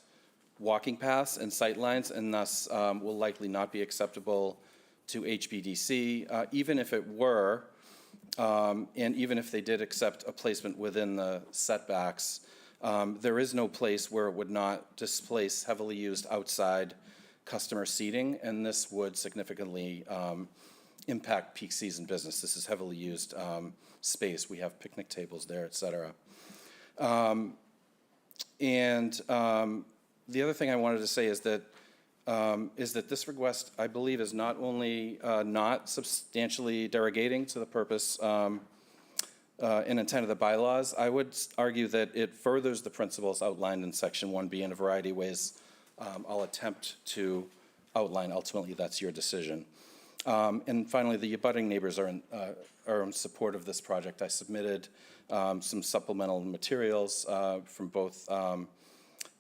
walking paths and sight lines, and thus will likely not be acceptable to HBDC, even if it were, and even if they did accept a placement within the setbacks. There is no place where it would not displace heavily used outside customer seating, and this would significantly impact peak season business. This is heavily used space. We have picnic tables there, et cetera. And the other thing I wanted to say is that this request, I believe, is not only not substantially derogating to the purpose and intent of the bylaws, I would argue that it furthers the principles outlined in Section 1B in a variety of ways I'll attempt to outline. Ultimately, that's your decision. And finally, the abutting neighbors are in support of this project. I submitted some supplemental materials from both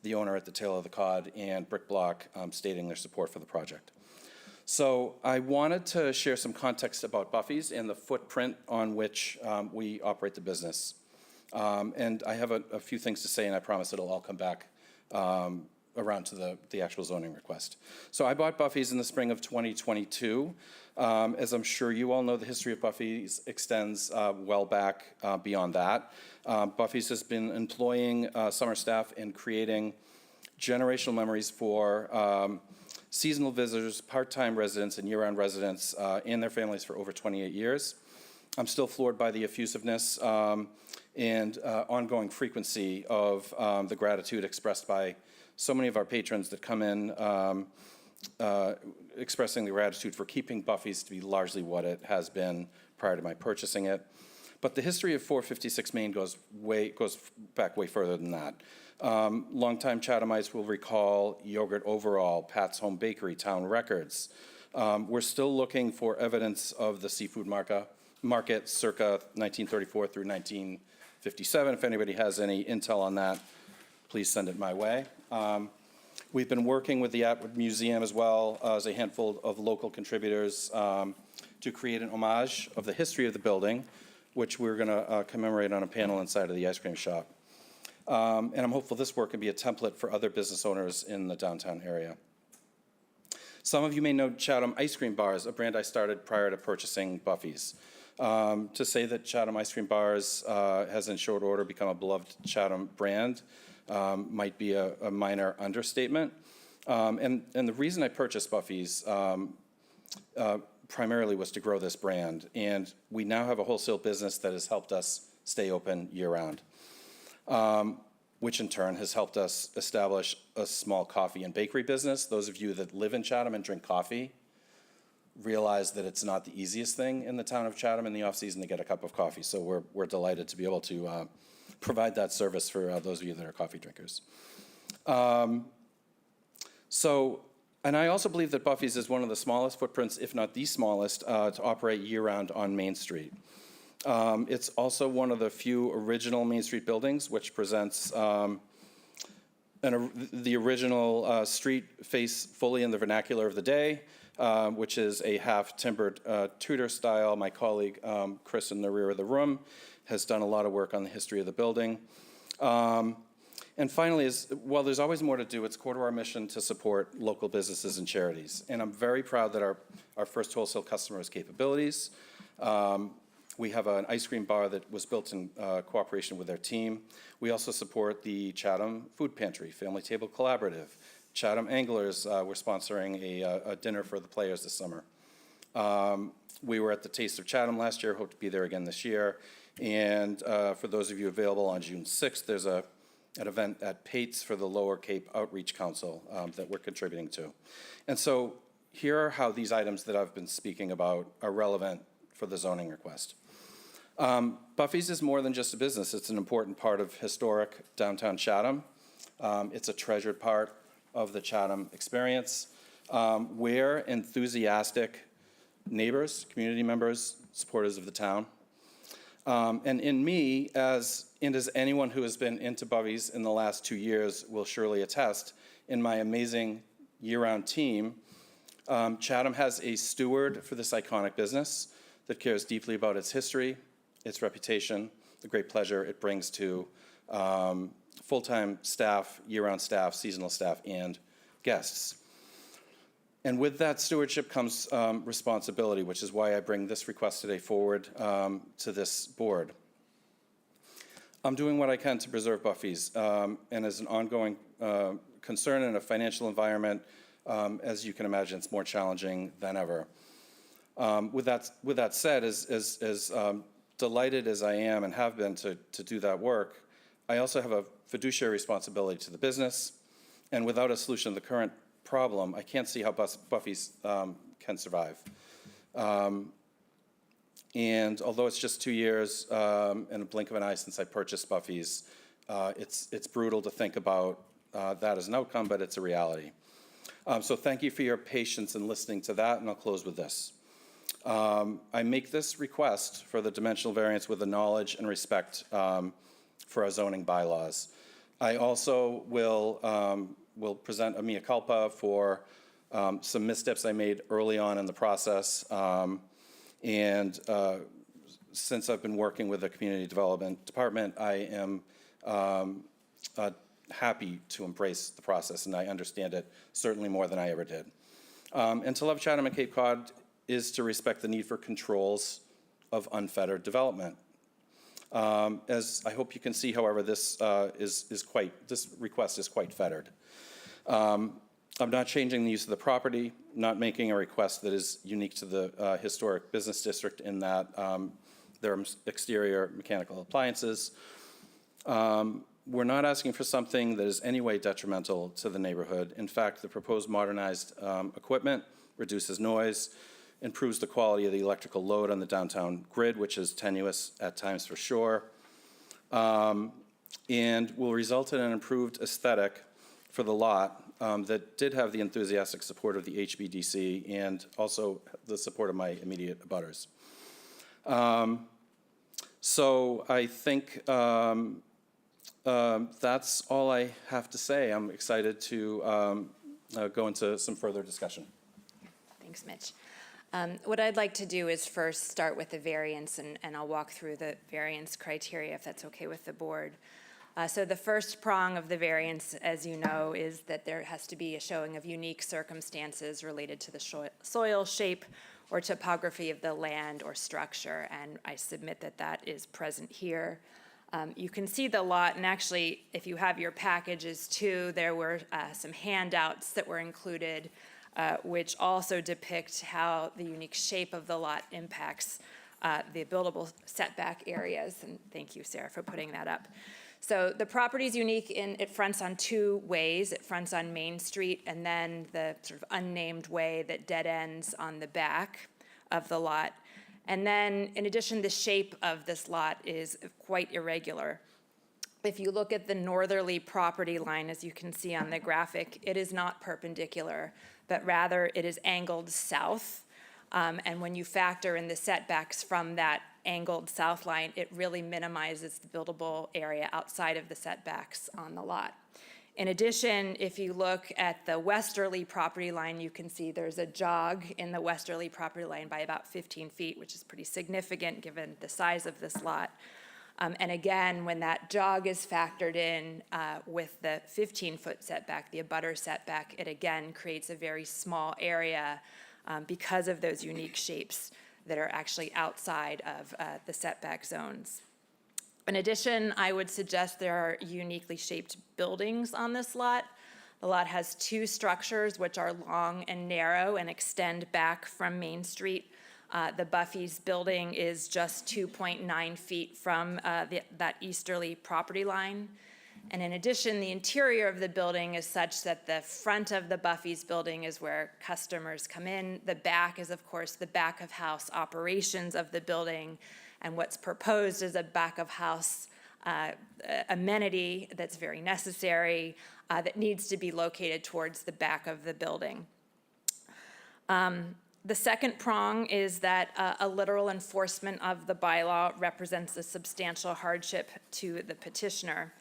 the owner at the tail of the cod and Brick Block stating their support for the project. So I wanted to share some context about Buffy's and the footprint on which we operate the business. And I have a few things to say, and I promise it'll all come back around to the actual zoning request. So I bought Buffy's in the spring of 2022. As I'm sure you all know, the history of Buffy's extends well back beyond that. Buffy's has been employing summer staff and creating generational memories for seasonal visitors, part-time residents, and year-round residents and their families for over 28 years. I'm still floored by the effusiveness and ongoing frequency of the gratitude expressed by so many of our patrons that come in expressing the gratitude for keeping Buffy's to be largely what it has been prior to my purchasing it. But the history of 456 Main goes back way further than that. Longtime Chathamites will recall Yogurt Overall, Pat's Home Bakery, Town Records. We're still looking for evidence of the seafood market circa 1934 through 1957. If anybody has any intel on that, please send it my way. We've been working with the Atwood Museum as well as a handful of local contributors to create an homage of the history of the building, which we're going to commemorate on a panel inside of the ice cream shop. And I'm hopeful this work can be a template for other business owners in the downtown area. Some of you may know Chatham Ice Cream Bars, a brand I started prior to purchasing Buffy's. To say that Chatham Ice Cream Bars has in short order become a beloved Chatham brand might be a minor understatement. And the reason I purchased Buffy's primarily was to grow this brand. And we now have a wholesale business that has helped us stay open year-round, which in turn has helped us establish a small coffee and bakery business. Those of you that live in Chatham and drink coffee realize that it's not the easiest thing in the town of Chatham in the off-season to get a cup of coffee. So we're delighted to be able to provide that service for those of you that are coffee drinkers. And I also believe that Buffy's is one of the smallest footprints, if not the smallest, to operate year-round on Main Street. It's also one of the few original Main Street buildings which presents the original street face fully in the vernacular of the day, which is a half-timbered Tudor style. My colleague, Chris, in the rear of the room, has done a lot of work on the history of the building. And finally, while there's always more to do, it's core to our mission to support local businesses and charities. And I'm very proud that our first wholesale customer has capabilities. We have an ice cream bar that was built in cooperation with their team. We also support the Chatham Food Pantry, Family Table Collaborative. Chatham Anglers, we're sponsoring a dinner for the players this summer. We were at the Taste of Chatham last year, hope to be there again this year. And for those of you available on June 6th, there's an event at Pate's for the Lower Cape Outreach Council that we're contributing to. And so here are how these items that I've been speaking about are relevant for the zoning request. Buffy's is more than just a business. It's an important part of historic downtown Chatham. It's a treasured part of the Chatham experience. We're enthusiastic neighbors, community members, supporters of the town. And in me, as anyone who has been into Buffy's in the last 2 years will surely attest, in my amazing year-round team, Chatham has a steward for this iconic business that cares deeply about its history, its reputation, the great pleasure it brings to full-time staff, year-round staff, seasonal staff, and guests. And with that stewardship comes responsibility, which is why I bring this request today forward to this board. I'm doing what I can to preserve Buffy's, and as an ongoing concern in a financial environment, as you can imagine, it's more challenging than ever. With that said, as delighted as I am and have been to do that work, I also have a fiduciary responsibility to the business, and without a solution to the current problem, I can't see how Buffy's can survive. And although it's just 2 years and a blink of an eye since I purchased Buffy's, it's brutal to think about that as an outcome, but it's a reality. So thank you for your patience in listening to that, and I'll close with this. I make this request for the dimensional variance with the knowledge and respect for our zoning bylaws. I also will present a mea culpa for some missteps I made early on in the process. And since I've been working with the Community Development Department, I am happy to embrace the process, and I understand it certainly more than I ever did. And to love Chatham and Cape Cod is to respect the need for controls of unfettered development. As I hope you can see, however, this request is quite fettered. I'm not changing the use of the property, not making a request that is unique to the historic business district in that there are exterior mechanical appliances. We're not asking for something that is any way detrimental to the neighborhood. In fact, the proposed modernized equipment reduces noise, improves the quality of the electrical load on the downtown grid, which is tenuous at times for sure, and will result in an improved aesthetic for the lot that did have the enthusiastic support of the HBDC and also the support of my immediate abutters. So I think that's all I have to say. I'm excited to go into some further discussion. Thanks, Mitch. What I'd like to do is first start with the variance, and I'll walk through the variance criteria if that's okay with the board. So the first prong of the variance, as you know, is that there has to be a showing of unique circumstances related to the soil shape or topography of the land or structure, and I submit that that is present here. You can see the lot, and actually, if you have your packages too, there were some handouts that were included which also depict how the unique shape of the lot impacts the buildable setback areas, and thank you, Sarah, for putting that up. So the property is unique in it fronts on two ways. It fronts on Main Street and then the sort of unnamed way that dead ends on the back of the lot. And then in addition, the shape of this lot is quite irregular. If you look at the northerly property line, as you can see on the graphic, it is not perpendicular, but rather it is angled south. And when you factor in the setbacks from that angled south line, it really minimizes the buildable area outside of the setbacks on the lot. In addition, if you look at the westerly property line, you can see there's a jog in the westerly property line by about 15 feet, which is pretty significant given the size of this lot. And again, when that jog is factored in with the 15-foot setback, the abutter setback, it again creates a very small area because of those unique shapes that are actually outside of the setback zones. In addition, I would suggest there are uniquely shaped buildings on this lot. The lot has two structures which are long and narrow and extend back from Main Street. The Buffy's building is just 2.9 feet from that easterly property line. And in addition, the interior of the building is such that the front of the Buffy's building is where customers come in. The back is, of course, the back of house operations of the building. And what's proposed is a back of house amenity that's very necessary that needs to be located towards the back of the building. The second prong is that a literal enforcement of the bylaw represents a substantial hardship to the petitioner.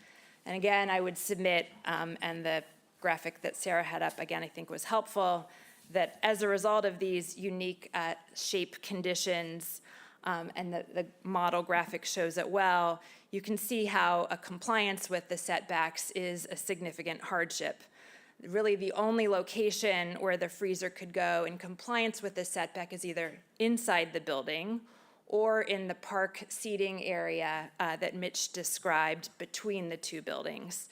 And again, I would submit, and the graphic that Sarah had up, again, I think was helpful, that as a result of these unique shape conditions, and the model graphic shows it well, you can see how a compliance with the setbacks is a significant hardship. Really, the only location where the freezer could go in compliance with the setback is either inside the building or in the park seating area that Mitch described between the two buildings.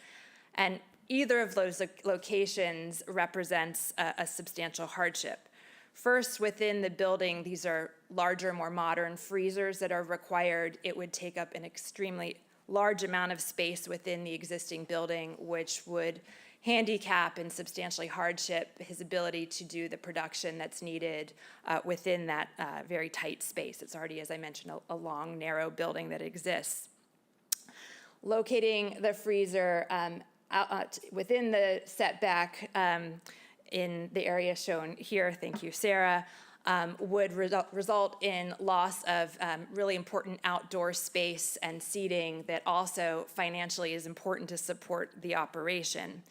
And either of those locations represents a substantial hardship. First, within the building, these are larger, more modern freezers that are required. It would take up an extremely large amount of space within the existing building, which would handicap and substantially hardship his ability to do the production that's needed within that very tight space. It's already, as I mentioned, a long, narrow building that exists. Locating the freezer within the setback in the area shown here, thank you, Sarah, would result in loss of really important outdoor space and seating that also financially is important to support the operation.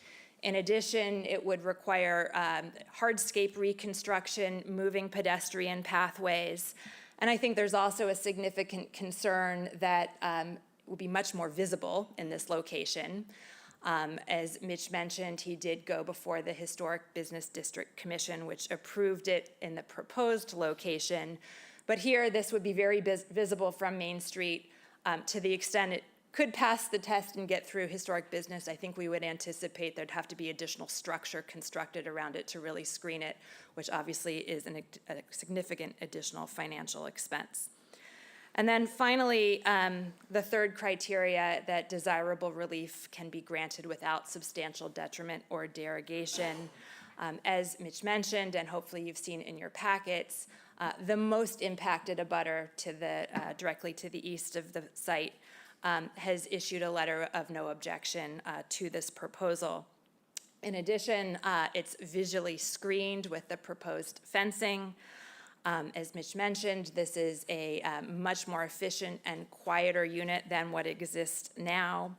In addition, it would require hardscape reconstruction, moving pedestrian pathways, and I think there's also a significant concern that will be much more visible in this location. As Mitch mentioned, he did go before the Historic Business District Commission, which approved it in the proposed location. But here, this would be very visible from Main Street. To the extent it could pass the test and get through historic business, I think we would anticipate there'd have to be additional structure constructed around it to really screen it, which obviously is a significant additional financial expense. And then finally, the third criteria, that desirable relief can be granted without substantial detriment or derogation. As Mitch mentioned, and hopefully you've seen in your packets, the most impacted abutter to the, directly to the east of the site has issued a letter of no objection to this proposal. In addition, it's visually screened with the proposed fencing. As Mitch mentioned, this is a much more efficient and quieter unit than what exists now.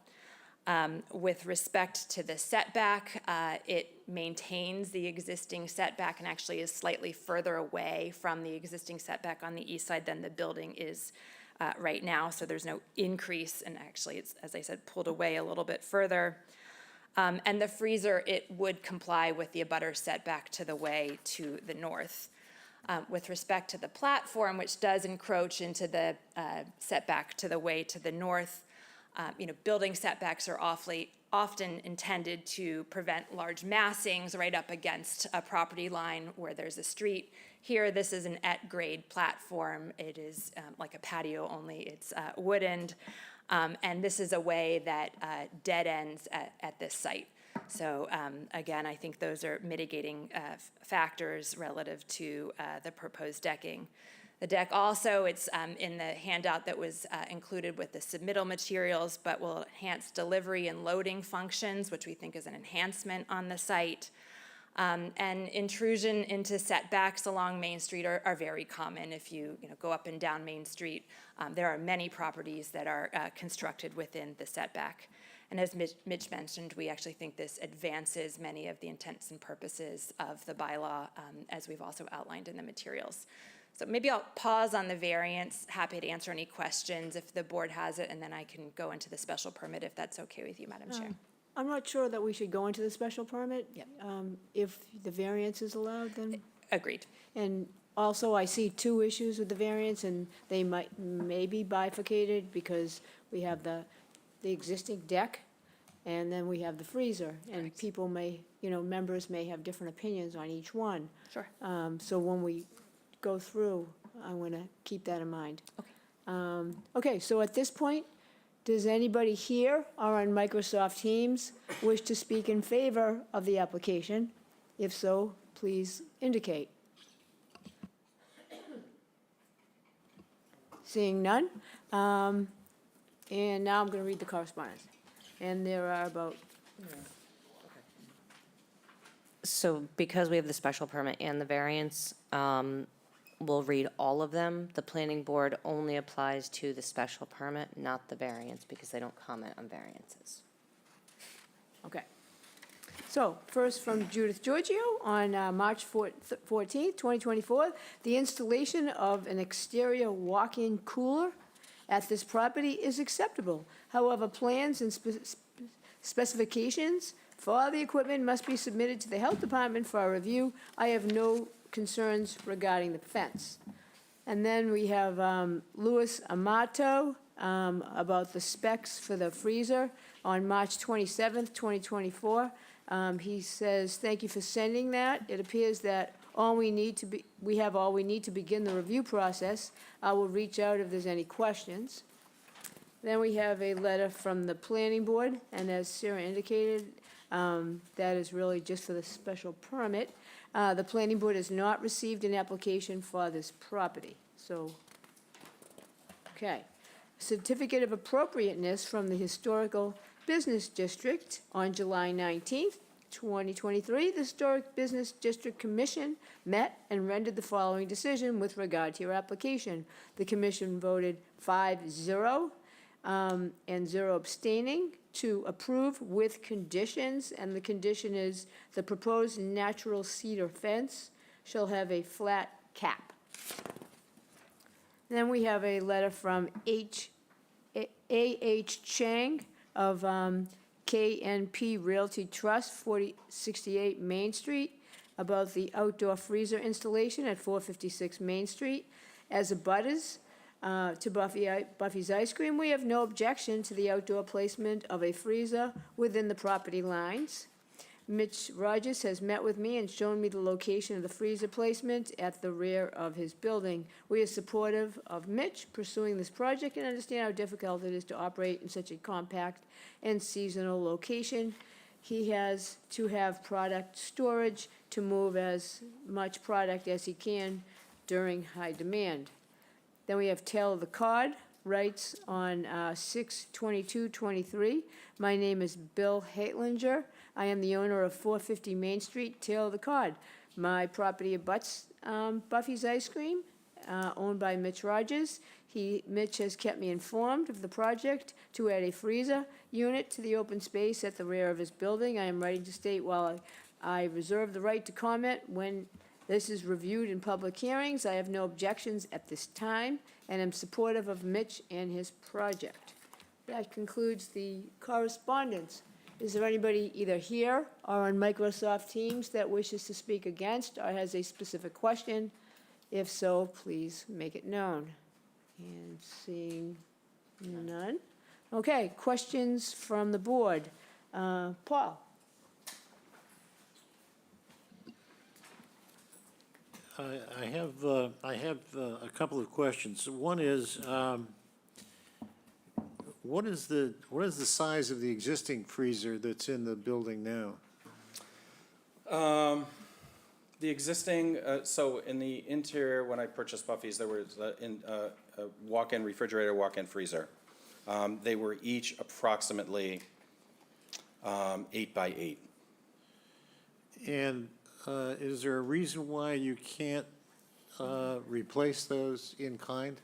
With respect to the setback, it maintains the existing setback and actually is slightly further away from the existing setback on the east side than the building is right now. So there's no increase, and actually it's, as I said, pulled away a little bit further. And the freezer, it would comply with the abutter setback to the way to the north. With respect to the platform, which does encroach into the setback to the way to the north, building setbacks are often intended to prevent large massings right up against a property line where there's a street. Here, this is an at-grade platform. It is like a patio, only it's woodened. And this is a way that dead ends at this site. So again, I think those are mitigating factors relative to the proposed decking. The deck also, it's in the handout that was included with the submittal materials, but will enhance delivery and loading functions, which we think is an enhancement on the site. And intrusion into setbacks along Main Street are very common. If you go up and down Main Street, there are many properties that are constructed within the setback. And as Mitch mentioned, we actually think this advances many of the intents and purposes of the bylaw, as we've also outlined in the materials. So maybe I'll pause on the variance. Happy to answer any questions if the board has it, and then I can go into the special permit if that's okay with you, Madam Chair. I'm not sure that we should go into the special permit. Yep. If the variance is allowed, then. Agreed. And also, I see two issues with the variance, and they may be bifurcated because we have the existing deck, and then we have the freezer. And people may, members may have different opinions on each one. Sure. So when we go through, I want to keep that in mind. Okay. Okay, so at this point, does anybody here or on Microsoft Teams wish to speak in favor of the application? If so, please indicate. Seeing none. And now I'm going to read the correspondence. And there are about, So because we have the special permit and the variance, we'll read all of them. The planning board only applies to the special permit, not the variance, because they don't comment on variances. okay. So first from Judith Giorgio on March 14th, 2024, the installation of an exterior walk-in cooler at this property is acceptable. However, plans and specifications for the equipment must be submitted to the health department for a review. I have no concerns regarding the fence. And then we have Louis Amato about the specs for the freezer on March 27th, 2024. He says, thank you for sending that. It appears that we have all we need to begin the review process. I will reach out if there's any questions. Then we have a letter from the planning board, and as Sarah indicated, that is really just for the special permit. The planning board has not received an application for this property, so, okay. Certificate of appropriateness from the Historical Business District on July 19th, 2023. The Historic Business District Commission met and rendered the following decision with regard to your application. The commission voted 5-0 and 0 abstaining to approve with conditions, and the condition is the proposed natural cedar fence shall have a flat cap. Then we have a letter from A.H. Chang of KNP Realty Trust, 4068 Main Street, about the outdoor freezer installation at 456 Main Street. As abutters to Buffy's Ice Cream, we have no objection to the outdoor placement of a freezer within the property lines. Mitch Rogers has met with me and shown me the location of the freezer placement at the rear of his building. We are supportive of Mitch pursuing this project and understand how difficult it is to operate in such a compact and seasonal location. He has to have product storage to move as much product as he can during high demand. Then we have Taylor the Cod, writes on 6/22/23. My name is Bill Haitlinger. I am the owner of 450 Main Street, Taylor the Cod. My property abuts Buffy's Ice Cream, owned by Mitch Rogers. Mitch has kept me informed of the project to add a freezer unit to the open space at the rear of his building. I am writing to state while I reserve the right to comment when this is reviewed in public hearings, I have no objections at this time and am supportive of Mitch and his project. That concludes the correspondence. Is there anybody either here or on Microsoft Teams that wishes to speak against or has a specific question? If so, please make it known. And seeing none. Okay, questions from the board. Paul? I have a couple of questions. One is, what is the size of the existing freezer that's in the building now? The existing, so in the interior, when I purchased Buffy's, there was a walk-in refrigerator, walk-in freezer. They were each approximately 8 by 8. And is there a reason why you can't replace those in kind?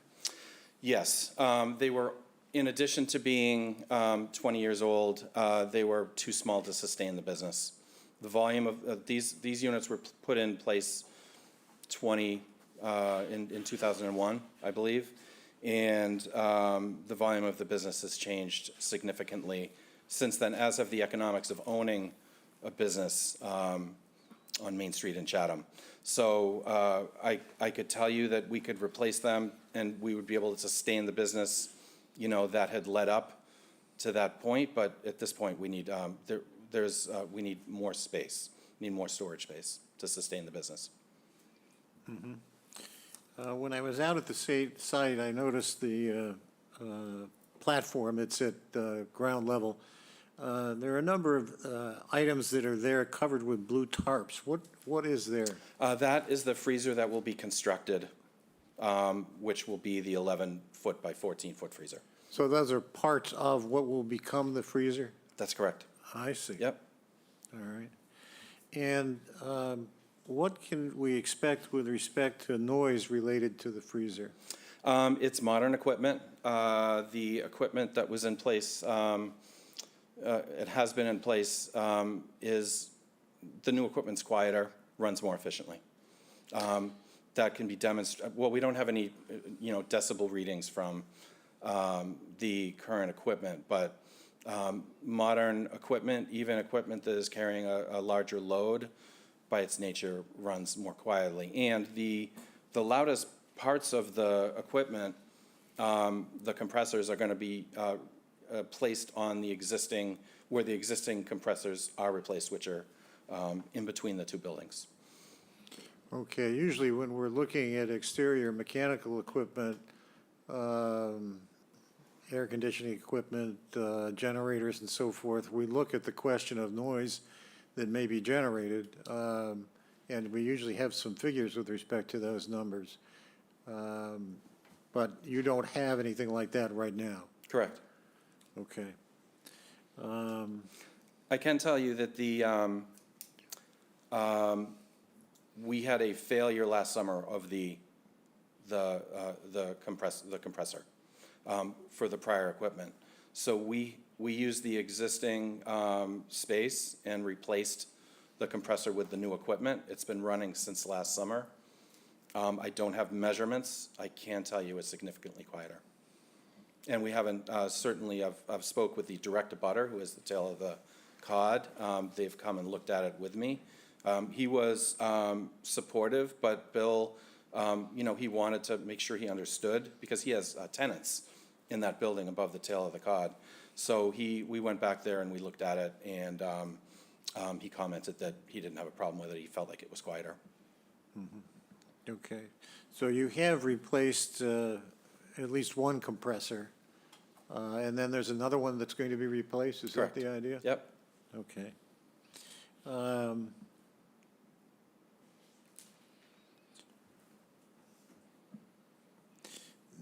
Yes, they were, in addition to being 20 years old, they were too small to sustain the business. The volume of these units were put in place in 2001, I believe, and the volume of the business has changed significantly since then, as have the economics of owning a business on Main Street in Chatham. So I could tell you that we could replace them and we would be able to sustain the business, you know, that had led up to that point. But at this point, we need we need more space, need more storage space to sustain the business. Mm-hmm. When I was out at the site, I noticed the platform that's at ground level. There are a number of items that are there covered with blue tarps. What is there? That is the freezer that will be constructed, which will be the 11-foot by 14-foot freezer. So those are parts of what will become the freezer? That's correct. I see. Yep. All right. And what can we expect with respect to noise related to the freezer? It's modern equipment. The equipment that was in place, it has been in place, is the new equipment's quieter, runs more efficiently. That can be demonstrated. Well, we don't have any, decibel readings from the current equipment, but modern equipment, even equipment that is carrying a larger load, by its nature, runs more quietly. And the loudest parts of the equipment, the compressors are going to be placed on the existing, where the existing compressors are replaced, which are in between the two buildings. Okay, usually when we're looking at exterior mechanical equipment, air conditioning equipment, generators and so forth, we look at the question of noise that may be generated, and we usually have some figures with respect to those numbers. But you don't have anything like that right now? Correct. Okay. I can tell you that we had a failure last summer of the compressor for the prior equipment. So we used the existing space and replaced the compressor with the new equipment. It's been running since last summer. I don't have measurements. I can tell you it's significantly quieter. And we haven't, certainly, I've spoke with the direct abutter, who is the tail of the cod. They've come and looked at it with me. He was supportive, but Bill, he wanted to make sure he understood, because he has tenants in that building above the tail of the cod. So we went back there and we looked at it, and he commented that he didn't have a problem with it. He felt like it was quieter. Okay. So you have replaced at least one compressor, and then there's another one that's going to be replaced? Is that Correct. the idea? Yep. Okay.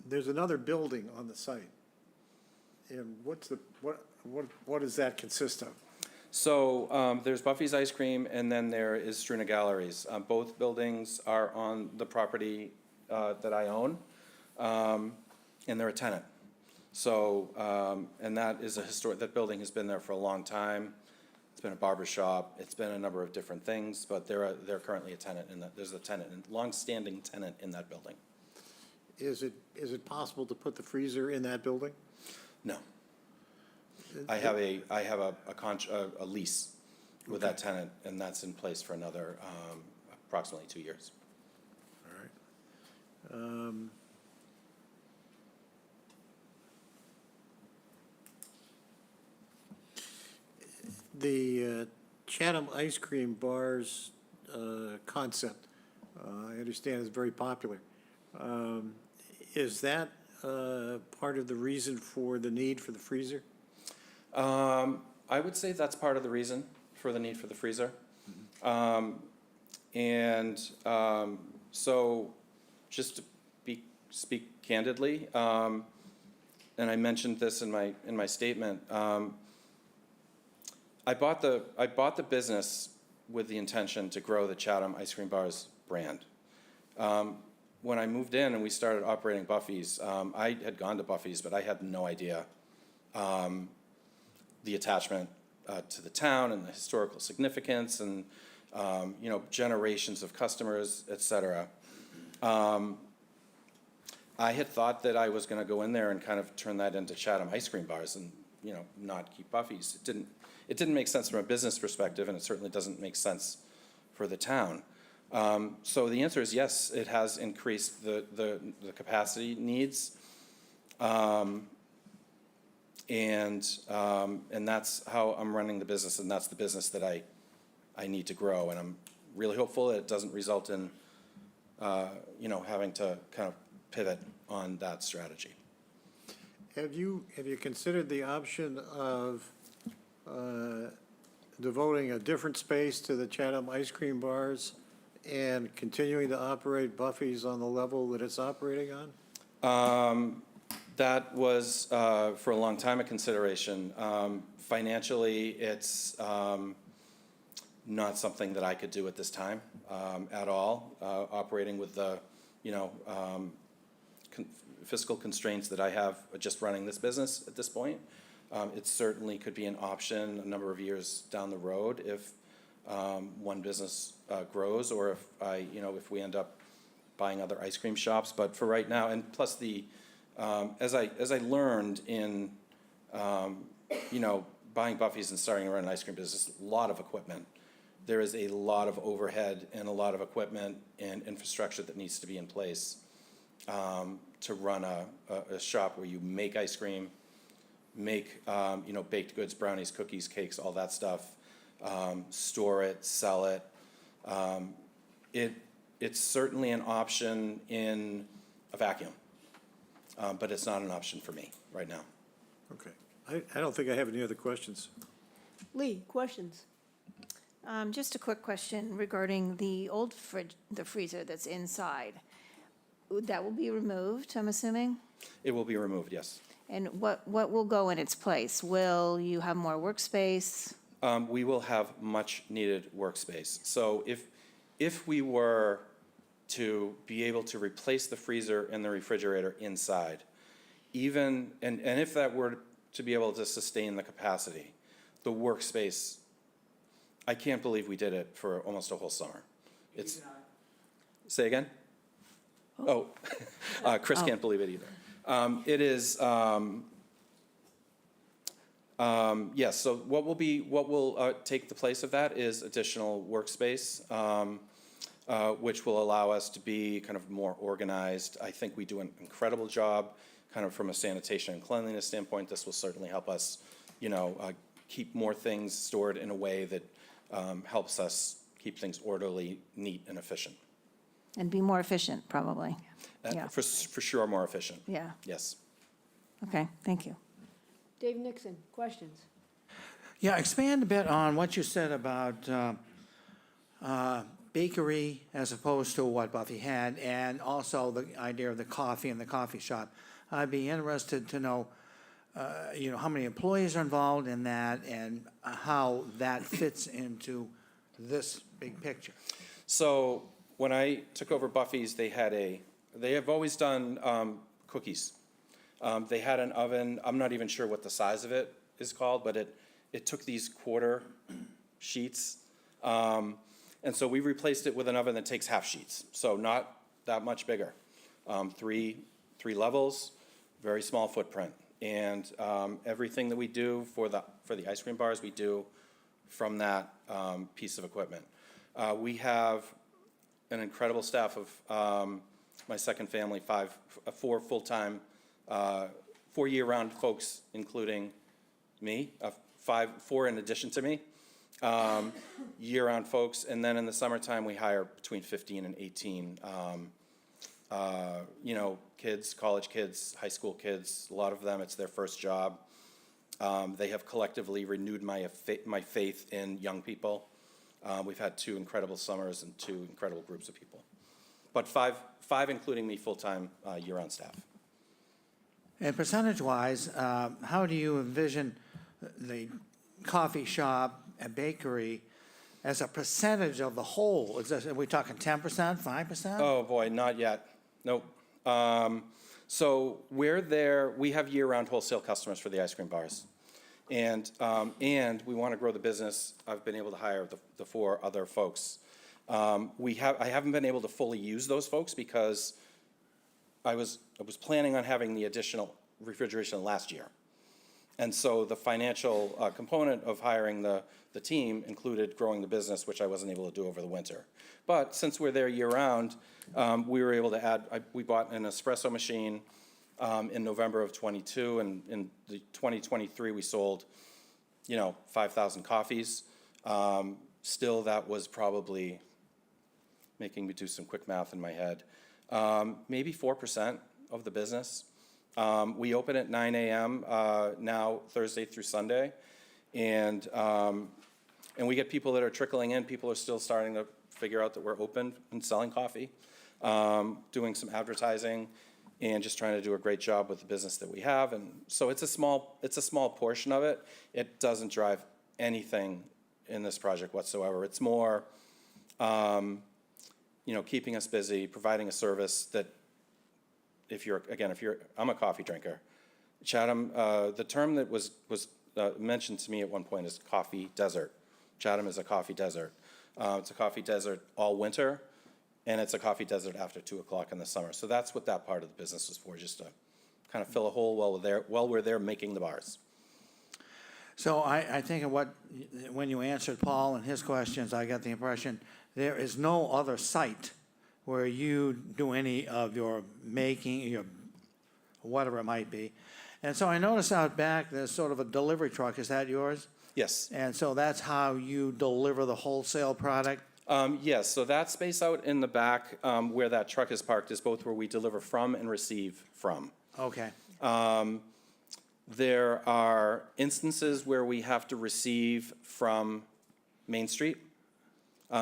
There's another building on the site. And what does that consist of? So there's Buffy's Ice Cream, and then there is Struna Galleries. Both buildings are on the property that I own, and they're a tenant. So, and that is that building has been there for a long time. It's been a barber shop. It's been a number of different things, but they're currently a tenant in that. There's a tenant, a long-standing tenant in that building. Is it possible to put the freezer in that building? No. I have a lease with that tenant, and that's in place for another approximately 2 years. All right. The Chatham ice cream bars concept, I understand is very popular. Is that part of the reason for the need for the freezer? I would say that's part of the reason for the need for the freezer. So just to speak candidly, and I mentioned this in my statement, I bought the business with the intention to grow the Chatham Ice Cream Bars brand. When I moved in and we started operating Buffy's, I had gone to Buffy's, but I had no idea the attachment to the town and the historical significance and generations of customers, et cetera. I had thought that I was going to go in there and kind of turn that into Chatham Ice Cream Bars and not keep Buffy's. It didn't make sense from a business perspective, and it certainly doesn't make sense for the town. So the answer is yes, it has increased the capacity needs. And that's how I'm running the business, and that's the business that I need to grow. And I'm really hopeful that it doesn't result in, having to kind of pivot on that strategy. Have you considered the option of devoting a different space to the Chatham ice cream bars and continuing to operate Buffy's on the level that it's operating on? That was, for a long time, a consideration. Financially, it's not something that I could do at this time at all, operating with the, fiscal constraints that I have just running this business at this point. It certainly could be an option a number of years down the road if one business grows, or if we end up buying other ice cream shops. But for right now, and plus as I learned in buying Buffy's and starting to run an ice cream business, a lot of equipment. There is a lot of overhead and a lot of equipment and infrastructure that needs to be in place to run a shop where you make ice cream, make baked goods, brownies, cookies, cakes, all that stuff, store it, sell it. It's certainly an option in a vacuum, but it's not an option for me right now. Okay. I don't think I have any other questions. Lee, questions? Just a quick question regarding the old fridge, the freezer that's inside. That will be removed, I'm assuming? It will be removed, yes. And what will go in its place? Will you have more workspace? We will have much needed workspace. So if we were to be able to replace the freezer and the refrigerator inside, and if that were to be able to sustain the capacity, the workspace, I can't believe we did it for almost a whole summer. Say again? Oh, Chris can't believe it either. It is, yes, so what will take the place of that is additional workspace, which will allow us to be kind of more organized. I think we do an incredible job kind of from a sanitation and cleanliness standpoint. This will certainly help us, keep more things stored in a way that helps us keep things orderly, neat, and efficient. And be more efficient, probably. Yeah. For sure, more efficient. Yeah. Yes. Okay, thank you. Dave Nixon, questions? Yeah, expand a bit on what you said about bakery as opposed to what Buffy had, and also the idea of the coffee and the coffee shop. I'd be interested to know, how many employees are involved in that and how that fits into this big picture. So when I took over Buffy's, they have always done cookies. They had an oven, I'm not even sure what the size of it is called, but it took these quarter sheets. And so we replaced it with an oven that takes half sheets, so not that much bigger. Three levels, very small footprint. And everything that we do for the ice cream bars, we do from that piece of equipment. We have an incredible staff of my second family, four full-time, 4 year-round folks, including me, four in addition to me, year-round folks. And then in the summertime, we hire between 15 and 18, kids, college kids, high school kids. A lot of them, it's their first job. They have collectively renewed my faith in young people. We've had 2 incredible summers and 2 incredible groups of people. But five including me, full-time, year-round staff. And percentage-wise, how do you envision the coffee shop and bakery as a percentage of the whole? Are we talking 10%, 5%? Oh, boy, not yet. Nope. So we have year-round wholesale customers for the ice cream bars. And we want to grow the business. I've been able to hire the 4 other folks. I haven't been able to fully use those folks because I was planning on having the additional refrigeration last year. And so the financial component of hiring the team included growing the business, which I wasn't able to do over the winter. But since we're there year-round, we were able to add, we bought an espresso machine in November of '22, and in the 2023, we sold, 5,000 coffees. Still, that was probably, making me do some quick math in my head, maybe 4% of the business. We open at 9 a.m. Now, Thursday through Sunday, and we get people that are trickling in. People are still starting to figure out that we're open and selling coffee, doing some advertising, and just trying to do a great job with the business that we have. And so it's a small portion of it. It doesn't drive anything in this project whatsoever. It's more, keeping us busy, providing a service that I'm a coffee drinker. Chatham, the term that was mentioned to me at one point is coffee desert. Chatham is a coffee desert. It's a coffee desert all winter, and it's a coffee desert after 2 o'clock in the summer. So that's what that part of the business was for, just to kind of fill a hole while we're there making the bars. So I think when you answered Paul and his questions, I got the impression there is no other site where you do any of your making, your whatever it might be. And so I noticed out back there's sort of a delivery truck. Is that yours? Yes. And so that's how you deliver the wholesale product? Yes, so that space out in the back where that truck is parked is both where we deliver from and receive from. Okay. There are instances where we have to receive from Main Street.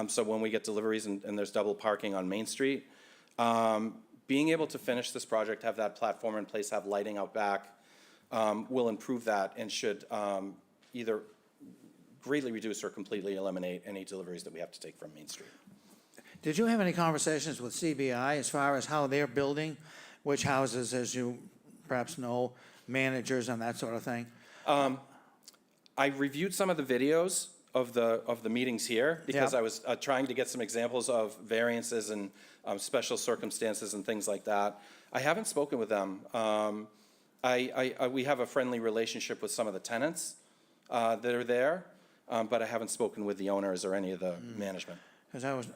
So when we get deliveries and there's double parking on Main Street, being able to finish this project, have that platform in place, have lighting out back, will improve that and should either greatly reduce or completely eliminate any deliveries that we have to take from Main Street. Did you have any conversations with CBI as far as how they're building, which houses, as you perhaps know, managers and that sort of thing? I reviewed some of the videos of the meetings here because I was trying to get some examples of variances and special circumstances and things like that. I haven't spoken with them. We have a friendly relationship with some of the tenants that are there, but I haven't spoken with the owners or any of the management. Because I was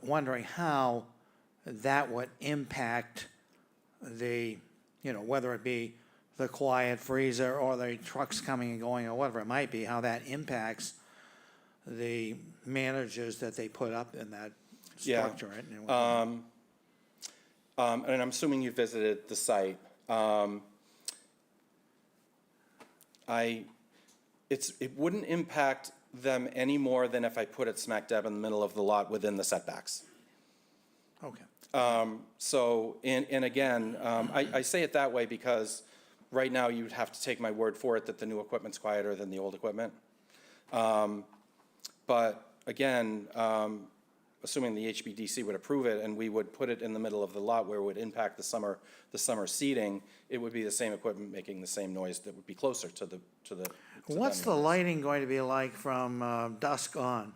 wondering how that would impact the, whether it be the quiet freezer or the trucks coming and going or whatever it might be, how that impacts the managers that they put up in that structure. Right? And I'm assuming you visited the site. It wouldn't impact them any more than if I put it smack dab in the middle of the lot within the setbacks. Okay. So, and again, I say it that way because right now you'd have to take my word for it that the new equipment's quieter than the old equipment. But again, assuming the HBDC would approve it and we would put it in the middle of the lot where it would impact the summer seating, it would be the same equipment making the same noise that would be closer to the. What's the lighting going to be like from dusk on?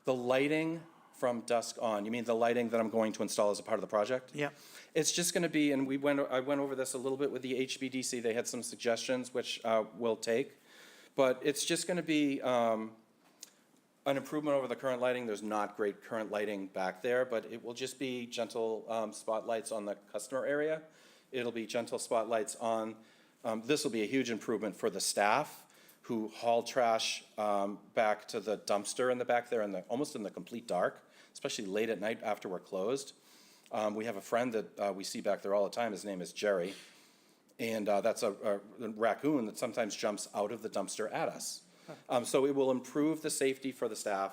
The lighting from dusk on, you mean the lighting that I'm going to install as a part of the project? Yeah. It's just going to be, and I went over this a little bit with the HBDC. They had some suggestions, which we'll take. But it's just going to be an improvement over the current lighting. There's not great current lighting back there, but it will just be gentle spotlights on the customer area. It'll be gentle spotlights on, this will be a huge improvement for the staff who haul trash back to the dumpster in the back there, almost in the complete dark, especially late at night after we're closed. We have a friend that we see back there all the time. His name is Jerry. And that's a raccoon that sometimes jumps out of the dumpster at us. So it will improve the safety for the staff.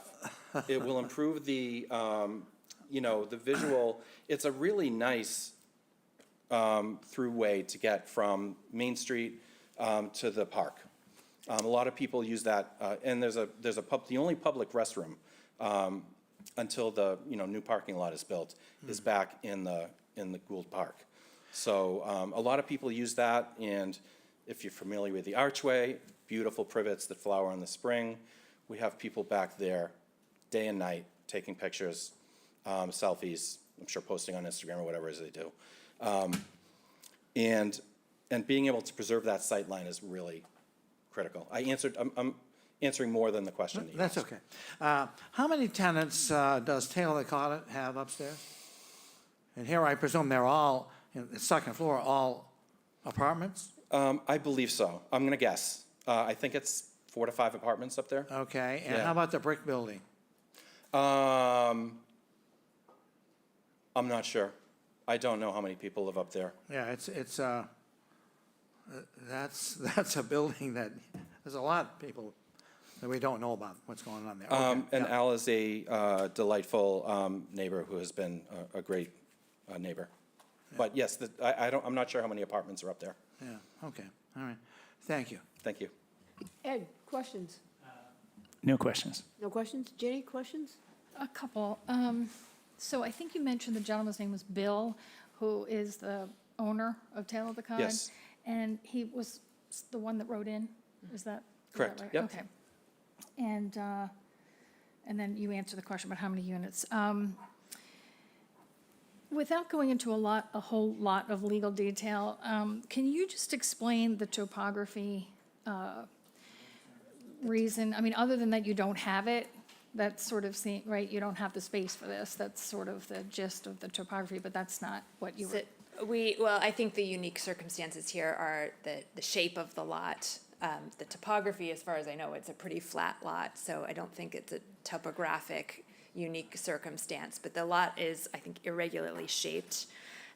It will improve the, the visual. It's a really nice throughway to get from Main Street to the park. A lot of people use that, and there's the only public restroom until the new parking lot is built is back in the Gould Park. So a lot of people use that, and if you're familiar with the archway, beautiful privets that flower in the spring. We have people back there day and night taking pictures, selfies, I'm sure posting on Instagram or whatever it is they do. And being able to preserve that sight line is really critical. I'm answering more than the question that you That's asked. okay. How many tenants does Taylor Cottage have upstairs? And here I presume they're all, the second floor, all apartments? I believe so. I'm going to guess. I think it's 4 to 5 apartments up there. Okay, and Yeah. how about the brick building? I'm not sure. I don't know how many people live up there. Yeah, that's a building that, there's a lot of people that we don't know about what's going on there. Okay, And yeah. Al is a delightful neighbor who has been a great neighbor. But yes, I'm not sure how many apartments are up there. Yeah, okay, all right. Thank you. Thank you. Ed, questions? No questions. No questions? Jenny, questions? A couple. So I think you mentioned the gentleman's name was Bill, who is the owner of Taylor the Cod. Yes. And he was the one that wrote in, is that Correct, right? yep. Okay. And then you answered the question about how many units. Without going into a whole lot of legal detail, can you just explain the topography reason? I mean, other than that you don't have it, that's sort of, right, you don't have the space for this. That's sort of the gist of the topography, but that's not what you were. Well, I think the unique circumstances here are the shape of the lot. The topography, as far as I know, it's a pretty flat lot, so I don't think it's a topographic unique circumstance, but the lot is, I think, irregularly shaped.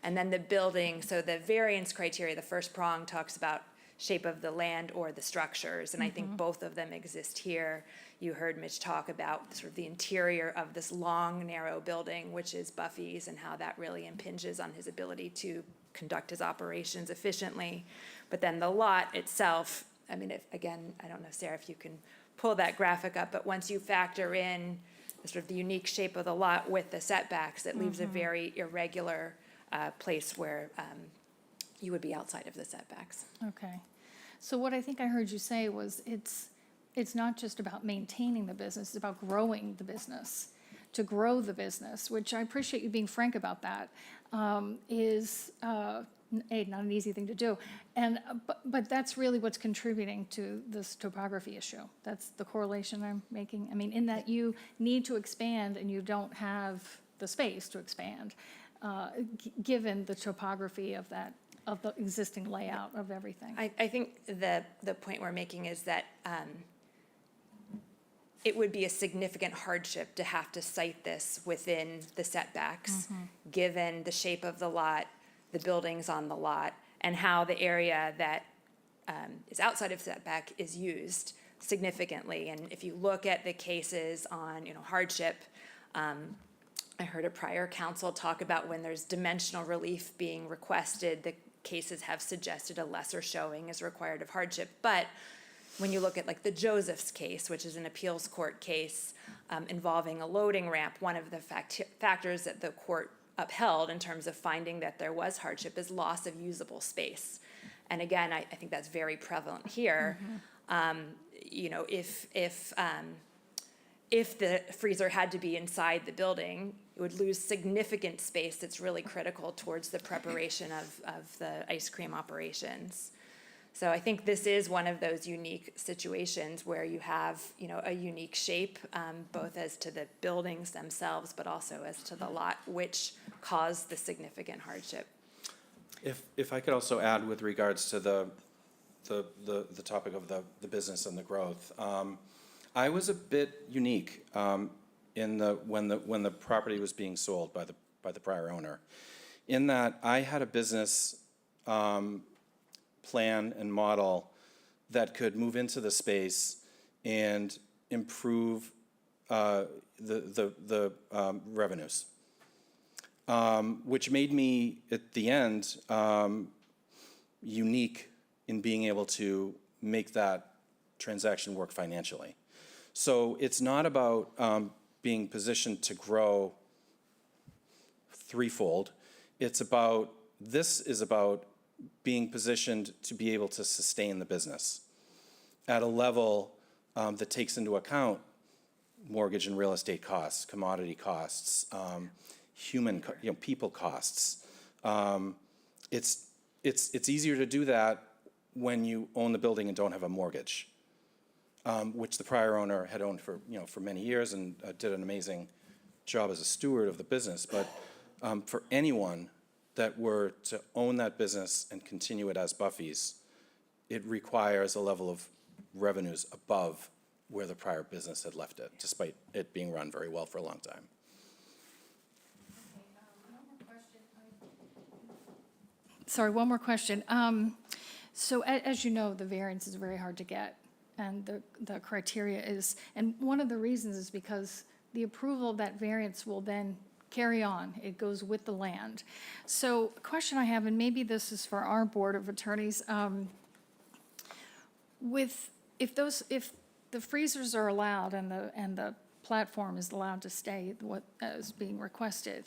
And then the building, so the variance criteria, the first prong talks about shape of the land or the structures, and I think both of them exist here. You heard Mitch talk about sort of the interior of this long, narrow building, which is Buffy's, and how that really impinges on his ability to conduct his operations efficiently. But then the lot itself, I mean, again, I don't know, Sarah, if you can pull that graphic up, but once you factor in sort of the unique shape of the lot with the setbacks, it leaves a very irregular place where you would be outside of the setbacks. Okay. So what I think I heard you say was it's not just about maintaining the business, it's about growing the business, to grow the business, which I appreciate you being frank about that. is, not an easy thing to do. And, but that's really what's contributing to this topography issue. That's the correlation I'm making. I mean, in that you need to expand and you don't have the space to expand, given the topography of that, of the existing layout of everything. I think the point we're making is that it would be a significant hardship to have to site this within the setbacks, given the shape of the lot, the buildings on the lot, and how the area that is outside of setback is used significantly. And if you look at the cases on, hardship, I heard a prior counsel talk about when there's dimensional relief being requested, the cases have suggested a lesser showing is required of hardship. But when you look at like the Joseph's case, which is an appeals court case involving a loading ramp, one of the factors that the court upheld in terms of finding that there was hardship is loss of usable space. And again, I think that's very prevalent here. If the freezer had to be inside the building, it would lose significant space that's really critical towards the preparation of the ice cream operations. So I think this is one of those unique situations where you have, a unique shape, both as to the buildings themselves, but also as to the lot, which caused the significant hardship. If I could also add with regards to the topic of the business and the growth, I was a bit unique when the property was being sold by the prior owner, in that I had a business plan and model that could move into the space and improve the revenues, which made me at the end unique in being able to make that transaction work financially. So it's not about being positioned to grow threefold. This is about being positioned to be able to sustain the business at a level that takes into account mortgage and real estate costs, commodity costs, people costs. It's easier to do that when you own the building and don't have a mortgage, which the prior owner had owned for many years and did an amazing job as a steward of the business. But for anyone that were to own that business and continue it as Buffy's, it requires a level of revenues above where the prior business had left it, despite it being run very well for a long time. Sorry, one more question. So as you know, the variance is very hard to get, and the criteria is, and one of the reasons is because the approval of that variance will then carry on. It goes with the land. So a question I have, and maybe this is for our Board of Attorneys, if the freezers are allowed and the platform is allowed to stay what is being requested,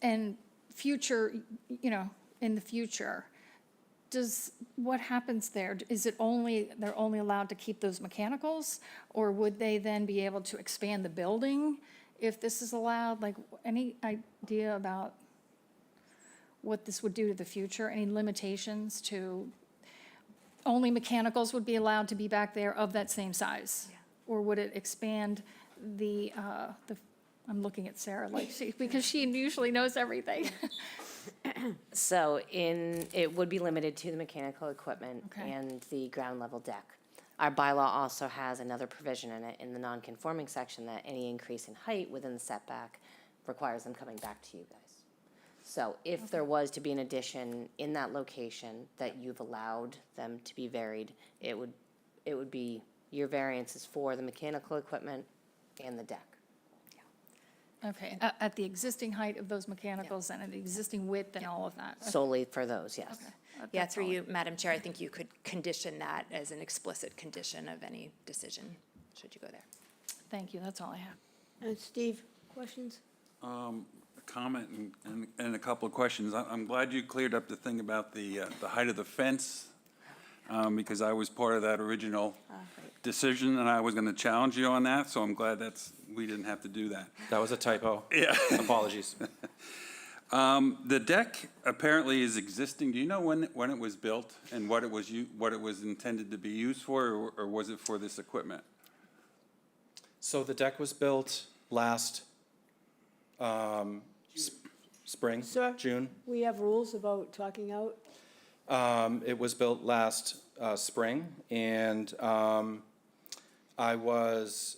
and future, in the future, what happens there? Is it they're only allowed to keep those mechanicals, or would they then be able to expand the building if this is allowed? Like, any idea about what this would do to the future? Any limitations to only mechanicals would be allowed to be back there of that same size? Yeah. Or would it expand I'm looking at Sarah because she usually knows everything. So it would be limited to the mechanical equipment and the ground level deck. Our bylaw also has another provision in it in the non-conforming section that any increase in height within the setback requires them coming back to you guys. So if there was to be an addition in that location that you've allowed them to be varied, it would be your variances for the mechanical equipment and the deck. Okay, at the existing height of those mechanicals and at the existing width and all of that? Solely for those, yes. Okay. Yeah, through you, Madam Chair, I think you could condition that as an explicit condition of any decision, should you go there. Thank you, that's all I have. Steve, questions? A comment and a couple of questions. I'm glad you cleared up the thing about the height of the fence, because I was part of that original decision, and I was going to challenge you on that, so I'm glad we didn't have to do that. That was a typo. Yeah. Apologies. The deck apparently is existing. Do you know when it was built and what it was intended to be used for, or was it for this equipment? So the deck was built last spring, Sir? June. We have rules about talking out. It was built last spring, and I was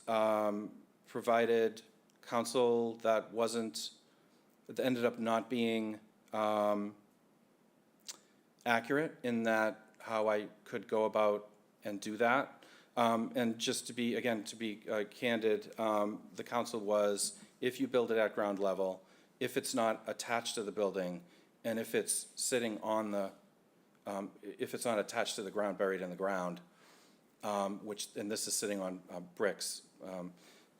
provided counsel that ended up not being accurate in that how I could go about and do that. And just to be candid, the counsel was, if you build it at ground level, if it's not attached to the building, and if it's sitting on the, if it's not attached to the ground, buried in the ground, and this is sitting on bricks,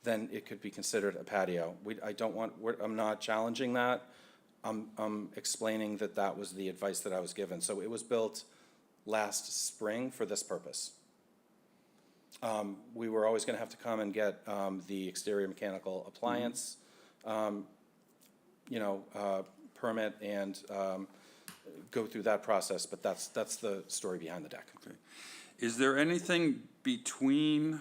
then it could be considered a patio. I'm not challenging that. I'm explaining that that was the advice that I was given. So it was built last spring for this purpose. We were always going to have to come and get the exterior mechanical appliance, permit, and go through that process, but that's the story behind the deck. Okay. Is there anything between,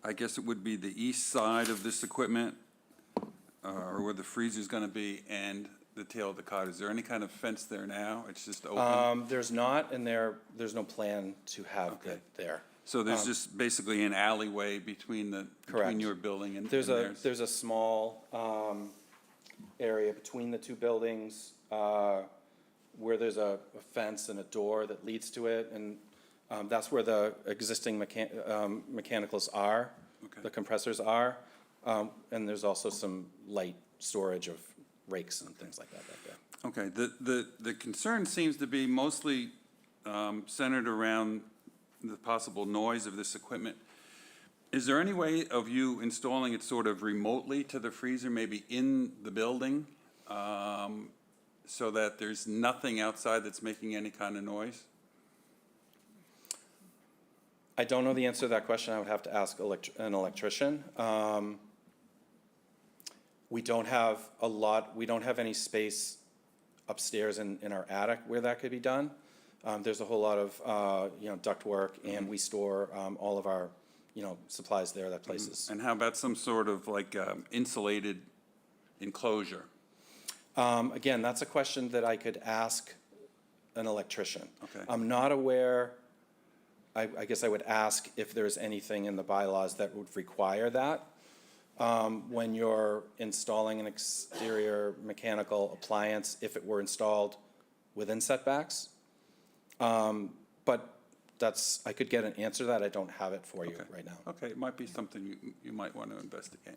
I guess it would be the east side of this equipment, or where the freezer's gonna be, and the tail of the cot? Is there any kind of fence there now? It's just open? There's not, and there's no plan to have it there. So there's just basically an alleyway between your building and There's theirs? there's a small area between the two buildings where there's a fence and a door that leads to it, and that's where the existing mechanicals are, the compressors are, and there's also some light storage of rakes and things like that back there. Okay, the concern seems to be mostly centered around the possible noise of this equipment. Is there any way of you installing it sort of remotely to the freezer, maybe in the building, so that there's nothing outside that's making any kind of noise? I don't know the answer to that question. I would have to ask an electrician. We don't have any space upstairs in our attic where that could be done. There's a whole lot of duct work, and we store all of our supplies there, that places. And how about some sort of like insulated enclosure? Again, that's a question that I could ask an electrician. Okay. I'm not aware, I guess I would ask if there's anything in the bylaws that would require that. When you're installing an exterior mechanical appliance, if it were installed within setbacks. But I could get an answer to that. I don't have it for you right now. Okay, it might be something you might want to investigate.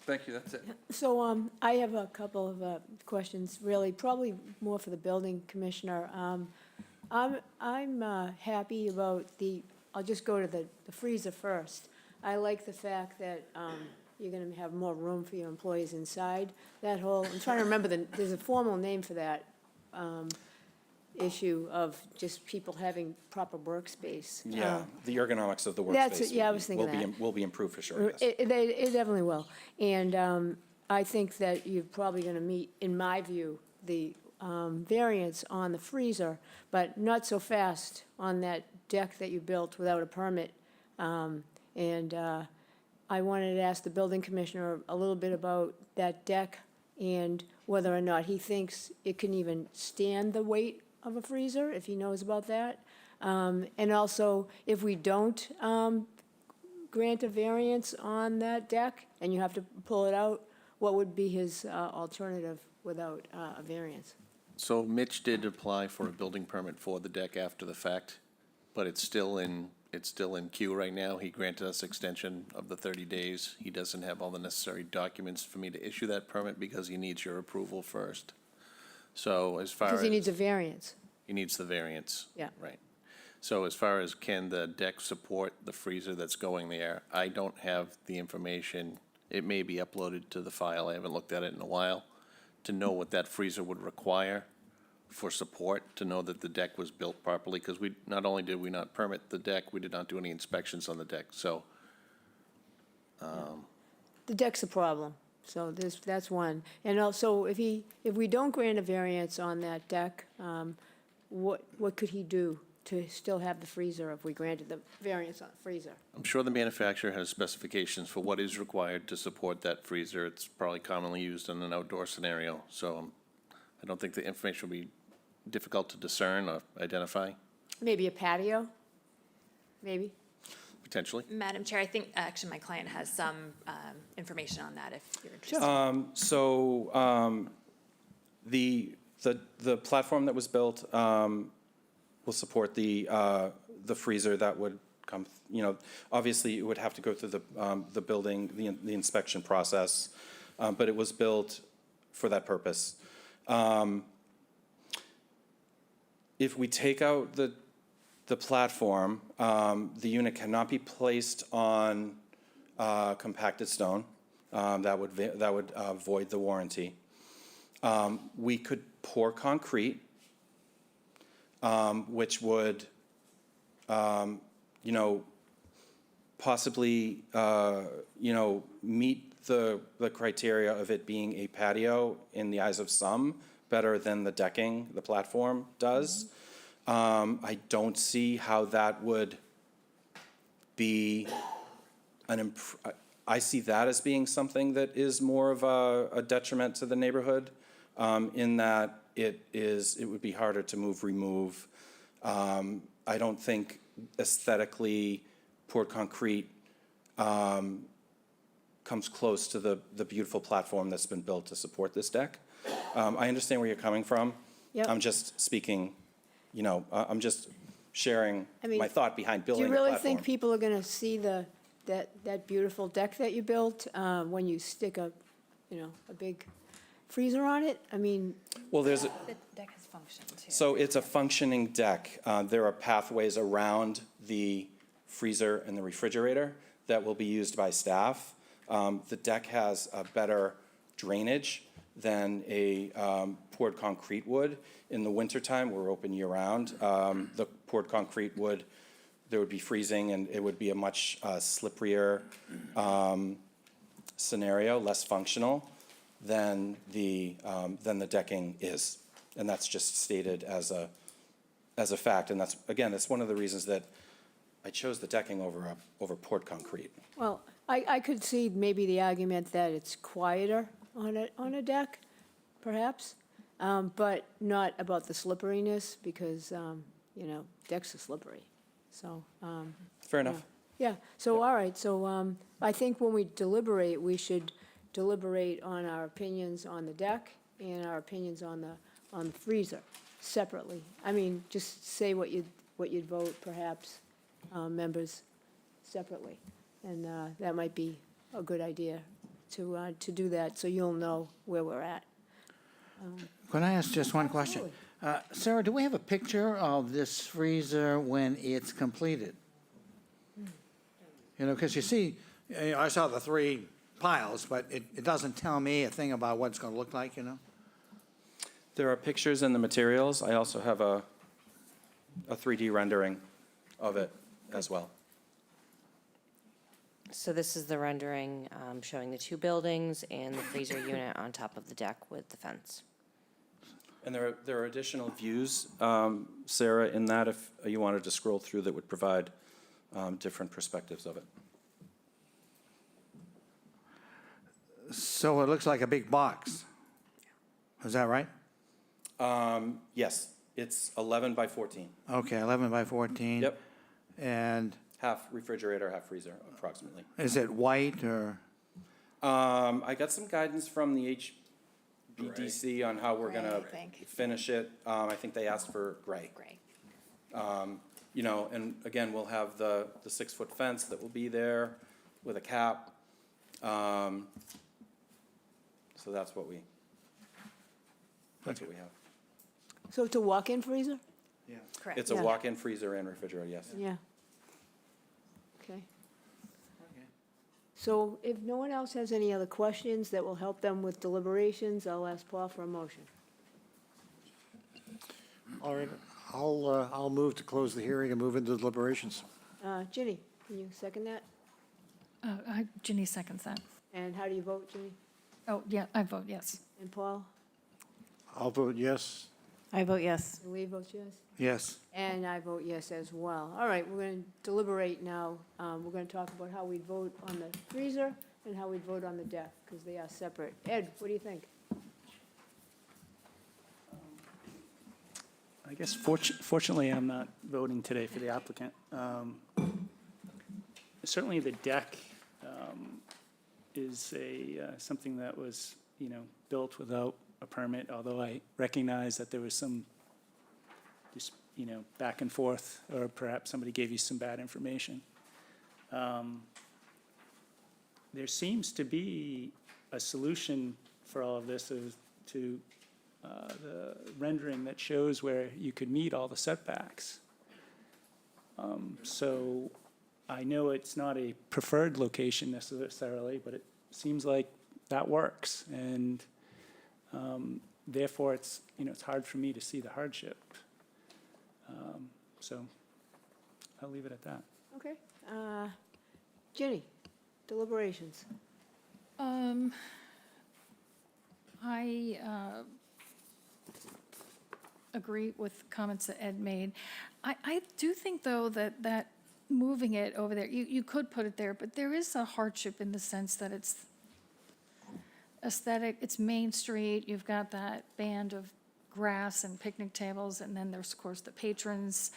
Thank you, that's it. So I have a couple of questions, really, probably more for the building commissioner. I'm happy about I'll just go to the freezer first. I like the fact that you're going to have more room for your employees inside. I'm trying to remember, there's a formal name for that issue of just people having proper workspace. Yeah, the ergonomics of the workspace. I was thinking that. Will be improved for sure, yes. It definitely will. And I think that you're probably going to meet, in my view, the variance on the freezer, but not so fast on that deck that you built without a permit. And I wanted to ask the building commissioner a little bit about that deck and whether or not he thinks it can even stand the weight of a freezer, if he knows about that. And also, if we don't grant a variance on that deck and you have to pull it out, what would be his alternative without a variance? So Mitch did apply for a building permit for the deck after the fact, but it's still in queue right now. He granted us extension of the 30 days. He doesn't have all the necessary documents for me to issue that permit because he needs your approval first. So as far as... Because he needs a variance. He needs the variance. Yeah. Right. So as far as can the deck support the freezer that's going there, I don't have the information. It may be uploaded to the file. I haven't looked at it in a while to know what that freezer would require for support, to know that the deck was built properly, because not only did we not permit the deck, we did not do any inspections on the deck, so. The deck's a problem. So that's one. And also, if we don't grant a variance on that deck, what could he do to still have the freezer if we granted the variance on the freezer? I'm sure the manufacturer has specifications for what is required to support that freezer. It's probably commonly used in an outdoor scenario, so I don't think the information will be difficult to discern or identify, Maybe a patio? Maybe? potentially. Madam Chair, I think actually my client has some information on that if you're interested. The platform that was built will support the freezer that would come, obviously it would have to go through the building, the inspection process, but it was built for that purpose. If we take out the platform, the unit cannot be placed on compacted stone. That would void the warranty. We could pour concrete, which would, possibly, meet the criteria of it being a patio in the eyes of some, better than the decking, the platform does. I don't see how that would be I see that as being something that is more of a detriment to the neighborhood, in that it would be harder to remove. I don't think aesthetically poured concrete comes close to the beautiful platform that's been built to support this deck. I understand where you're coming from. Yep. I'm just speaking, I'm just sharing I mean, my thought behind Do building you the really platform. think people are gonna see that beautiful deck that you built when you stick a big freezer on it? I mean, Well, there's, The deck has function too. so it's a functioning deck. There are pathways around the freezer and the refrigerator that will be used by staff. The deck has a better drainage than a poured concrete would. In the wintertime, we're open year-round. The poured concrete would, there would be freezing, and it would be a much slipperier scenario, less functional than the decking is. And that's just stated as a fact. And that's, again, that's one of the reasons that I chose the decking over poured concrete. well, I could see maybe the argument that it's quieter on a deck, perhaps, but not about the slipperiness, because, decks are slippery, so. Fair enough. Yeah, so, all right, so I think when we deliberate, we should deliberate on our opinions on the deck and our opinions on the freezer separately. I mean, just say what you'd vote, perhaps, members, separately. And that might be a good idea to do that, so you'll know where we're at. Can I ask just one question? Sarah, do we have a picture of this freezer when it's completed? Because you see, I saw the 3 piles, but it doesn't tell me a thing about what it's going to look like, There are pictures in the materials. I also have a 3D rendering of it as well. So this is the rendering showing the 2 buildings and the freezer unit on top of the deck with the fence. And there are additional views, Sarah, in that if you wanted to scroll through, that would provide different perspectives of it. So it looks like a big box. Is that right? Yes, it's 11 by 14. Okay, 11 by 14. Yep. And Half refrigerator, half freezer, approximately. is it white or? I got some guidance from the HBDC on how we're gonna finish it. I think they asked for gray. Gray. And again, we'll have the 6-foot fence that will be there with a cap. So that's what we have. So it's a walk-in freezer? Yeah. Correct. It's a Yeah. walk-in freezer and refrigerator, yes. Yeah. Okay. So if no one else has any other questions that will help them with deliberations, I'll ask Paul for a motion. All right, I'll move to close the hearing and move into deliberations. Ginny, can you second that? Ginny seconds that. And how do you vote, Ginny? Oh, yeah, I vote yes. And Paul? I'll vote yes. I vote yes. And Lee votes yes? Yes. And I vote yes as well. All right, we're going to deliberate now. We're going to talk about how we'd vote on the freezer and how we'd vote on the deck, because they are separate. Ed, what do you think? I guess fortunately, I'm not voting today for the applicant. Certainly, the deck is something that was, built without a permit, although I recognize that there was some, just, back and forth, or perhaps somebody gave you some bad information. There seems to be a solution for all of this to the rendering that shows where you could meet all the setbacks. So I know it's not a preferred location necessarily, but it seems like that works. And therefore, it's hard for me to see the hardship. So I'll leave it at that. Okay. Ginny, deliberations. I agree with comments that Ed made. I do think, though, that moving it over there, you could put it there, but there is a hardship in the sense that it's aesthetic, it's Main Street, you've got that band of grass and picnic tables, and then there's, of course, the patrons.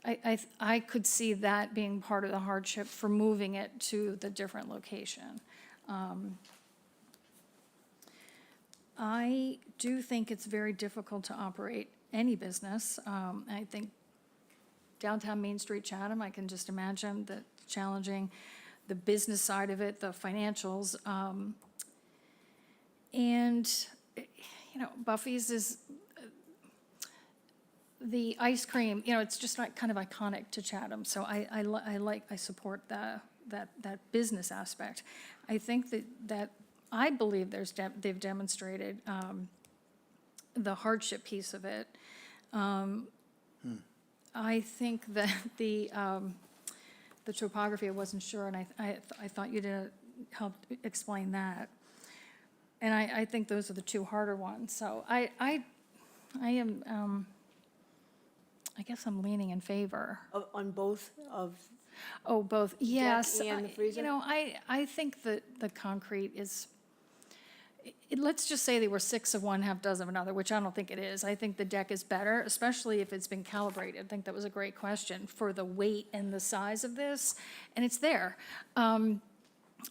I could see that being part of the hardship for moving it to the different location. I do think it's very difficult to operate any business. I think downtown Main Street, Chatham, I can just imagine that challenging the business side of it, the financials. And, Buffy's is, the ice cream, it's just like kind of iconic to Chatham. So I support that business aspect. I think that I believe they've demonstrated the hardship piece of it. I think that the topography, I wasn't sure, and I thought you did help explain that. And I think those are the two harder ones. So I am, I guess I'm leaning in favor. On both of? Oh, both, yes. And the freezer? I think that the concrete is, let's just say they were 6 of one, half dozen of another, which I don't think it is. I think the deck is better, especially if it's been calibrated. I think that was a great question for the weight and the size of this, and it's there.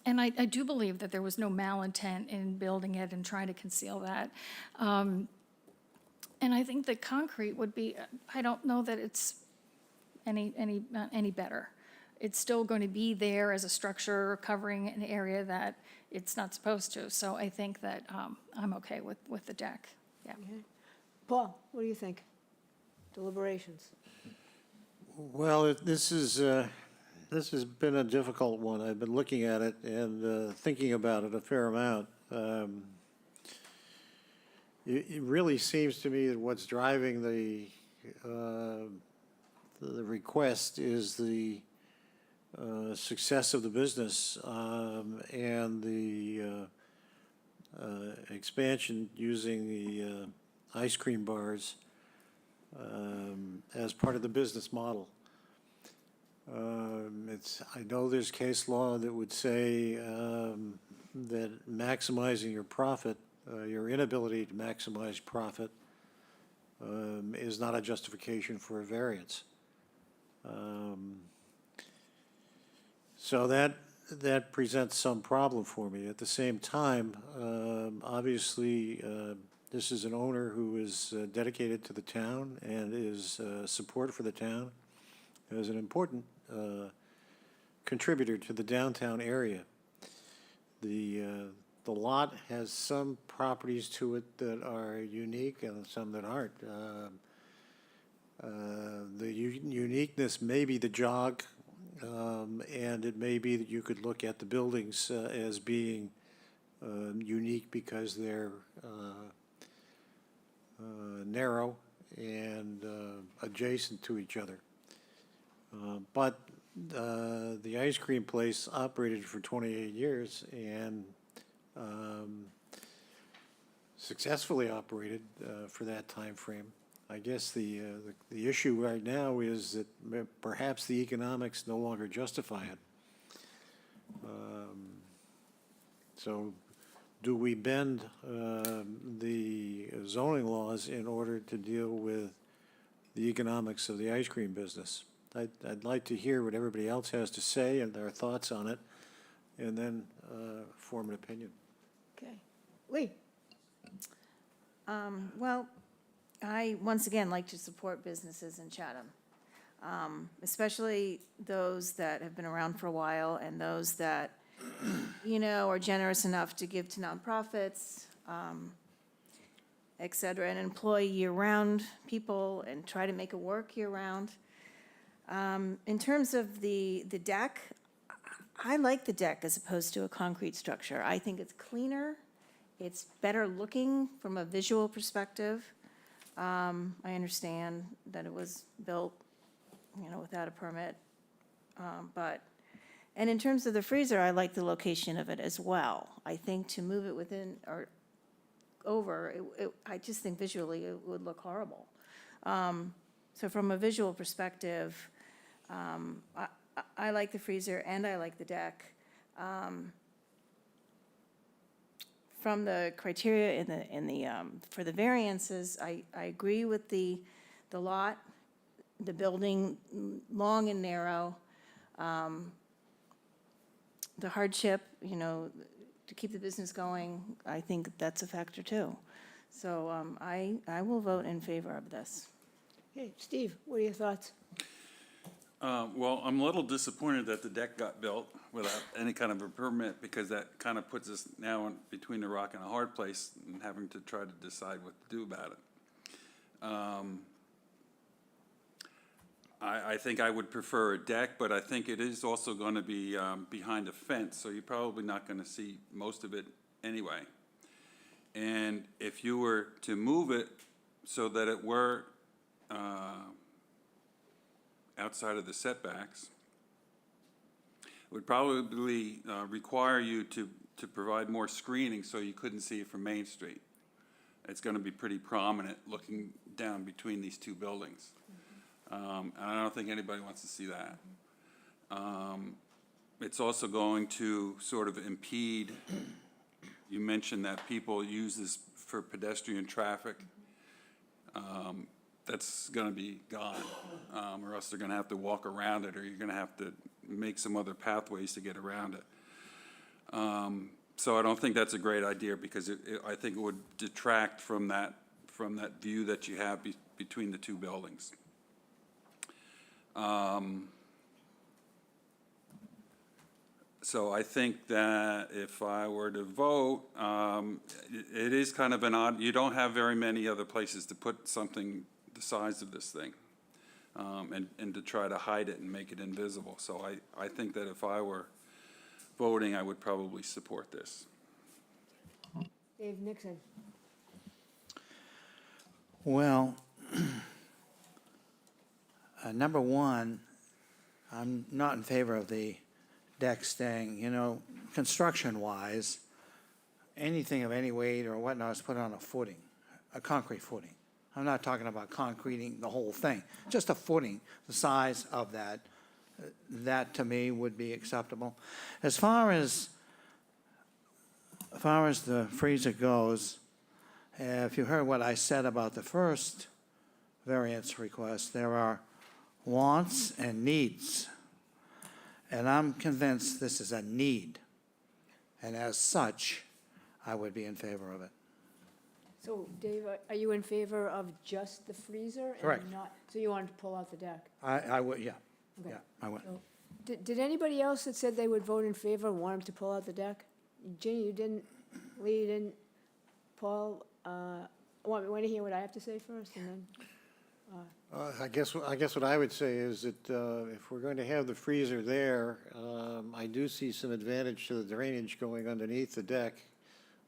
And I do believe that there was no malintent in building it and trying to conceal that. And I think the concrete would be, I don't know that it's any better. It's still going to be there as a structure covering an area that it's not supposed to. So I think that I'm okay with the deck, yeah. Okay. Paul, what do you think? Deliberations. Well, this has been a difficult one. I've been looking at it and thinking about it a fair amount. It really seems to me that what's driving the request is the success of the business and the expansion using the ice cream bars as part of the business model. I know there's case law that would say that maximizing your profit, your inability to maximize profit, is not a justification for a variance. So that presents some problem for me. At the same time, obviously, this is an owner who is dedicated to the town and is support for the town, as an important contributor to the downtown area. The lot has some properties to it that are unique and some that aren't. The uniqueness may be the jog, and it may be that you could look at the buildings as being unique because they're narrow and adjacent to each other. But the ice cream place operated for 28 years, and successfully operated for that time frame. I guess the issue right now is that perhaps the economics no longer justify it. So do we bend the zoning laws in order to deal with the economics of the ice cream business? I'd like to hear what everybody else has to say and their thoughts on it, and then form an opinion. Okay. Lee? Well, I, once again, like to support businesses in Chatham, especially those that have been around for a while and those that, you know, are generous enough to give to nonprofits, et cetera, and employ year-round people and try to make it work year-round. In terms of the deck, I like the deck as opposed to a concrete structure. I think it's cleaner, it's better looking from a visual perspective. I understand that it was built, you know, without a permit, and in terms of the freezer, I like the location of it as well. I think to move it within or over, I just think visually it would look horrible. So from a visual perspective, I like the freezer and I like the deck. From the criteria for the variances, I agree with the lot, the building, long and narrow. The hardship, you know, to keep the business going, I think that's a factor too. So I will vote in favor of this. Okay, Steve, what are your thoughts? Well, I'm a little disappointed that the deck got built without any kind of a permit, because that kind of puts us now between a rock and a hard place and having to try to decide what to do about it. I think I would prefer a deck, but I think it is also going to be behind a fence, so you're probably not going to see most of it anyway. And if you were to move it so that it were outside of the setbacks, it would probably require you to provide more screening so you couldn't see it from Main Street. It's going to be pretty prominent looking down between these two buildings. And I don't think anybody wants to see that. It's also going to sort of impede, you mentioned that people use this for pedestrian traffic. That's going to be gone, or else they're going to have to walk around it, or you're going to have to make some other pathways to get around it. So I don't think that's a great idea, because I think it would detract from that view that you have between the two buildings. So I think that if I were to vote, it is kind of an odd, you don't have very many other places to put something the size of this thing, and to try to hide it and make it invisible. So I think that if I were voting, I would probably support this. Dave Nixon. Well, number one, I'm not in favor of the deck staying. You know, construction-wise, anything of any weight or whatnot is put on a footing, a concrete footing. I'm not talking about concreting the whole thing, just a footing, the size of that. That to me would be acceptable. As far as the freezer goes, if you heard what I said about the first variance request, there are wants and needs. And I'm convinced this is a need. And as such, I would be in favor of it. So, Dave, are you in favor of just the freezer? and Correct. not? So you wanted to pull out the deck? I would, yeah. Okay. Yeah, I would. So, Did anybody else that said they would vote in favor want him to pull out the deck? Ginny, you didn't, Lee, you didn't, Paul, want to hear what I have to say first, and then? I guess what I would say is that if we're going to have the freezer there, I do see some advantage to the drainage going underneath the deck,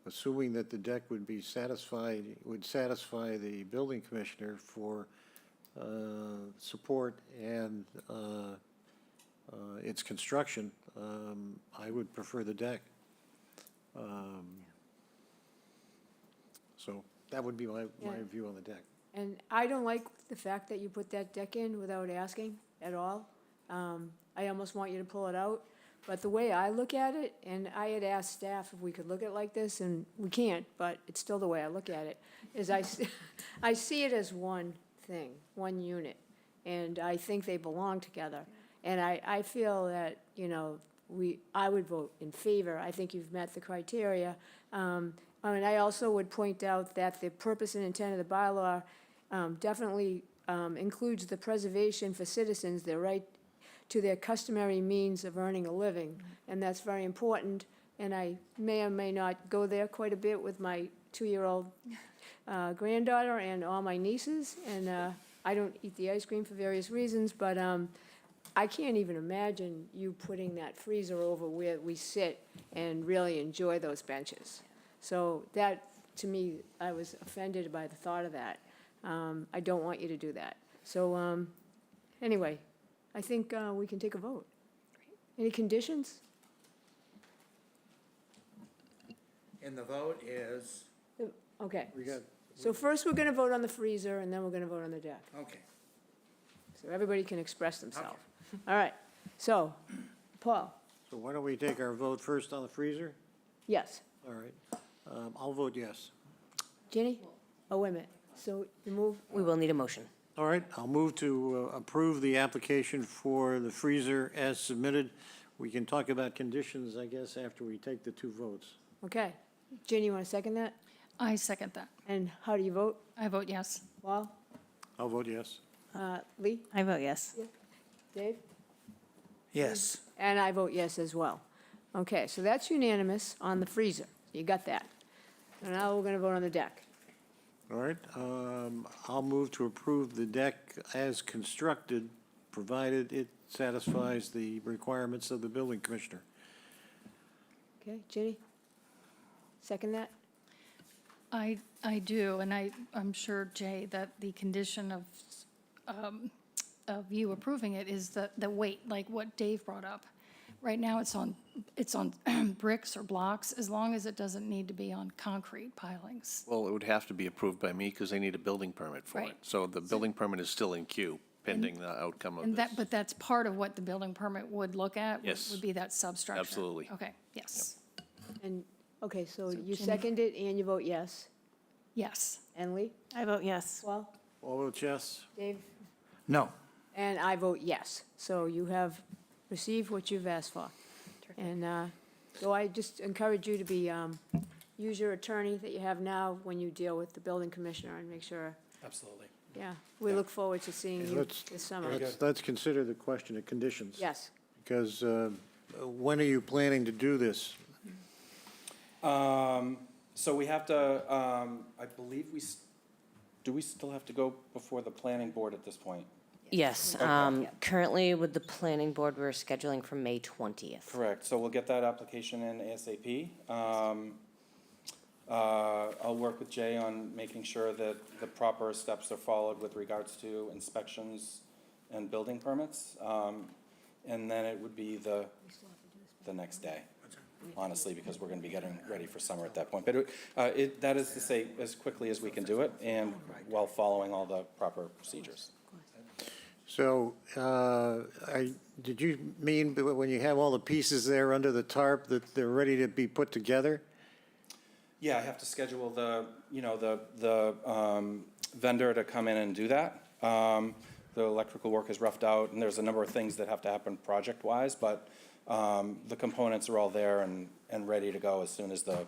assuming that the deck would satisfy the building commissioner for support and its construction. I would prefer the deck. So That would be my Yeah. view on the deck. And I don't like the fact that you put that deck in without asking at all. I almost want you to pull it out. But the way I look at it, and I had asked staff if we could look at it like this, and we can't, but it's still the way I look at it, is I see it as one thing, one unit. And I think they belong together. And I feel that, you know, I would vote in favor. I think you've met the criteria. And I also would point out that the purpose and intent of the bylaw definitely includes the preservation for citizens, their right to their customary means of earning a living. And that's very important. And I may or may not go there quite a bit with my 2-year-old granddaughter and all my nieces. And I don't eat the ice cream for various reasons, but I can't even imagine you putting that freezer over where we sit and really enjoy those benches. So that, to me, I was offended by the thought of that. I don't want you to do that. So, anyway, I think we can take a vote. Any conditions? And the vote is, Okay. We got, So first, we're gonna vote on the freezer, and then we're gonna vote on the deck. okay. So everybody can express themselves. All right. So, Paul? so why don't we take our vote first on the freezer? Yes. All right. I'll vote yes. Ginny? Oh, wait a minute. So you move? We will need a motion. All right, I'll move to approve the application for the freezer as submitted. We can talk about conditions, I guess, after we take the 2 votes. Okay. Ginny, you want to second that? I second that. And how do you vote? I vote yes. Paul? I'll vote yes. Lee? I vote yes. Dave? Yes. And I vote yes as well. Okay, so that's unanimous on the freezer. You got that. And now we're going to vote on the deck. All right, I'll move to approve the deck as constructed, provided it satisfies the requirements of the building commissioner. Okay, Ginny? Second that? I do, and I'm sure, Jay, that the condition of you approving it is the weight, like what Dave brought up. Right now, it's on bricks or blocks, as long as it doesn't need to be on concrete pilings. Well, it would have to be approved by me because they need a building permit for it. Right. So the building permit is still in queue pending the outcome of And this. but that's part of what the building permit would look at? Yes. Would be that substructure? Absolutely. Okay, yes. And, okay, so So you Ginny? second it and you vote yes. Yes. And Lee? I vote yes. Paul? All vote yes? Dave? No. And I vote yes. So you have received what you've asked for. And so I just encourage you to be, use your attorney that you have now when you deal with the building commissioner and make sure, Absolutely. yeah. We look forward to seeing you Let's- this summer. Let's consider the question of conditions. Yes. Because when are you planning to do this? So we have to, I believe do we still have to go before the planning board at this point? Yes, currently with the planning board, we're scheduling for May 20th. Correct, so we'll get that application in ASAP. I'll work with Jay on making sure that the proper steps are followed with regards to inspections and building permits. And then it would be the next day, honestly, because we're gonna be getting ready for summer at that point. But that is to say, as quickly as we can do it, and while following all the proper procedures. So, did you mean when you have all the pieces there under the tarp that they're ready to be put together? Yeah, I have to schedule the vendor to come in and do that. The electrical work is roughed out, and there's a number of things that have to happen project-wise, but the components are all there and ready to go as soon as the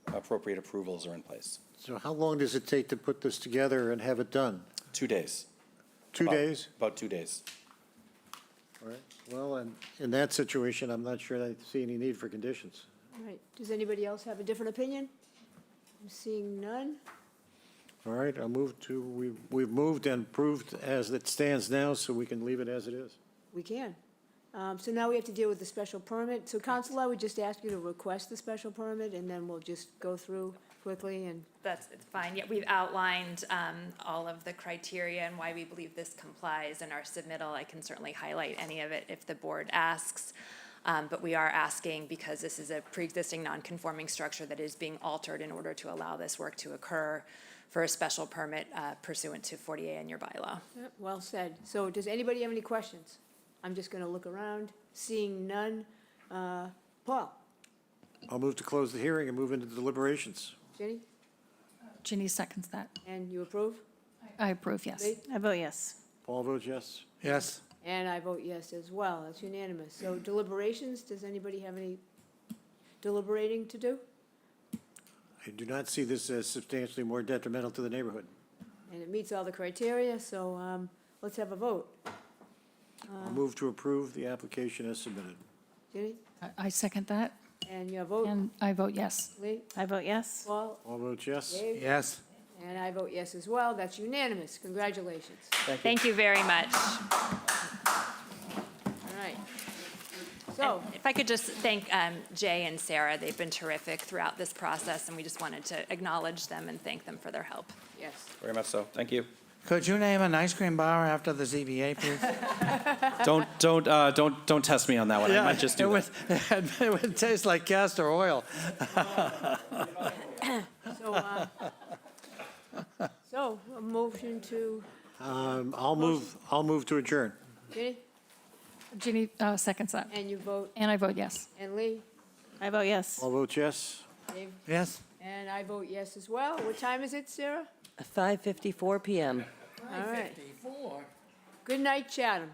appropriate approvals are in place. So how long does it take to put this together and have it done? 2 days. 2 days? About 2 days. All right, well, and in that situation, I'm not sure I see any need for conditions. All right. Does anybody else have a different opinion? I'm seeing none. All right, I'll move to, we've moved and approved as it stands now, so we can leave it as it is. We can. So now we have to deal with the special permit. So council, I would just ask you to request the special permit, and then we'll just go through quickly and. It's fine. Yeah, we've outlined all of the criteria and why we believe this complies in our submittal. I can certainly highlight any of it if the board asks. But we are asking, because this is a pre-existing non-conforming structure that is being altered in order to allow this work to occur, for a special permit pursuant to 40A in your bylaw. Yeah, well said. So does anybody have any questions? I'm just going to look around, seeing none. Paul? I'll move to close the hearing and move into deliberations. Jenny? Ginny seconds that. And you approve? I approve, yes. Lee? I vote yes. Paul votes yes. Yes. And I vote yes as well. That's unanimous. So deliberations, does anybody have any deliberating to do? I do not see this as substantially more detrimental to the neighborhood. And it meets all the criteria, so let's have a vote. I'll move to approve the application as submitted. Jenny? I second that, And your vote? and I vote yes. Lee? I vote yes. Paul? All votes yes. Dave? Yes. And I vote yes as well. That's unanimous. Congratulations. Thank you very much. All right. So, If I could just thank Jay and Sarah, they've been terrific throughout this process, and we just wanted to acknowledge them and thank them for their help. yes. Very much so. Thank you. Could you name an ice cream bar after the ZBA, please? Don't test me on that one. I might just do it that. would, it would taste like castor oil. So a motion to, I'll move to adjourn. Jenny? Ginny seconds that, And you vote, and I vote yes. and Lee? I vote yes. All votes yes. Dave? Yes? And I vote yes as well. What time is it, Sarah? 5:54 PM. All right. Good night, Chatham.